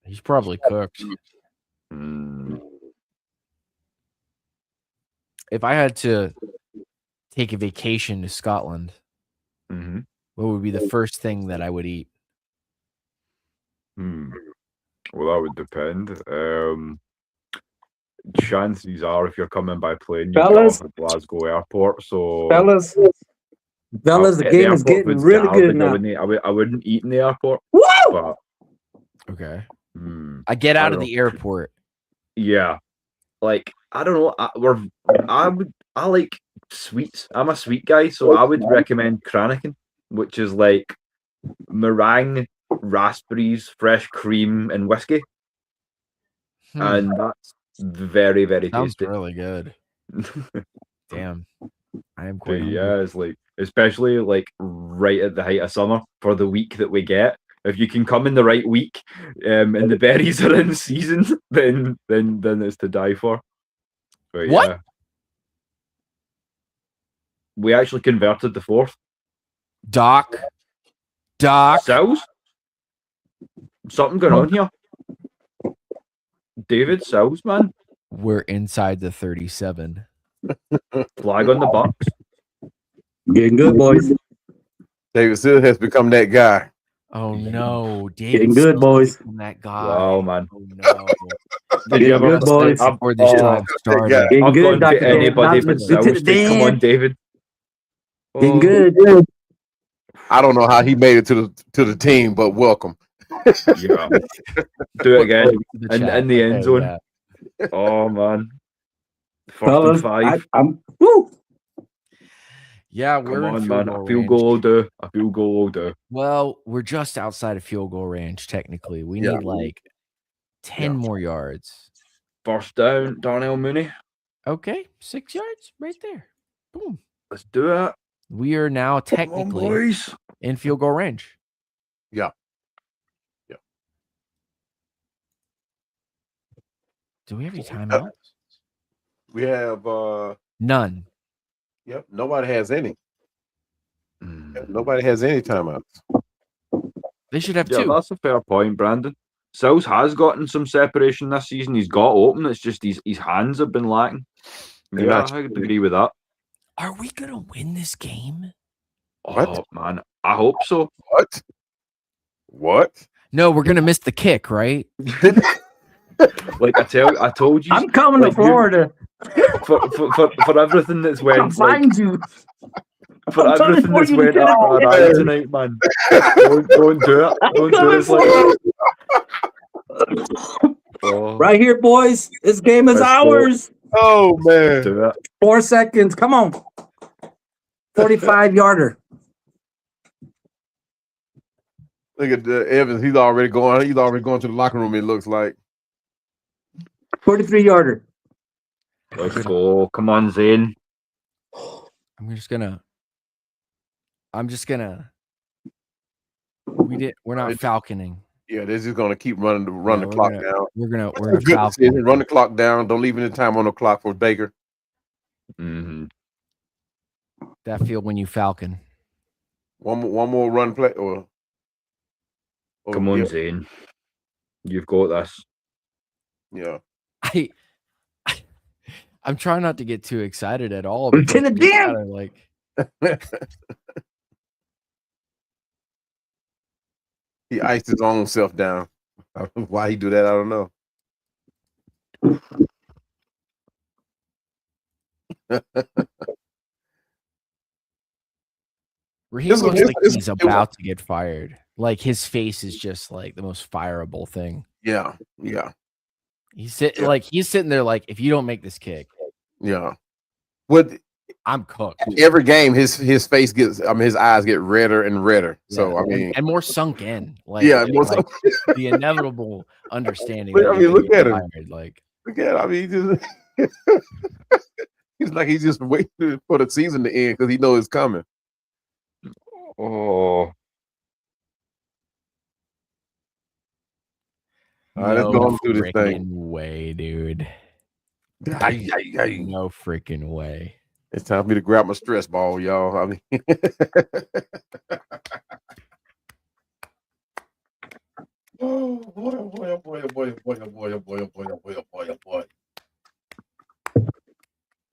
he's probably cooked. If I had to take a vacation to Scotland, Mm-hmm. what would be the first thing that I would eat? Well, that would depend. Chances are, if you're coming by plane, you Fellas. get off at Glasgow Airport. So, Fellas, the game is getting really good now. I wouldn't eat in the airport. Woo! But Okay. I get out of the airport. yeah, like I don't know. I like sweets. I'm a sweet guy, so I would recommend Kraniken, which is like meringue, raspberries, fresh cream, and whiskey, and that's very, very Sounds tasty. really good. Damn. I am But quite hungry. yeah, it's like, especially like right at the height of summer for the week that we get. If you can come in the right week, and the berries are in season, then it's to die for. But What? yeah. We actually converted the 4th. Doc. Sills? Something going on here. David Sills, man. We're inside the 37. Flag on the Bucks. Getting good, boys. David Sills has become that guy. Oh no, David. Getting good, boys. That guy. Wow, man. Oh no. Did you ever good, boys. Before this time started. Yeah. Getting I've good, gone to Dr. David. anybody but Dr. South State. Come on, David. Getting good. I don't know how he made it to the team, but welcome. Yeah. Do it again. In the end zone. Yeah. Oh man. First Fellas, and 5. I'm woo. Yeah, we're Come in on, field man. goal A field range. goal will do. A field goal will do. Well, we're just outside of field goal range, technically. We need like 10 more yards. First down, Darnell Mooney. Okay, 6 yards right there. Boom. Let's do it. We are now Come on, technically boys. in field goal range. Yeah. Do we have any timeouts? We have None. yep, nobody has any. Nobody has any timeouts. They should have Yeah, 2. that's a fair point, Brandon. Sills has gotten some separation this season. He's got open. It's just his hands have been lacking. Yeah, I would agree with that. Are we going to win this game? What? Oh, man. I hope so. What? No, we're going to miss the kick, right? Like I told you. I'm coming to Florida. For everything that's went. I'll find you. For I'm coming everything for that's you went to up get our eye tonight, man. Don't do it. Don't do it like that. Oh, Right here, boys. This game is Let's go. ours. Oh man. do it. 4 seconds. Come on. 45-yarder. Look at Evans. He's already going to the locker room, it looks like. 43-yarder. Let's go. Come on, Zane. I'm just gonna. We're not falconing. Yeah, they're just gonna keep running the Yeah, clock down. We're gonna Good falcon. decision. Run the clock down. Don't leave any time on the clock for Baker. Mm-hmm. That feel when you falcon. One more run play or Come on, yeah, Zane. You've got this. yeah. I'm trying not to get too excited at all. Lieutenant because Dan! kinda like He iced his own self down. Why he do that, I don't know. Raheem looks like it's- he's about to get fired. Like his face is just like the most fireable thing. Yeah. He's sitting there like, if you don't make this kick, What I'm cooked. every game his face gets his eyes get redder and redder. So Yeah, I mean and more sunk in. Like, Yeah, like, more like the inevitable understanding. But, that I mean, you're look gonna at get him. fired, like look at I mean he's just waiting for the season to end because he knows it's coming. Oh, All right, let's go on through this thing. freaking way, dude. Ay. No freaking way. It's time for me to grab my stress ball, y'all. I mean, oh boy.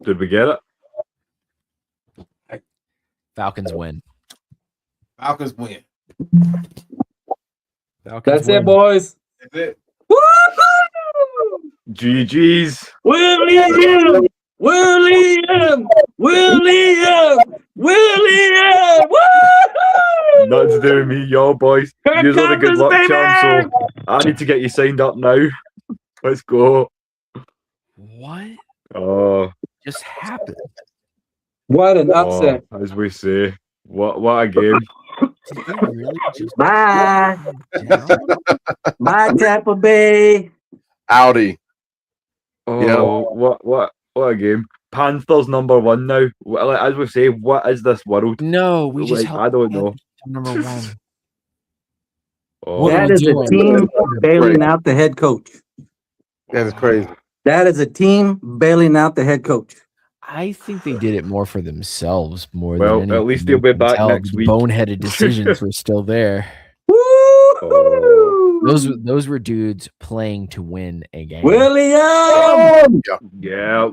did we get it? Falcons win. Falcons win. Falcons That's win. it, boys. That's it. Woo-hoo! GG's. William! William! William! William! Woo! Nothing to do with me, y'all boys. Kirk You're the good Cousins, luck baby! charm, so I need to get you signed up now. Let's go. What Oh, just happened? What an upset. as we say. What a game. Did they really just Bye. down? Bye, Tampa Bay. Audi. Oh, Yeah. what a game. Panthers #1 now. Well, as we say, what is this world? No, we just Like, held I don't know. number one. Oh, What are That we is a doing? team bailing out the head coach. That is crazy. That is a team bailing out the head coach. I think they did it more for themselves more Well, than at anything. least they'll be You can back tell next the week. Boneheaded decisions were still there. Woo! Those were dudes playing to win a game. William! yeah.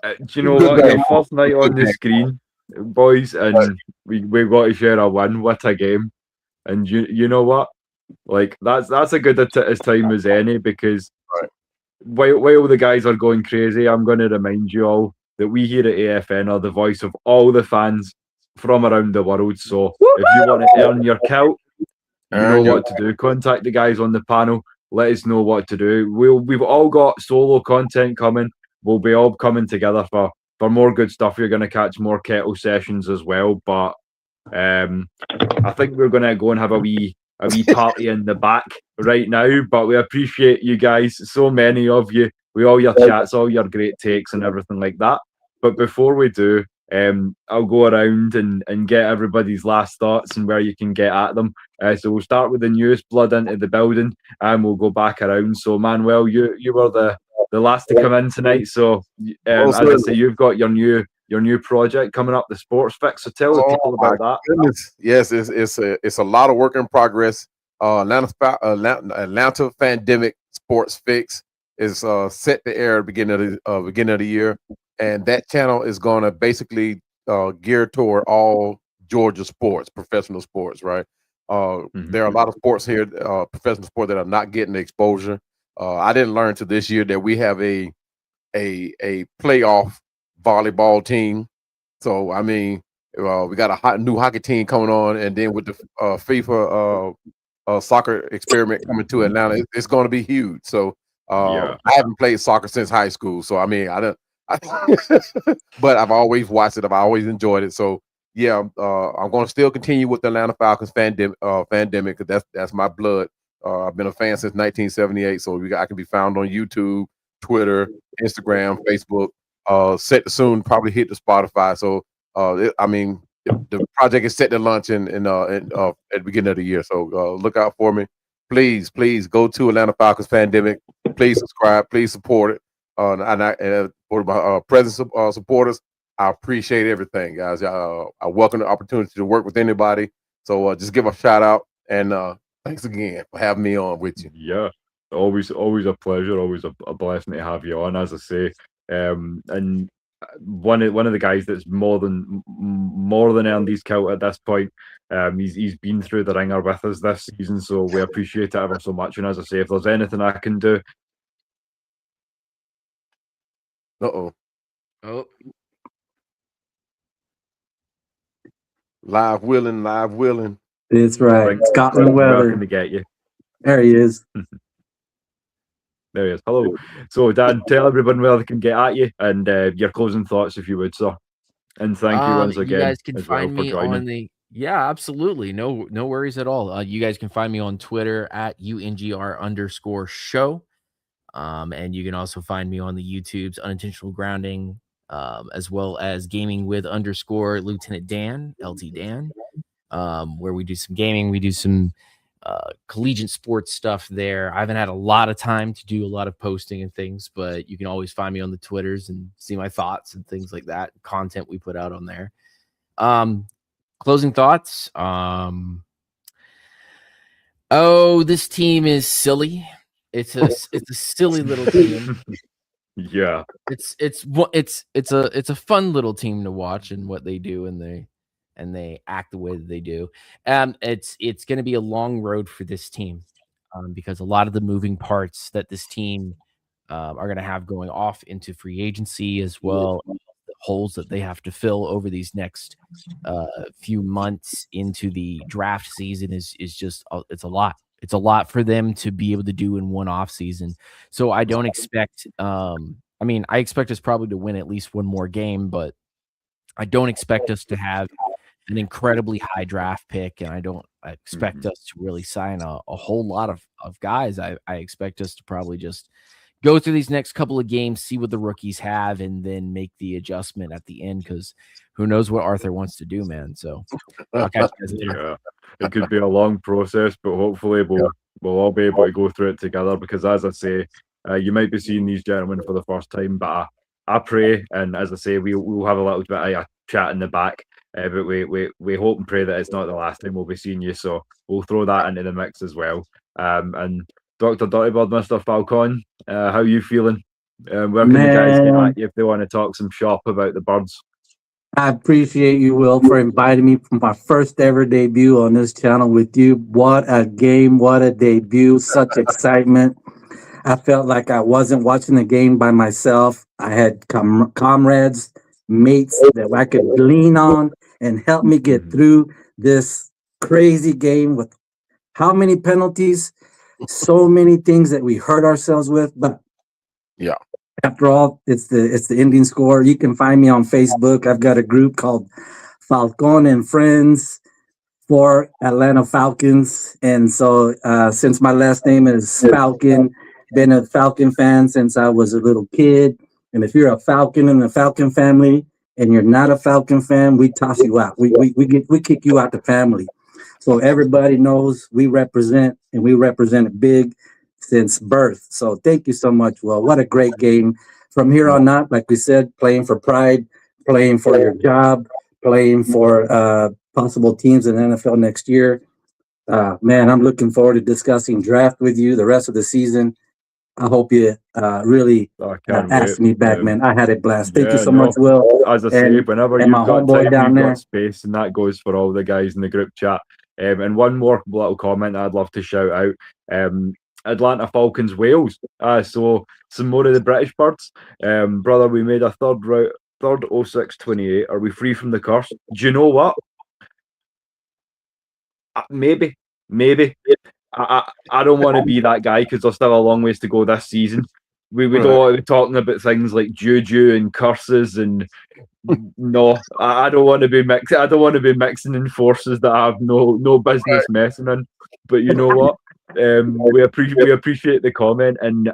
Do you know what? Your first night on the screen, boys, and we got to share a win. What a game. And you know what? Like that's a good as time as any, because while the guys are going crazy, I'm going to remind you all that we here at AFN are the voice of all the fans from around the world. So if you want to earn your kilt, you know what to do. Contact the guys on the panel. Let us know what to do. We've all got solo content coming. We'll be all coming together for more good stuff. You're going to catch more Kettle sessions as well. But I think we're going to go and have a wee party in the back right now. But we appreciate you guys, so many of you, with all your chats, all your great takes and everything like that. But before we do, I'll go around and get everybody's last thoughts and where you can get at them. So we'll start with the newest blood into the building, and we'll go back around. So Manuel, you were the last to come in tonight. So as I say, you've got your new project coming up, the Sports Fix. So tell the people about that. Goodness. Yes, it's a lot of work in progress. Atlanta Pandemic Sports Fix is set to air at the beginning of the year, and that channel is going to basically gear toward all Georgia sports, professional sports. Right? There are a lot of sports here, professional sport, that are not getting the exposure. I didn't learn to this year that we have a playoff volleyball team. So I mean, we got a new hockey team coming on, and then with the FIFA soccer experiment coming to Atlanta, it's going to be huge. So I haven't played soccer since high school, so I mean, but I've always watched it. I've always enjoyed it. So yeah, I'm going to still continue with the Atlanta Falcons Fandemic, because that's my blood. I've been a fan since 1978, so I can be found on YouTube, Twitter, Instagram, Facebook. Set to soon probably hit the Spotify. So I mean, the project is set to launch at the beginning of the year. So look out for me. Please go to Atlanta Falcons Pandemic. Please subscribe. Please support it. And for my present supporters, I appreciate everything, guys. I welcome the opportunity to work with anybody. So just give a shout out, and thanks again for having me on with you. Yeah, always a pleasure. Always a blessing to have you on, as I say. And one of the guys that's more than earned his kilt at this point. He's been through the ringer with us this season, so we appreciate it ever so much. And as I say, if there's anything I can do, Live willing. That's right. Scotland weather. To get you. There he is. There he is. Hello. So, Dan, tell everyone where they can get at you, and your closing thoughts, if you would, sir. And thank you once again. You guys can find me on the. Yeah, absolutely. No worries at all. You guys can find me on Twitter at UNGR_show. And you can also find me on the YouTube's Unintentional Grounding, as well as Gaming with _Lieutenant Dan, LT Dan, where we do some gaming. We do some collegiate sports stuff there. I haven't had a lot of time to do a lot of posting and things, but you can always find me on the Twitters and see my thoughts and things like that, content we put out on there. Closing thoughts. This team is silly. It's a silly little team. Yeah. It's a fun little team to watch and what they do, and they act the way that they do. It's going to be a long road for this team, because a lot of the moving parts that this team are going to have going off into free agency, as well as the holes that they have to fill over these next few months into the draft season is just it's a lot. It's a lot for them to be able to do in one off season. So I don't expect. I expect us probably to win at least one more game, but I don't expect us to have an incredibly high draft pick, and I don't expect us to really sign a whole lot of guys. I expect us to probably just go through these next couple of games, see what the rookies have, and then make the adjustment at the end, because who knows what Arthur wants to do, man. So I'll catch you guys later. Yeah. It could be a long process, but hopefully we'll all be able to go through it together, because as I say, you might be seeing these gentlemen for the first time, but I pray, and as I say, we'll have a little bit of a chat in the back. But we hope and pray that it's not the last time we'll be seeing you. So we'll throw that into the mix as well. And Dr. Dirtybird, Mr. Falcon, how are you feeling? Where can the guys get at you if they want to talk some shop about the birds? I appreciate you, Will, for inviting me for my first ever debut on this channel with you. What a game, what a debut, such excitement. I felt like I wasn't watching the game by myself. I had comrades, mates that I could lean on and help me get through this crazy game with how many penalties, so many things that we hurt ourselves with. But yeah, after all, it's the ending score. You can find me on Facebook. I've got a group called Falcon and Friends for Atlanta Falcons. And so since my last name is Falcon, been a Falcon fan since I was a little kid. And if you're a Falcon in the Falcon family and you're not a Falcon fan, we toss you out. We kick you out the family. So everybody knows we represent, and we represent it big since birth. So thank you so much, Will. What a great game. From here on out, like we said, playing for pride, playing for your job, playing for possible teams in the NFL next year. Man, I'm looking forward to discussing draft with you the rest of the season. I hope you really asked me back, man. I had a blast. Thank you so much, Will. As I say, whenever you've got time, you've got space, and that goes for all the guys in the group chat. And one more little comment I'd love to shout out. Atlanta Falcons, Wales. So some more of the British birds. Brother, we made a third 06-28. Are we free from the curse? Do you know what? Maybe. I don't want to be that guy because there's still a long ways to go this season. We don't want to be talking about things like juju and curses and no. I don't want to be mixing. I don't want to be mixing in forces that I have no business messing in. But you know what? We appreciate the comment, and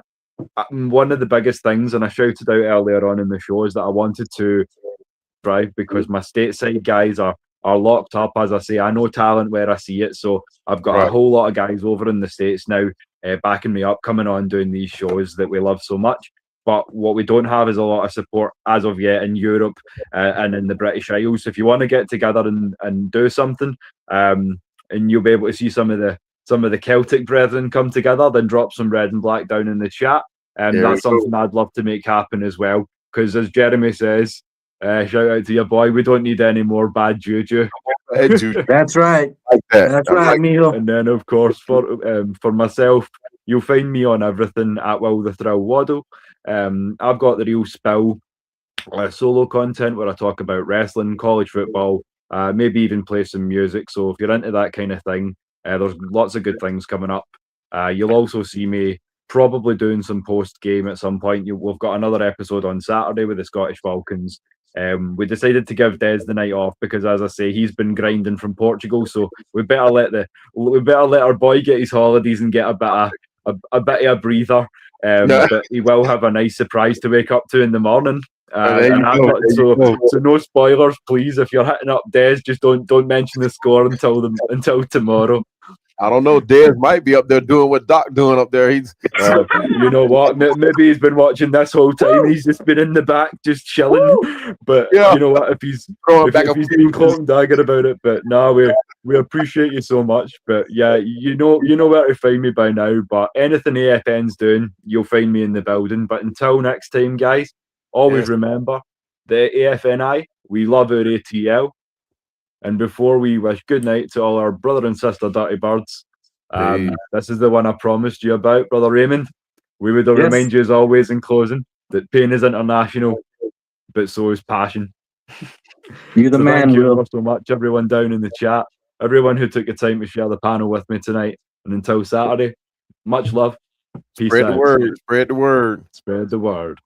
one of the biggest things, and I shouted out earlier on in the show, is that I wanted to drive because my stateside guys are locked up. As I say, I know talent where I see it, so I've got a whole lot of guys over in the States now backing me up, coming on doing these shows that we love so much. But what we don't have is a lot of support as of yet in Europe and in the British Isles. So if you want to get together and do something, and you'll be able to see some of the Celtic brethren come together, then drop some red and black down in the chat. That's something I'd love to make happen as well. Because as Jeremy says, shout out to your boy, we don't need any more bad juju. That's right. Like that. That's right, Neil. And then, of course, for myself, you'll find me on everything at Will the Thrill Waddle. I've got the Real Spill solo content where I talk about wrestling, college football, maybe even play some music. So if you're into that kind of thing, there's lots of good things coming up. You'll also see me probably doing some post-game at some point. We've got another episode on Saturday with the Scottish Falcons. We decided to give Des the night off because, as I say, he's been grinding from Portugal. So we better let our boy get his holidays and get a bit of a breather. But he will have a nice surprise to wake up to in the morning. So no spoilers, please. If you're hitting up Des, just don't mention the score until tomorrow. I don't know. Des might be up there doing what Doc doing up there. He's, you know what? Maybe he's been watching this whole time. He's just been in the back, just chilling. But you know what? If he's been cloak and dagger about it, but no, we appreciate you so much. But yeah, you know where to find me by now. But anything AFN's doing, you'll find me in the building. But until next time, guys, always remember the AFNI. We love our ATL. And before we wish good night to all our brother and sister dirty birds, this is the one I promised you about, Brother Raymond. We would remind you as always in closing that pain is international, but so is passion. You're the man. Thank you so much, everyone down in the chat, everyone who took the time to share the panel with me tonight. And until Saturday, much love. Peace out. Spread the word. Spread the word.